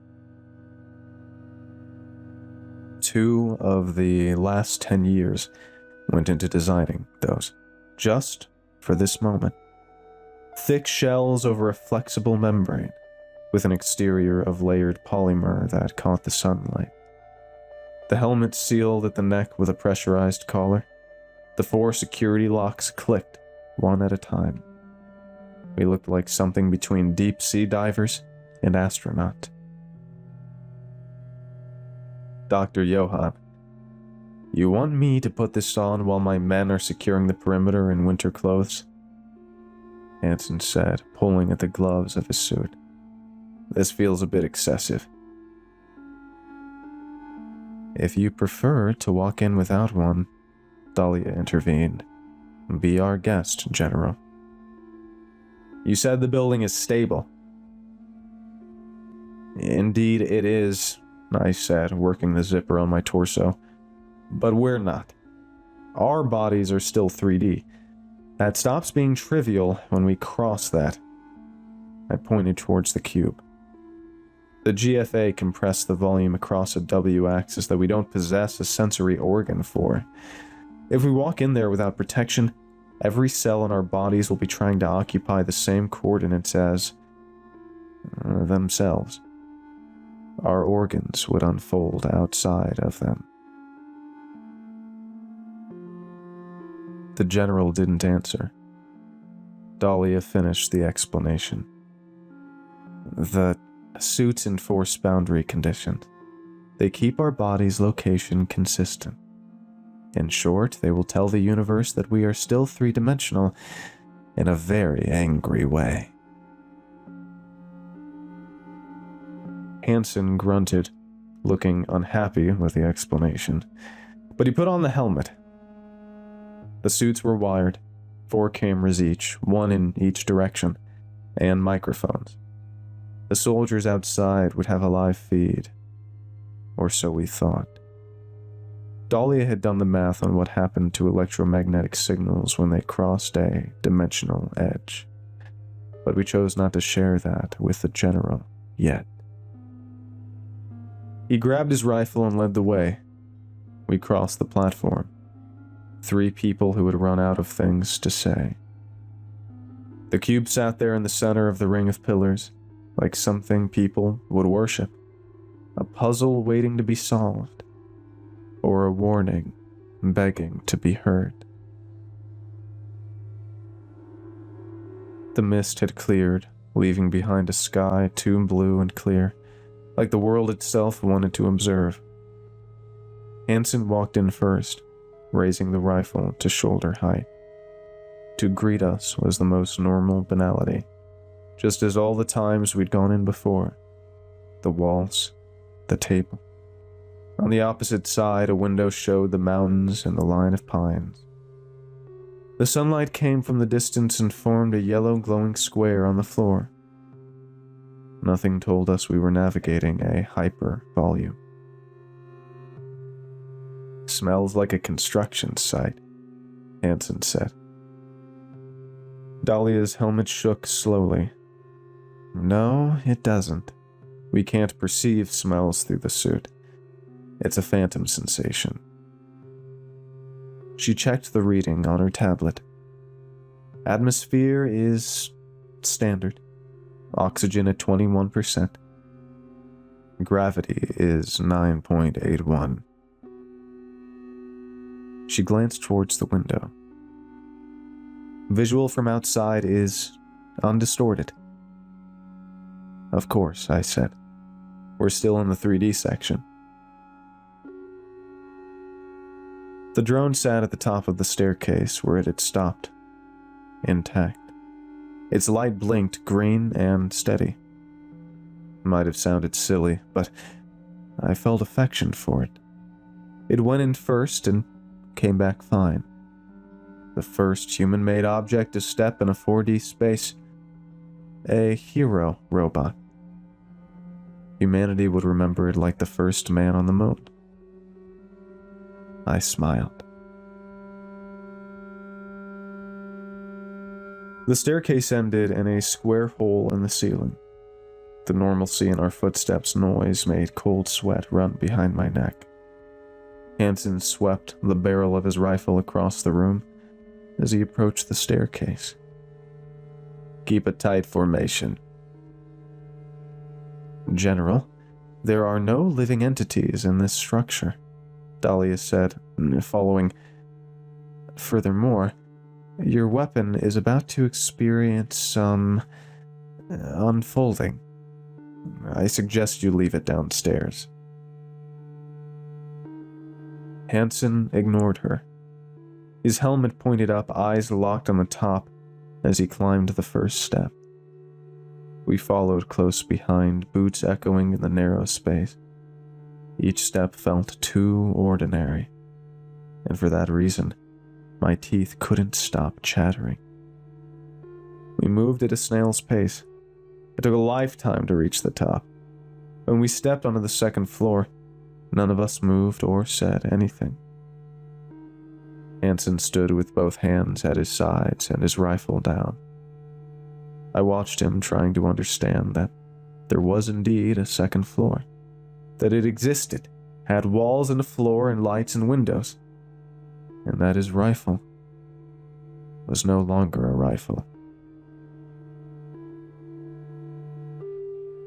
2 of the last 10 years went into designing those, just for this moment. Thick shells over a flexible membrane, with an exterior of layered polymer that caught the sunlight. The helmet sealed at the neck with a pressurized collar. The 4 security locks clicked, one at a time. We looked like something between deep-sea divers and astronaut. "Dr. Johann, you want me to put this on while my men are securing the perimeter in winter clothes?" Hansen said, pulling at the gloves of his suit. "This feels a bit excessive." "If you prefer to walk in without one," Dahlia intervened, "be our guest, General." "You said the building is stable." "Indeed it is," I said, working the zipper on my torso. "But we're not. Our bodies are still 3D. That stops being trivial when we cross that." I pointed towards the cube. "The GFA compressed the volume across a W-axis that we don't possess a sensory organ for. If we walk in there without protection, every cell in our bodies will be trying to occupy the same coordinates as themselves. Our organs would unfold outside of them." The general didn't answer. Dahlia finished the explanation. "The suits enforce boundary conditions. They keep our body's location consistent. In short, they will tell the universe that we are still 3-dimensional in a very angry way." Hansen grunted, looking unhappy with the explanation, but he put on the helmet. The suits were wired, 4 cameras each, 1 in each direction, and microphones. The soldiers outside would have a live feed, or so we thought. Dahlia had done the math on what happened to electromagnetic signals when they crossed a dimensional edge, but we chose not to share that with the general yet. He grabbed his rifle and led the way. We crossed the platform. 3 people who had run out of things to say. The cube sat there in the center of the ring of pillars, like something people would worship. A puzzle waiting to be solved, or a warning begging to be heard. The mist had cleared, leaving behind a sky too blue and clear, like the world itself wanted to observe. Hansen walked in first, raising the rifle to shoulder height. To greet us was the most normal banality, just as all the times we'd gone in before. The walls, the table. On the opposite side, a window showed the mountains and the line of pines. The sunlight came from the distance and formed a yellow glowing square on the floor. Nothing told us we were navigating a hyper-volume. "Smells like a construction site," Hansen said. Dahlia's helmet shook slowly. "No, it doesn't. We can't perceive smells through the suit. It's a phantom sensation." She checked the reading on her tablet. Atmosphere is standard. Oxygen at 21%. Gravity is 9.81. She glanced towards the window. Visual from outside is undistorted. "Of course," I said. "We're still in the 3D section." The drone sat at the top of the staircase where it had stopped, intact. Its light blinked green and steady. Might have sounded silly, but I felt affection for it. It went in first and came back fine. The first human-made object to step in a 4D space. A hero robot. Humanity would remember it like the first man on the moon. I smiled. The staircase ended in a square hole in the ceiling. The normalcy in our footsteps' noise made cold sweat run behind my neck. Hansen swept the barrel of his rifle across the room as he approached the staircase. Keep a tight formation. General, there are no living entities in this structure, Dahlia said, following. Furthermore, your weapon is about to experience some unfolding. I suggest you leave it downstairs. Hansen ignored her. His helmet pointed up, eyes locked on the top as he climbed the first step. We followed close behind, boots echoing in the narrow space. Each step felt too ordinary, and for that reason, my teeth couldn't stop chattering. We moved at a snail's pace. It took a lifetime to reach the top. When we stepped onto the second floor, none of us moved or said anything. Hansen stood with both hands at his sides and his rifle down. I watched him, trying to understand that there was indeed a second floor, that it existed, had walls and a floor and lights and windows, and that his rifle was no longer a rifle.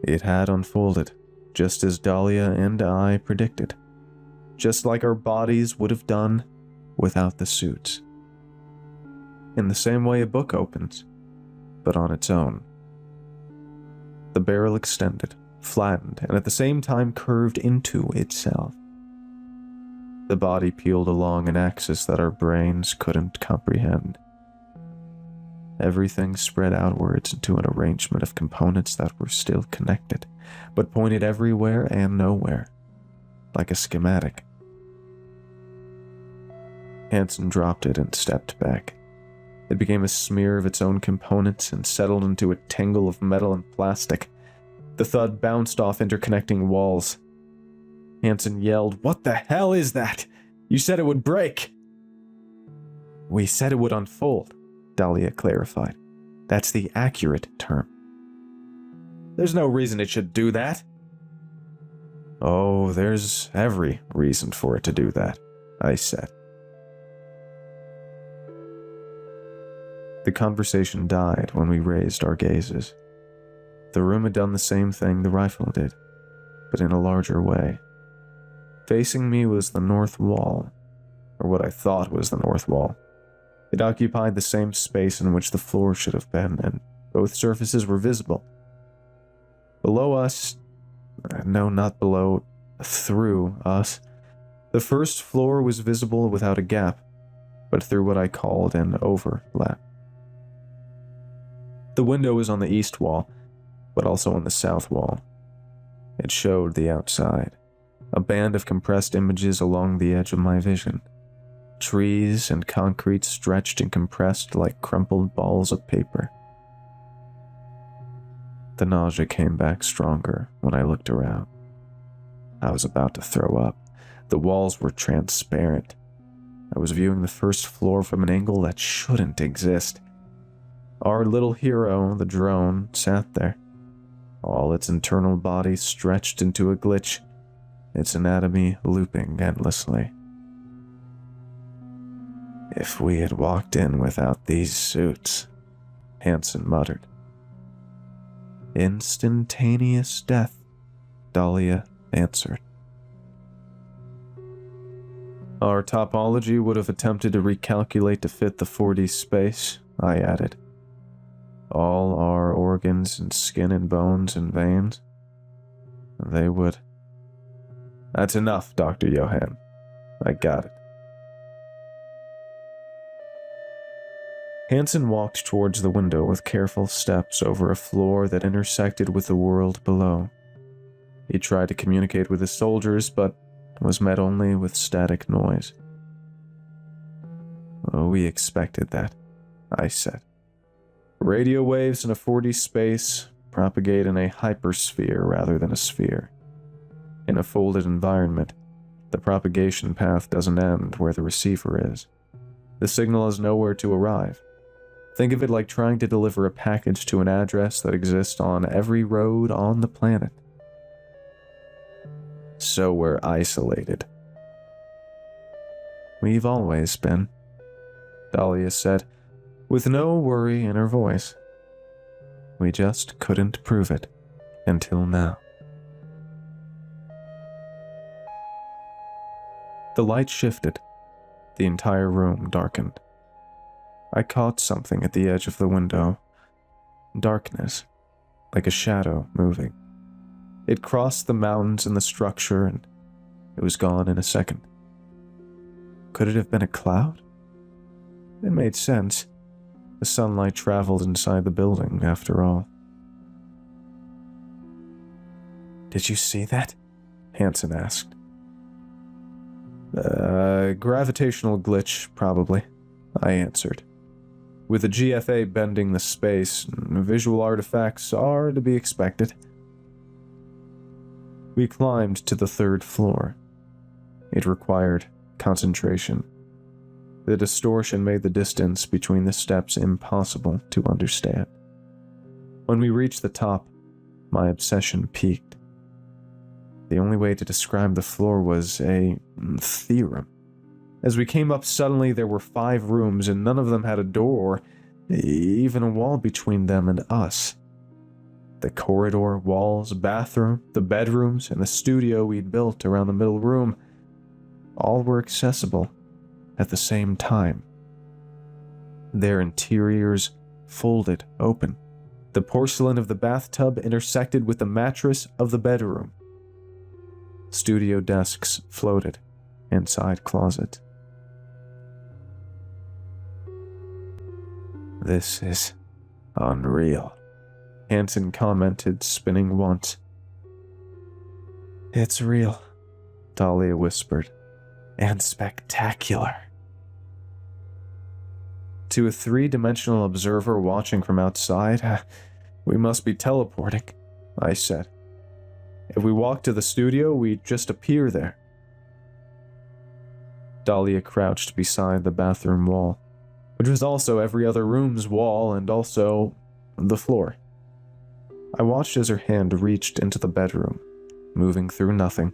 It had unfolded, just as Dahlia and I predicted, just like our bodies would have done without the suits. In the same way a book opens, but on its own. The barrel extended, flattened, and at the same time curved into itself. The body peeled along an axis that our brains couldn't comprehend. Everything spread outwards into an arrangement of components that were still connected, but pointed everywhere and nowhere, like a schematic. Hansen dropped it and stepped back. It became a smear of its own components and settled into a tangle of metal and plastic. The thud bounced off interconnecting walls. Hansen yelled, "What the hell is that? You said it would break!" "We said it would unfold," Dahlia clarified. "That's the accurate term." "There's no reason it should do that." "Oh, there's every reason for it to do that," I said. The conversation died when we raised our gazes. The room had done the same thing the rifle did, but in a larger way. Facing me was the north wall, or what I thought was the north wall. It occupied the same space in which the floor should have been, and both surfaces were visible. Below us, no, not below, through us, the first floor was visible without a gap, but through what I called an overlap. The window was on the east wall, but also on the south wall. It showed the outside, a band of compressed images along the edge of my vision. Trees and concrete stretched and compressed like crumpled balls of paper. The nausea came back stronger when I looked around. I was about to throw up. The walls were transparent. I was viewing the first floor from an angle that shouldn't exist. Our little hero, the drone, sat there, all its internal body stretched into a glitch, its anatomy looping endlessly. "If we had walked in without these suits," Hansen muttered. "Instantaneous death," Dahlia answered. "Our topology would have attempted to recalculate to fit the 4D space," I added. "All our organs and skin and bones and veins. They would." "That's enough, Dr. Johann. I got it." Hansen walked towards the window with careful steps over a floor that intersected with the world below. He tried to communicate with his soldiers, but was met only with static noise. "Oh, we expected that," I said. "Radio waves in a 4D space, propagate in a hypersphere rather than a sphere. In a folded environment, the propagation path doesn't end where the receiver is. The signal has nowhere to arrive. Think of it like trying to deliver a package to an address that exists on every road on the planet. So we're isolated. We've always been, Dahlia said, with no worry in her voice. We just couldn't prove it until now. The light shifted. The entire room darkened. I caught something at the edge of the window. Darkness, like a shadow moving. It crossed the mountains and the structure, and it was gone in a second. Could it have been a cloud? It made sense. The sunlight traveled inside the building, after all. Did you see that? Hansen asked. Gravitational glitch, probably, I answered. With the GFA bending the space, visual artifacts are to be expected. We climbed to the 3rd floor. It required concentration. The distortion made the distance between the steps impossible to understand. When we reached the top, my obsession peaked. The only way to describe the floor was a theorem. As we came up suddenly, there were 5 rooms, and none of them had a door, even a wall between them and us. The corridor, walls, bathroom, the bedrooms, and the studio we'd built around the middle room, all were accessible at the same time. Their interiors folded open. The porcelain of the bathtub intersected with the mattress of the bedroom. Studio desks floated inside closets. This is unreal, Hansen commented, spinning once. It's real, Dahlia whispered, and spectacular. To a 3-dimensional observer watching from outside, we must be teleporting, I said. If we walk to the studio, we just appear there. Dahlia crouched beside the bathroom wall, which was also every other room's wall and also the floor. I watched as her hand reached into the bedroom, moving through nothing,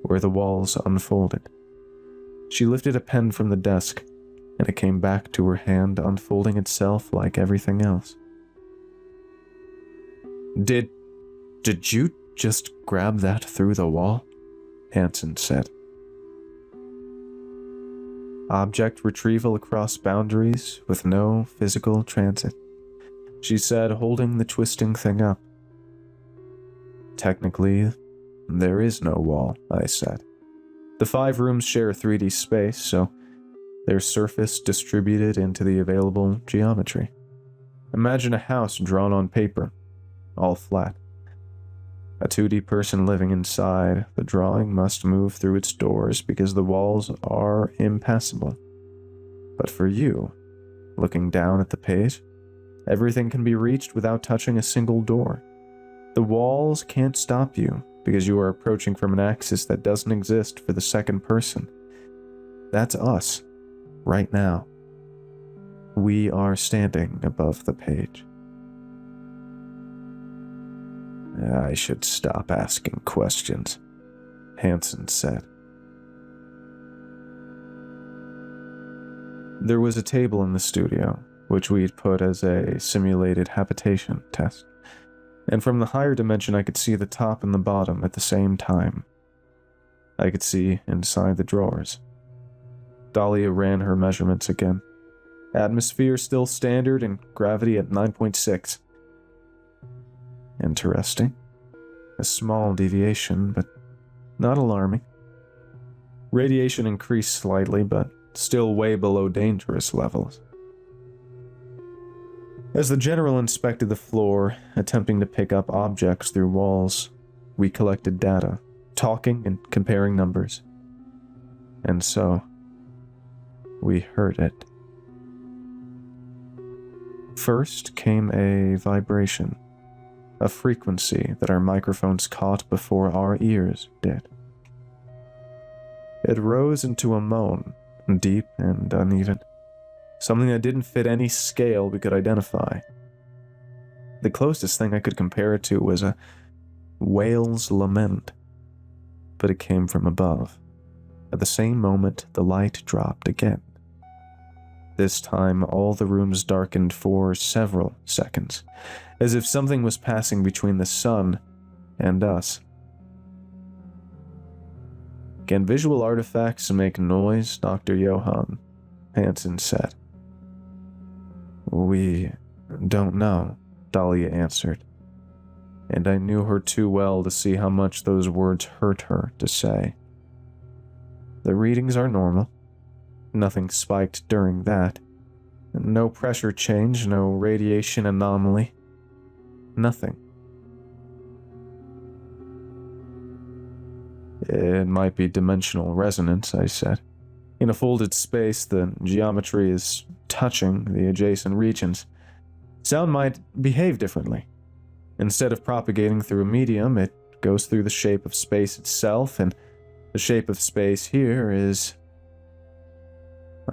where the walls unfolded. She lifted a pen from the desk, and it came back to her hand, unfolding itself like everything else. Did you just grab that through the wall? Hansen said. Object retrieval across boundaries with no physical transit, she said, holding the twisting thing up. Technically, there is no wall, I said. The 5 rooms share a 3D space, so their surface distributed into the available geometry. Imagine a house drawn on paper, all flat. A 2D person living inside, the drawing must move through its doors because the walls are impassable. But for you, looking down at the page, everything can be reached without touching a single door. The walls can't stop you because you are approaching from an axis that doesn't exist for the second person. That's us, right now. We are standing above the page. I should stop asking questions, Hansen said. There was a table in the studio, which we'd put as a simulated habitation test, and from the higher dimension I could see the top and the bottom at the same time. I could see inside the drawers. Dahlia ran her measurements again. Atmosphere still standard and gravity at 9.6. Interesting. A small deviation, but not alarming. Radiation increased slightly, but still way below dangerous levels. As the general inspected the floor, attempting to pick up objects through walls, we collected data, talking and comparing numbers. And so, we heard it. First came a vibration. a frequency that our microphones caught before our ears did. It rose into a moan, deep and uneven, something that didn't fit any scale we could identify. The closest thing I could compare it to was a whale's lament, but it came from above. At the same moment, the light dropped again. This time, all the rooms darkened for several seconds, as if something was passing between the sun and us. "Can visual artifacts make noise, Dr. Johann?" Hansen said. "We don't know," Dahlia answered, and I knew her too well to see how much those words hurt her to say. "The readings are normal. Nothing spiked during that. No pressure change, no radiation anomaly. Nothing." "It might be dimensional resonance," I said. "In a folded space, the geometry is touching the adjacent regions. Sound might behave differently. Instead of propagating through a medium, it goes through the shape of space itself, and the shape of space here is..."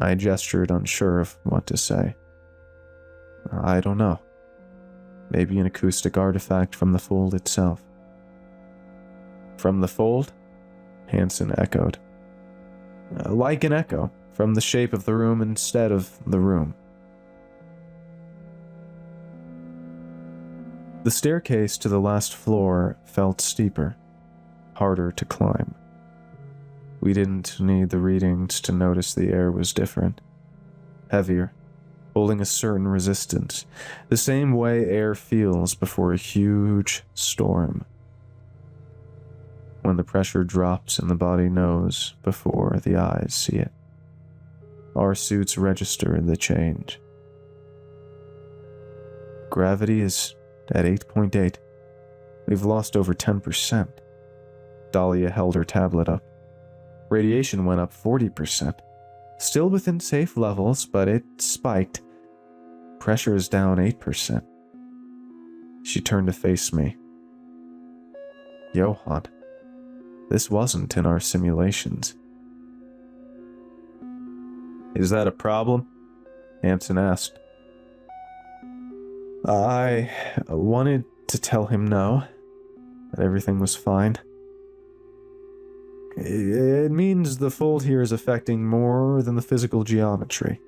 I gestured, unsure of what to say. "I don't know. Maybe an acoustic artifact from the fold itself." "From the fold?" Hansen echoed. "Like an echo, from the shape of the room instead of the room." The staircase to the last floor felt steeper, harder to climb. We didn't need the readings to notice the air was different, heavier, holding a certain resistance, the same way air feels before a huge storm. When the pressure drops and the body knows before the eyes see it. Our suits register the change. "Gravity is at 8.8. We've lost over 10%. Dahlia held her tablet up. "Radiation went up 40%. Still within safe levels, but it spiked. Pressure is down 8%. She turned to face me. "Johann, this wasn't in our simulations." "Is that a problem?" Hansen asked. I wanted to tell him no, that everything was fine. It means the fold here is affecting more than the physical geometry.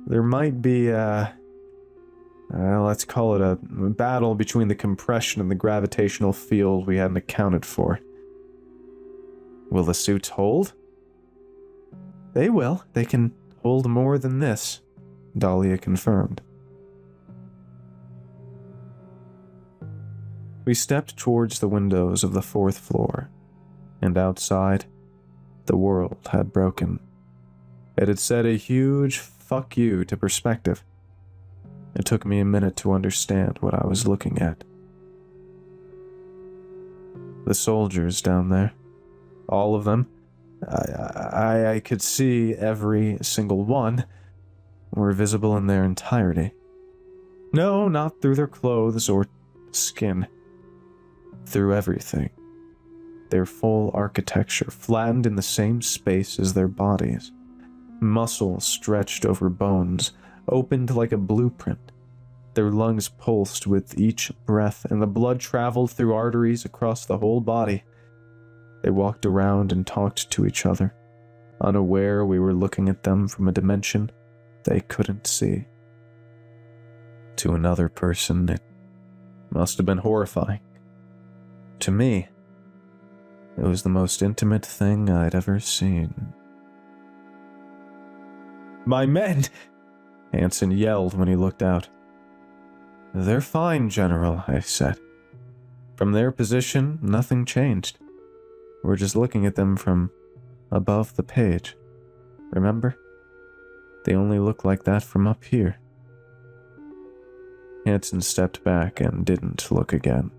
There might be let's call it a battle between the compression and the gravitational field we hadn't accounted for. Will the suits hold? They will. They can hold more than this, Dahlia confirmed. We stepped towards the windows of the 4th floor, and outside, the world had broken. It had set a huge fuck you to perspective. It took me a minute to understand what I was looking at. The soldiers down there, all of them, I could see every single one, were visible in their entirety. No, not through their clothes or skin. Through everything. Their full architecture flattened in the same space as their bodies. Muscle stretched over bones, opened like a blueprint. Their lungs pulsed with each breath, and the blood traveled through arteries across the whole body. They walked around and talked to each other, unaware we were looking at them from a dimension they couldn't see. To another person, it must have been horrifying. To me, it was the most intimate thing I'd ever seen. "My men!" Hansen yelled when he looked out. "They're fine, General," I said. "From their position, nothing changed. We're just looking at them from above the page. Remember? They only look like that from up here." Hansen stepped back and didn't look again.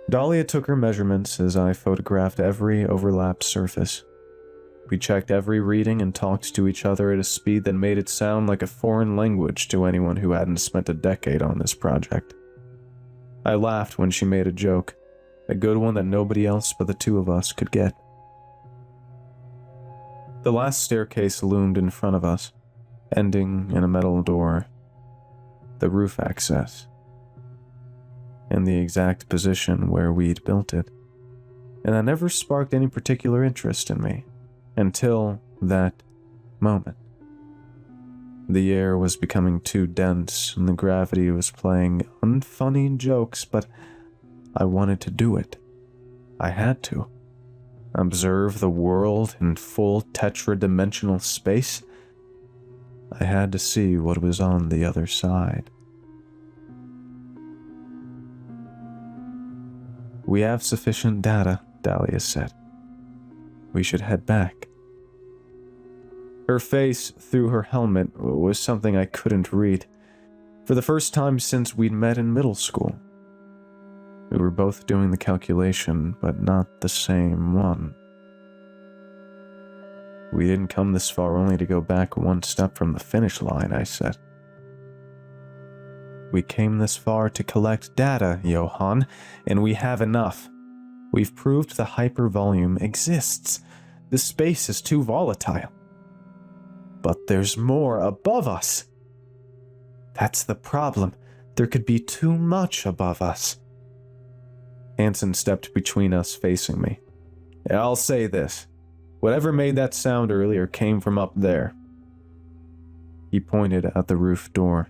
Dahlia took her measurements as I photographed every overlapped surface. We checked every reading and talked to each other at a speed that made it sound like a foreign language to anyone who hadn't spent a decade on this project. I laughed when she made a joke, a good one that nobody else but the two of us could get. The last staircase loomed in front of us, ending in a metal door, the roof access, and the exact position where we'd built it. And that never sparked any particular interest in me, until that moment. The air was becoming too dense, and the gravity was playing unfunny jokes, but I wanted to do it. I had to. Observe the world in full tetradimensional space. I had to see what was on the other side. "We have sufficient data," Dahlia said. "We should head back." Her face through her helmet was something I couldn't read, for the first time since we'd met in middle school. We were both doing the calculation, but not the same one. "We didn't come this far only to go back one step from the finish line," I said. "We came this far to collect data, Johann, and we have enough. We've proved the hypervolume exists. The space is too volatile. But there's more above us. That's the problem. There could be too much above us." Hansen stepped between us, facing me. "I'll say this. Whatever made that sound earlier came from up there." He pointed at the roof door.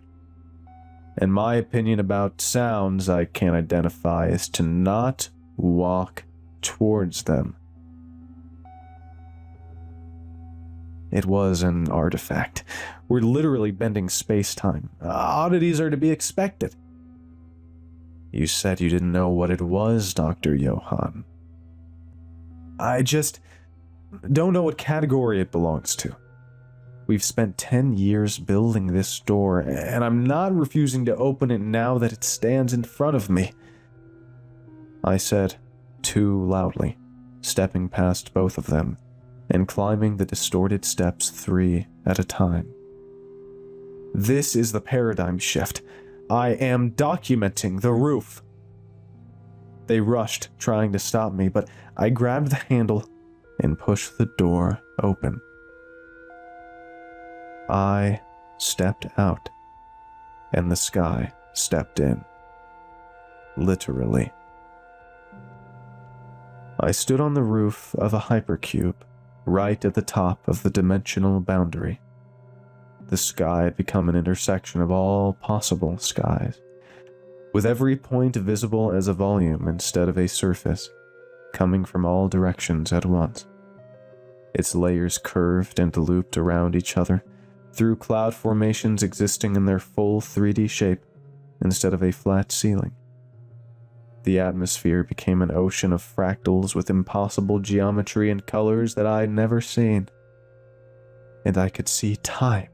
"And my opinion about sounds I can't identify is to not walk towards them." It was an artifact. We're literally bending space-time. Oddities are to be expected. "You said you didn't know what it was, Dr. Johann." "I just don't know what category it belongs to. We've spent 10 years building this door, and I'm not refusing to open it now that it stands in front of me," I said, too loudly, stepping past both of them and climbing the distorted steps 3 at a time. "This is the paradigm shift. I am documenting the roof." They rushed, trying to stop me, but I grabbed the handle and pushed the door open. I stepped out, and the sky stepped in. Literally. I stood on the roof of a hypercube, right at the top of the dimensional boundary. The sky had become an intersection of all possible skies, with every point visible as a volume instead of a surface, coming from all directions at once. Its layers curved and looped around each other, through cloud formations existing in their full 3D shape instead of a flat ceiling. The atmosphere became an ocean of fractals with impossible geometry and colors that I'd never seen. And I could see time.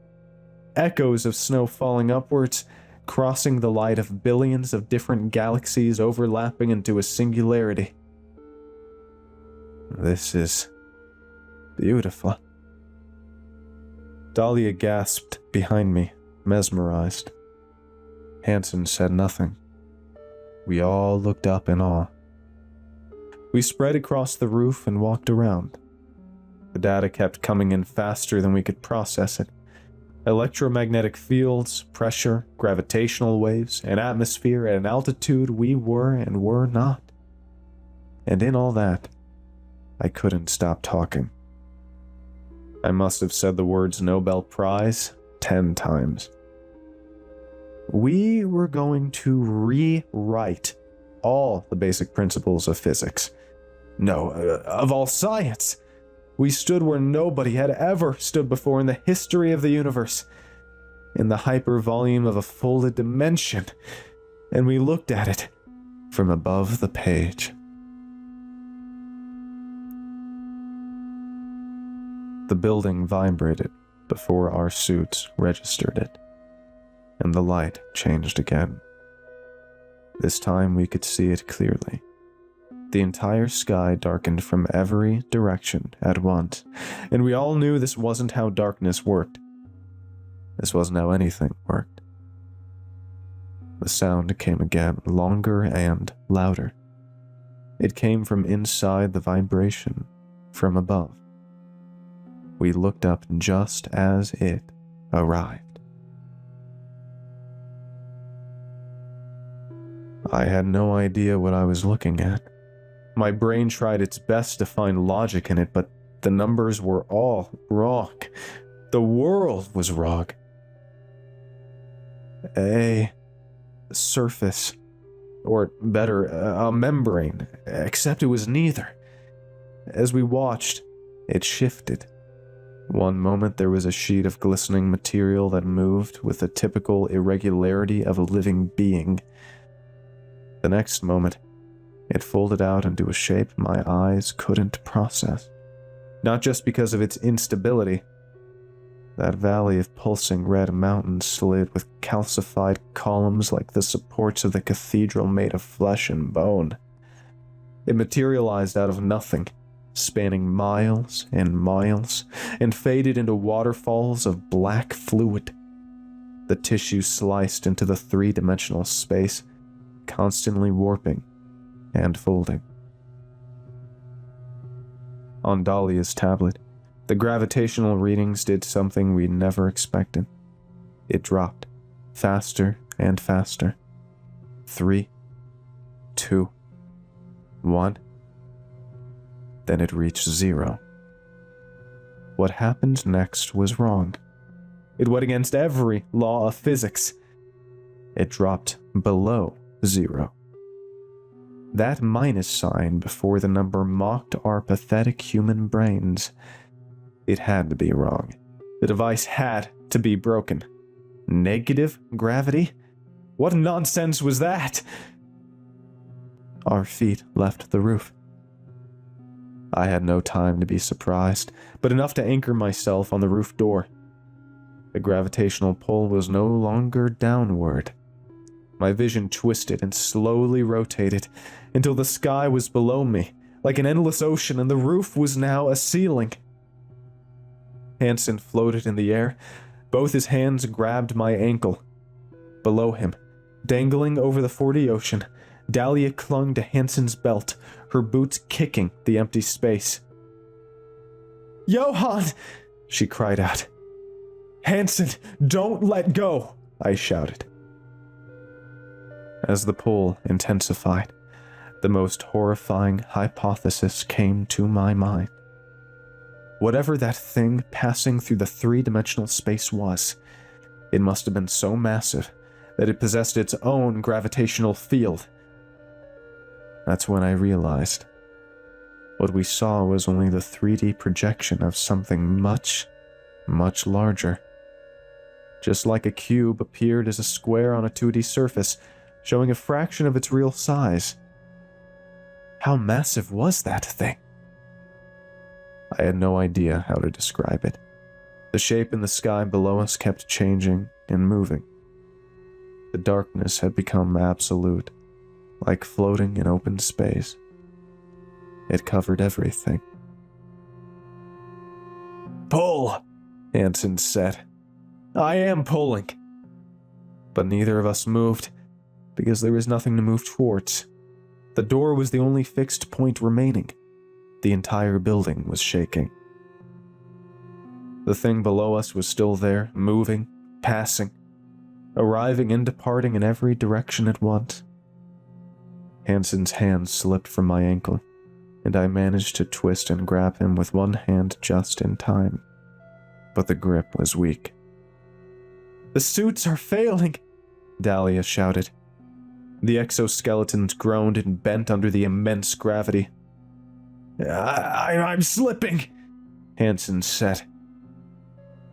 Echoes of snow falling upwards, crossing the light of billions of different galaxies overlapping into a singularity. "This is beautiful." Dahlia gasped behind me, mesmerized. Hansen said nothing. We all looked up in awe. We spread across the roof and walked around. The data kept coming in faster than we could process it. Electromagnetic fields, pressure, gravitational waves, an atmosphere at an altitude we were and were not. And in all that, I couldn't stop talking. I must have said the words Nobel Prize 10 times. We were going to rewrite all the basic principles of physics. No, of all science. We stood where nobody had ever stood before in the history of the universe, in the hypervolume of a folded dimension, and we looked at it from above the page. The building vibrated before our suits registered it, and the light changed again. This time we could see it clearly. The entire sky darkened from every direction at once, and we all knew this wasn't how darkness worked. This wasn't how anything worked. The sound came again, longer and louder. It came from inside the vibration, from above. We looked up just as it arrived. I had no idea what I was looking at. My brain tried its best to find logic in it, but the numbers were all wrong. The world was wrong. A surface, or better, a membrane, except it was neither. As we watched, it shifted. One moment there was a sheet of glistening material that moved with the typical irregularity of a living being. The next moment, it folded out into a shape my eyes couldn't process. Not just because of its instability. That valley of pulsing red mountains slid with calcified columns like the supports of the cathedral made of flesh and bone. It materialized out of nothing, spanning miles and miles, and faded into waterfalls of black fluid. The tissue sliced into the three-dimensional space, constantly warping and folding. On Dahlia's tablet, the gravitational readings did something we never expected. It dropped, faster and faster. 3, 2, 1. Then it reached 0. What happened next was wrong. It went against every law of physics. It dropped below 0. That minus sign before the number mocked our pathetic human brains. It had to be wrong. The device had to be broken. Negative gravity? What nonsense was that? Our feet left the roof. I had no time to be surprised, but enough to anchor myself on the roof door. The gravitational pull was no longer downward. My vision twisted and slowly rotated until the sky was below me, like an endless ocean, and the roof was now a ceiling. Hansen floated in the air. Both his hands grabbed my ankle. Below him, dangling over the 40 ocean, Dahlia clung to Hansen's belt, her boots kicking the empty space. "Johann!" she cried out. "Hansen, don't let go!" I shouted. As the pull intensified, the most horrifying hypothesis came to my mind. Whatever that thing passing through the three-dimensional space was, it must have been so massive that it possessed its own gravitational field. That's when I realized what we saw was only the 3D projection of something much, much larger. Just like a cube appeared as a square on a 2D surface, showing a fraction of its real size. How massive was that thing? I had no idea how to describe it. The shape in the sky below us kept changing and moving. The darkness had become absolute, like floating in open space. It covered everything. "Pull!" Hansen said. "I am pulling." But neither of us moved, because there was nothing to move towards. The door was the only fixed point remaining. The entire building was shaking. The thing below us was still there, moving, passing, arriving and departing in every direction at once. Hansen's hand slipped from my ankle, and I managed to twist and grab him with one hand just in time. But the grip was weak. "The suits are failing!" Dahlia shouted. The exoskeletons groaned and bent under the immense gravity. I'm slipping," Hansen said.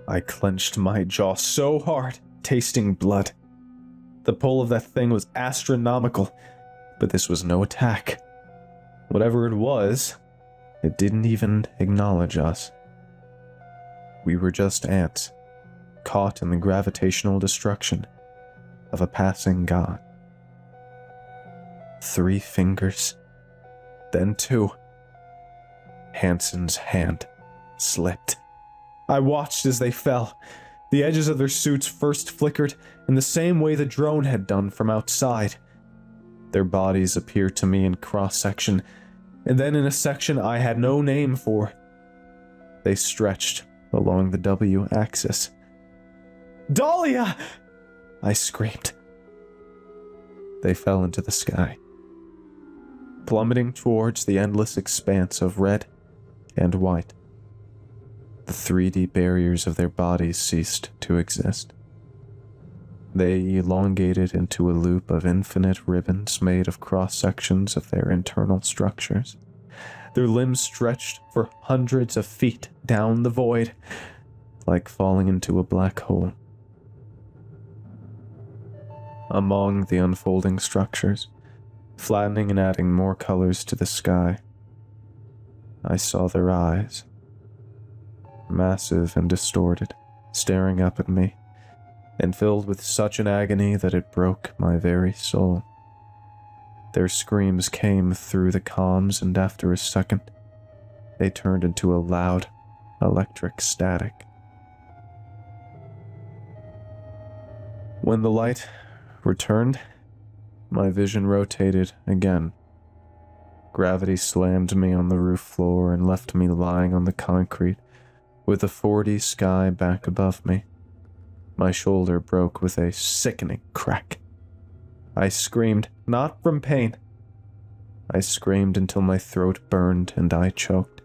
I clenched my jaw so hard, tasting blood. The pull of that thing was astronomical, but this was no attack. Whatever it was, it didn't even acknowledge us. We were just ants, caught in the gravitational destruction of a passing god. 3 fingers, Then two. Hansen's hand slipped. I watched as they fell. The edges of their suits first flickered in the same way the drone had done from outside. Their bodies appeared to me in cross-section, and then in a section I had no name for. They stretched along the W-axis. "Dahlia!" I screamed. They fell into the sky, plummeting towards the endless expanse of red and white. The 3D barriers of their bodies ceased to exist. They elongated into a loop of infinite ribbons made of cross-sections of their internal structures. Their limbs stretched for hundreds of feet down the void, like falling into a black hole. Among the unfolding structures, flattening and adding more colors to the sky, I saw their eyes, massive and distorted, staring up at me, and filled with such an agony that it broke my very soul. Their screams came through the comms, and after a second, they turned into a loud, electric static. When the light returned, my vision rotated again. Gravity slammed me on the roof floor and left me lying on the concrete with the 4D sky back above me. My shoulder broke with a sickening crack. I screamed, not from pain. I screamed until my throat burned and I choked.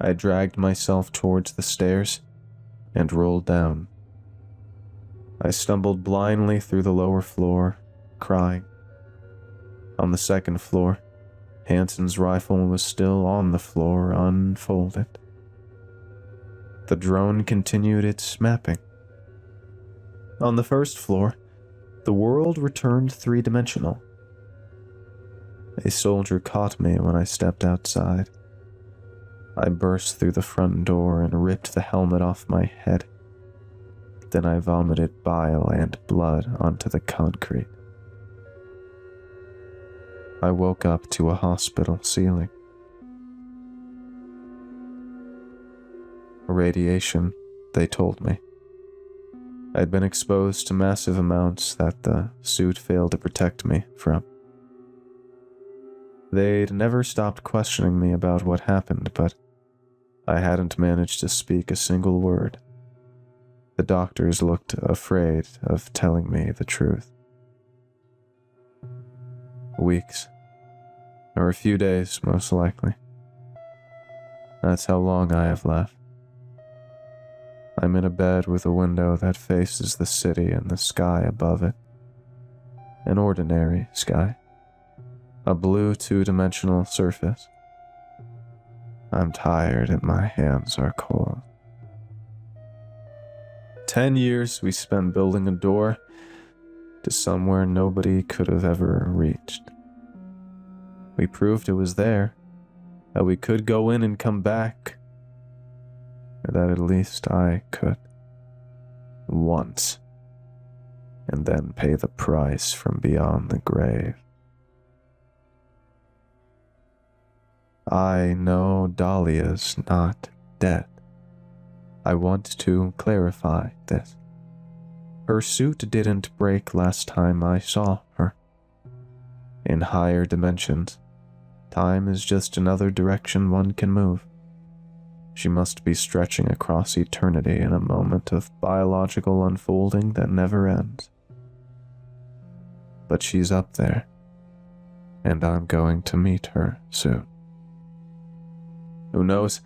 I dragged myself towards the stairs and rolled down. I stumbled blindly through the lower floor, crying. On the second floor, Hansen's rifle was still on the floor, unfolded. The drone continued its mapping. On the first floor, the world returned three-dimensional. A soldier caught me when I stepped outside. I burst through the front door and ripped the helmet off my head. Then I vomited bile and blood onto the concrete. I woke up to a hospital ceiling. Radiation, they told me. I'd been exposed to massive amounts that the suit failed to protect me from. They'd never stopped questioning me about what happened, but I hadn't managed to speak a single word. The doctors looked afraid of telling me the truth. Weeks, or a few days, most likely. That's how long I have left. I'm in a bed with a window that faces the city and the sky above it. An ordinary sky. A blue two-dimensional surface. I'm tired and my hands are cold. 10 years we spent building a door to somewhere nobody could have ever reached. We proved it was there, that we could go in and come back, or that at least I could. Once. And then pay the price from beyond the grave. I know Dahlia's not dead. I want to clarify this. Her suit didn't break last time I saw her. In higher dimensions, time is just another direction one can move. She must be stretching across eternity in a moment of biological unfolding that never ends. But she's up there, and I'm going to meet her soon. Who knows?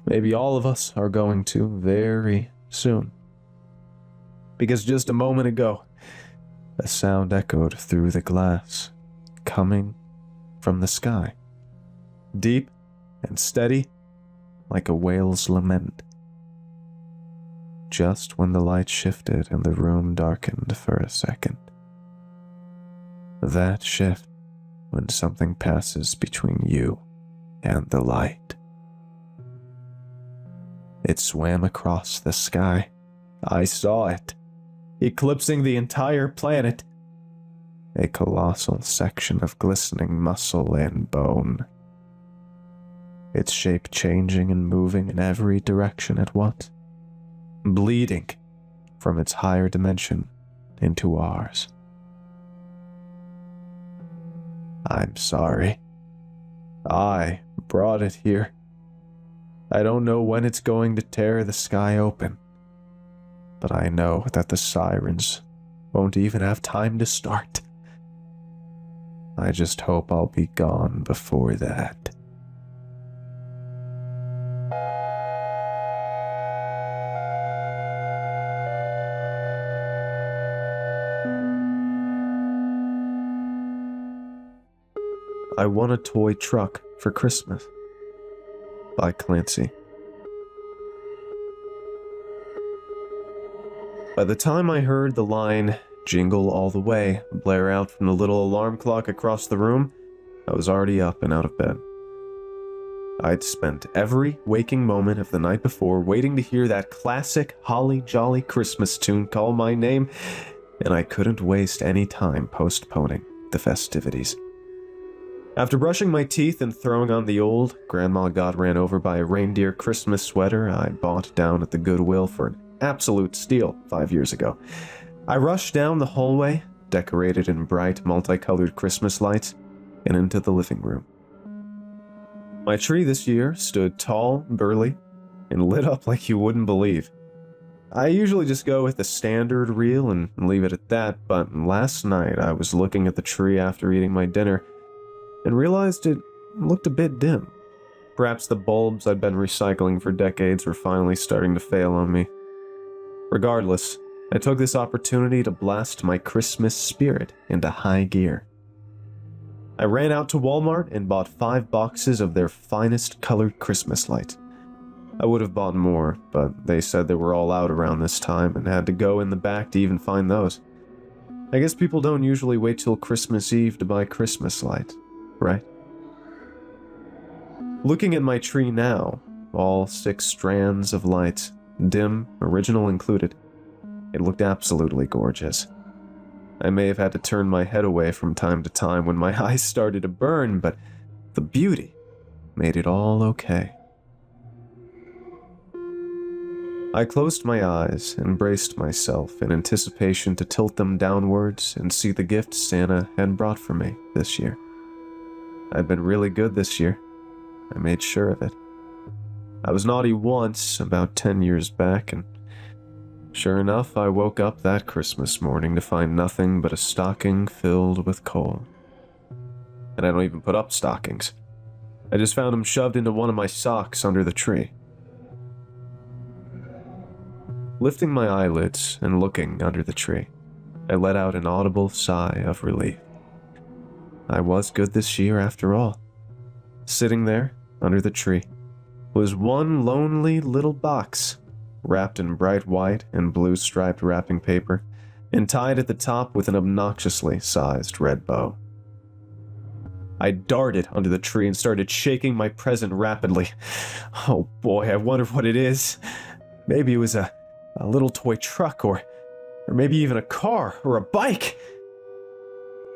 Maybe all of us are going to very soon. Because just a moment ago, a sound echoed through the glass, coming from the sky. Deep and steady, like a whale's lament. Just when the light shifted and the room darkened for a second. That shift when something passes between you and the light. It swam across the sky. I saw it, eclipsing the entire planet. a colossal section of glistening muscle and bone, its shape changing and moving in every direction at once, bleeding from its higher dimension into ours. I'm sorry. I brought it here. I don't know when it's going to tear the sky open, but I know that the sirens won't even have time to start. I just hope I'll be gone before that. I won a toy truck for Christmas by Clancy. By the time I heard the line "Jingle All the Way" blare out from the little alarm clock across the room, I was already up and out of bed. I'd spent every waking moment of the night before waiting to hear that classic holly jolly Christmas tune call my name, and I couldn't waste any time postponing the festivities. After brushing my teeth and throwing on the old grandma got ran over by a reindeer Christmas sweater I bought down at the Goodwill for an absolute steal 5 years ago, I rushed down the hallway, decorated in bright, multicolored Christmas lights, and into the living room. My tree this year stood tall, burly, and lit up like you wouldn't believe. I usually just go with the standard reel and leave it at that, but last night I was looking at the tree after eating my dinner and realized it looked a bit dim. Perhaps the bulbs I'd been recycling for decades were finally starting to fail on me. Regardless, I took this opportunity to blast my Christmas spirit into high gear. I ran out to Walmart and bought 5 boxes of their finest colored Christmas lights. I would have bought more, but they said they were all out around this time and had to go in the back to even find those. I guess people don't usually wait till Christmas Eve to buy Christmas lights, right? Looking at my tree now, all 6 strands of lights, dim, original included, it looked absolutely gorgeous. I may have had to turn my head away from time to time when my eyes started to burn, but the beauty made it all okay. I closed my eyes and braced myself in anticipation to tilt them downwards and see the gift Santa had brought for me this year. I'd been really good this year. I made sure of it. I was naughty once, about 10 years back, and sure enough, I woke up that Christmas morning to find nothing but a stocking filled with coal. And I don't even put up stockings. I just found them shoved into one of my socks under the tree. Lifting my eyelids and looking under the tree, I let out an audible sigh of relief. I was good this year after all. Sitting there, under the tree, was one lonely little box, wrapped in bright white and blue striped wrapping paper, and tied at the top with an obnoxiously sized red bow. I darted under the tree and started shaking my present rapidly. Oh boy, I wonder what it is. Maybe it was a little toy truck, or maybe even a car or a bike.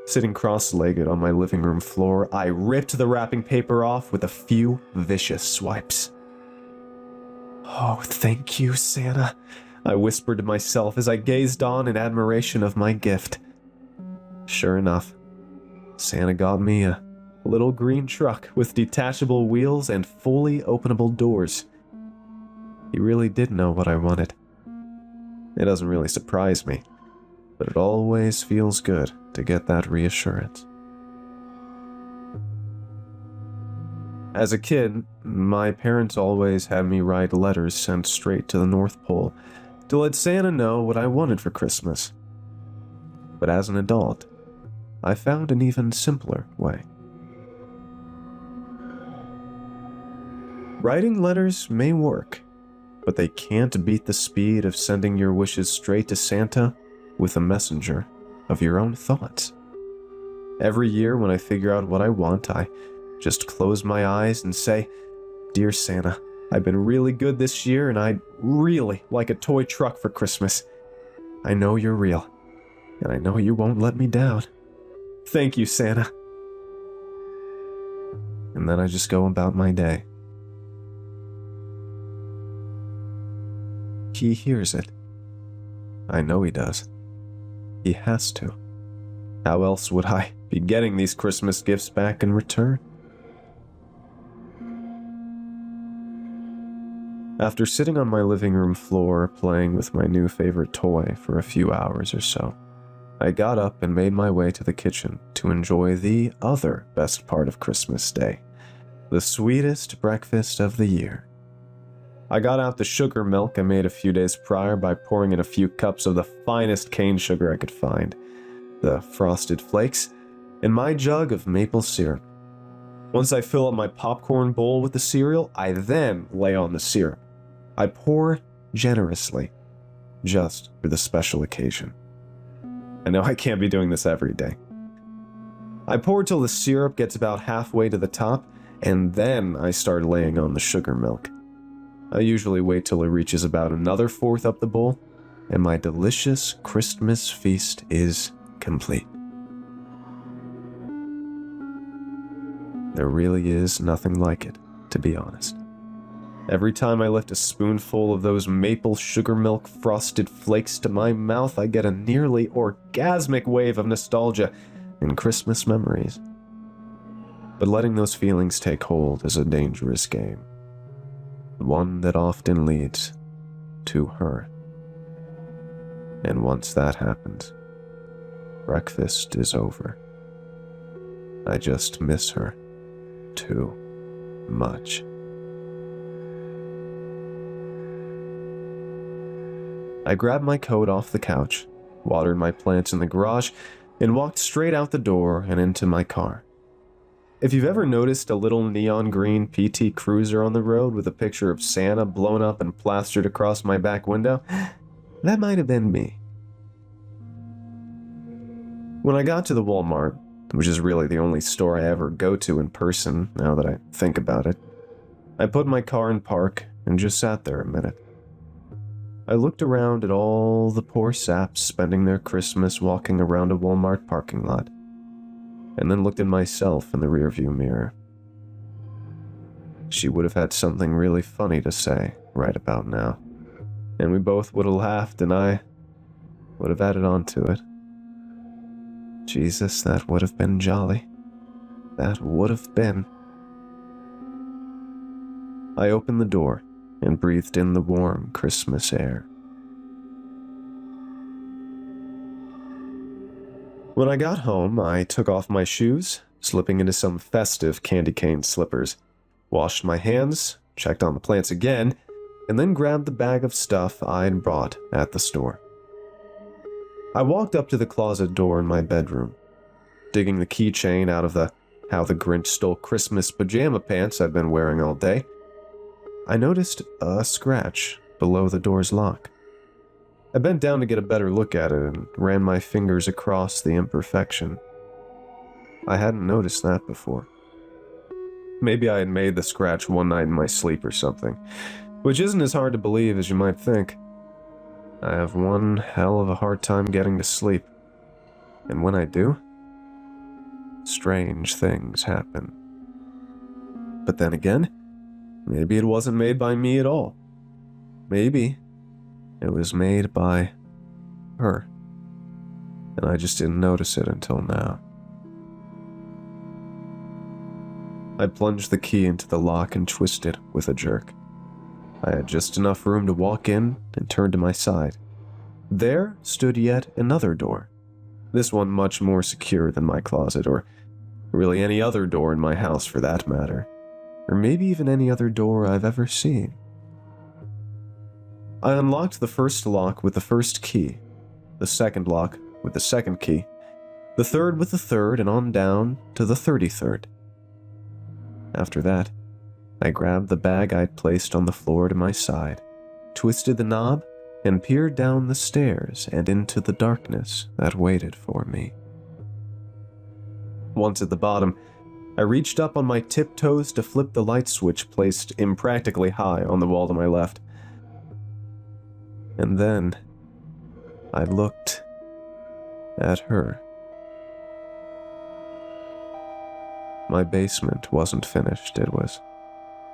Sitting cross-legged on my living room floor, I ripped the wrapping paper off with a few vicious swipes. Oh, thank you, Santa, I whispered to myself as I gazed on in admiration of my gift. Sure enough, Santa got me a little green truck with detachable wheels and fully openable doors. He really did know what I wanted. It doesn't really surprise me, but it always feels good to get that reassurance. As a kid, my parents always had me write letters sent straight to the North Pole to let Santa know what I wanted for Christmas. But as an adult, I found an even simpler way. Writing letters may work, but they can't beat the speed of sending your wishes straight to Santa with a messenger of your own thoughts. Every year when I figure out what I want, I just close my eyes and say, "Dear Santa, I've been really good this year and I'd really like a toy truck for Christmas. I know you're real, and I know you won't let me down. Thank you, Santa. And then I just go about my day. He hears it. I know he does. He has to. How else would I be getting these Christmas gifts back in return? After sitting on my living room floor playing with my new favorite toy for a few hours or so, I got up and made my way to the kitchen to enjoy the other best part of Christmas Day, the sweetest breakfast of the year. I got out the sugar milk I made a few days prior by pouring in a few cups of the finest cane sugar I could find, the frosted flakes, and my jug of maple syrup. Once I fill up my popcorn bowl with the cereal, I then lay on the syrup. I pour generously, just for the special occasion. I know I can't be doing this every day. I pour till the syrup gets about halfway to the top, and then I start laying on the sugar milk. I usually wait till it reaches about another fourth up the bowl, and my delicious Christmas feast is complete. There really is nothing like it, to be honest. Every time I lift a spoonful of those maple sugar milk frosted flakes to my mouth, I get a nearly orgasmic wave of nostalgia and Christmas memories. But letting those feelings take hold is a dangerous game. One that often leads to her. And once that happens, breakfast is over. I just miss her too much. I grabbed my coat off the couch, watered my plants in the garage, and walked straight out the door and into my car. If you've ever noticed a little neon green PT Cruiser on the road with a picture of Santa blown up and plastered across my back window, that might have been me. When I got to the Walmart, which is really the only store I ever go to in person now that I think about it, I put my car in park and just sat there a minute. I looked around at all the poor saps spending their Christmas walking around a Walmart parking lot, and then looked at myself in the rearview mirror. She would have had something really funny to say right about now, and we both would have laughed and I would have added on to it. Jesus, that would have been jolly. That would have been. I opened the door and breathed in the warm Christmas air. When I got home, I took off my shoes, slipping into some festive candy cane slippers, washed my hands, checked on the plants again, and then grabbed the bag of stuff I'd bought at the store. I walked up to the closet door in my bedroom, digging the keychain out of the How the Grinch Stole Christmas pajama pants I'd been wearing all day. I noticed a scratch below the door's lock. I bent down to get a better look at it and ran my fingers across the imperfection. I hadn't noticed that before. Maybe I had made the scratch one night in my sleep or something, which isn't as hard to believe as you might think. I have one hell of a hard time getting to sleep, and when I do, strange things happen. But then again, maybe it wasn't made by me at all. Maybe it was made by her, and I just didn't notice it until now. I plunged the key into the lock and twisted with a jerk. I had just enough room to walk in and turn to my side. There stood yet another door, this one much more secure than my closet, or really any other door in my house for that matter, or maybe even any other door I've ever seen. I unlocked the first lock with the first key, the second lock with the second key, the third with the third, and on down to the 33rd. After that, I grabbed the bag I'd placed on the floor to my side, twisted the knob, and peered down the stairs and into the darkness that waited for me. Once at the bottom, I reached up on my tiptoes to flip the light switch placed impractically high on the wall to my left. And then I looked at her. My basement wasn't finished. It was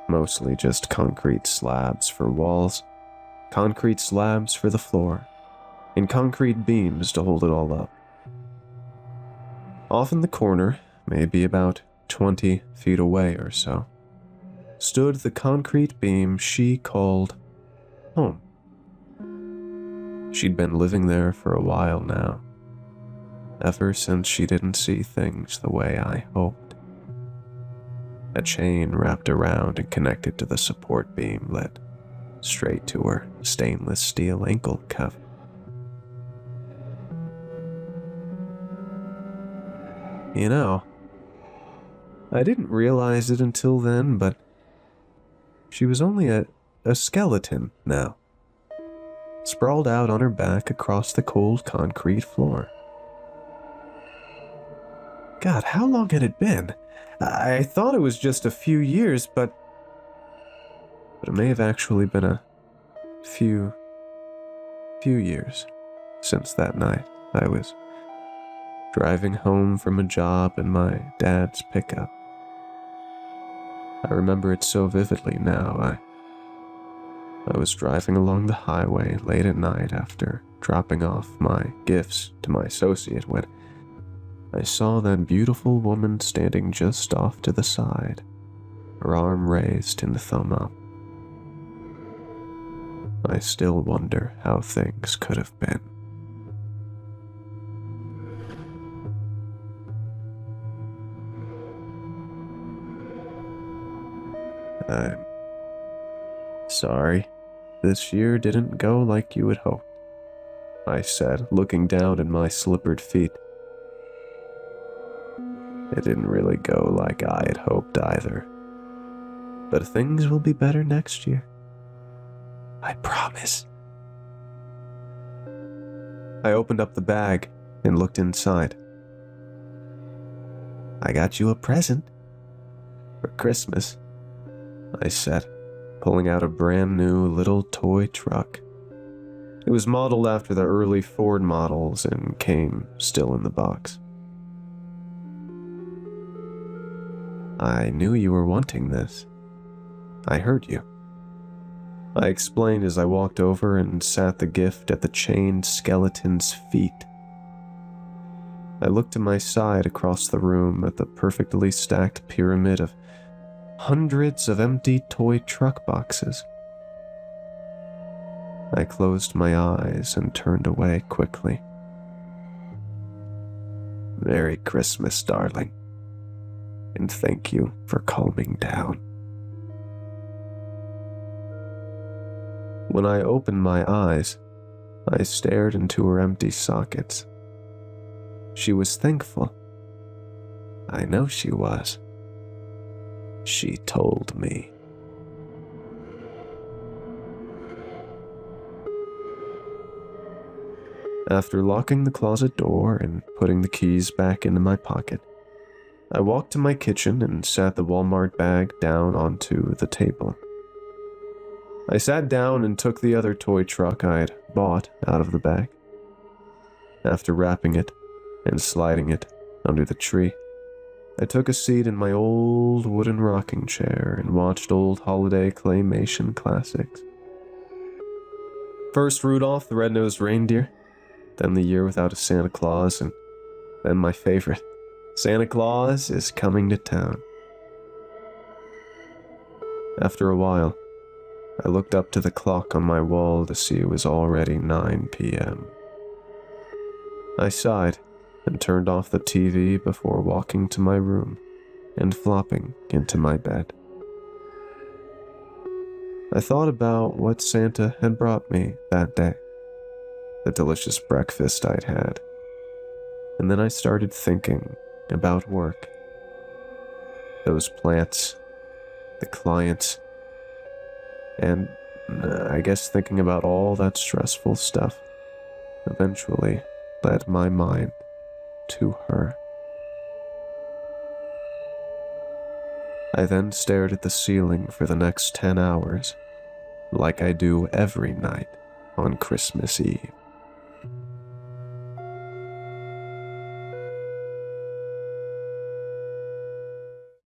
mostly just concrete slabs for walls, concrete slabs for the floor, and concrete beams to hold it all up. Off in the corner, maybe about 20 feet away or so, stood the concrete beam she called home. She'd been living there for a while now, ever since she didn't see things the way I hoped. A chain wrapped around and connected to the support beam led straight to her stainless steel ankle cuff. You know, I didn't realize it until then, but she was only a skeleton now, sprawled out on her back across the cold concrete floor. God, how long had it been? I thought it was just a few years, but it may have actually been a few years since that night. I was driving home from a job in my dad's pickup. I remember it so vividly now. I was driving along the highway late at night after dropping off my gifts to my associate when I saw that beautiful woman standing just off to the side, her arm raised in the thumb up. I still wonder how things could have been. I'm sorry, this year didn't go like you had hoped, I said, looking down at my slippered feet. It didn't really go like I had hoped either, but things will be better next year. I promise. I opened up the bag and looked inside. I got you a present for Christmas, I said, pulling out a brand new little toy truck. It was modeled after the early Ford models and came still in the box. I knew you were wanting this. I heard you, I explained as I walked over and sat the gift at the chained skeleton's feet. I looked to my side across the room at the perfectly stacked pyramid of hundreds of empty toy truck boxes. I closed my eyes and turned away quickly. Merry Christmas, darling, and thank you for calming down. When I opened my eyes, I stared into her empty sockets. She was thankful. I know she was. She told me. After locking the closet door and putting the keys back into my pocket, I walked to my kitchen and sat the Walmart bag down onto the table. I sat down and took the other toy truck I had bought out of the bag. After wrapping it and sliding it under the tree, I took a seat in my old wooden rocking chair and watched old holiday claymation classics. First Rudolph the Red-Nosed Reindeer, then The Year Without a Santa Claus, and then my favorite, Santa Claus is Coming to Town. After a while, I looked up to the clock on my wall to see it was already 9 p.m. I sighed and turned off the TV before walking to my room and flopping into my bed. I thought about what Santa had brought me that day, the delicious breakfast I'd had, and then I started thinking about work. Those plants, the clients, and I guess thinking about all that stressful stuff eventually led my mind to her. I then stared at the ceiling for the next 10 hours, like I do every night on Christmas Eve.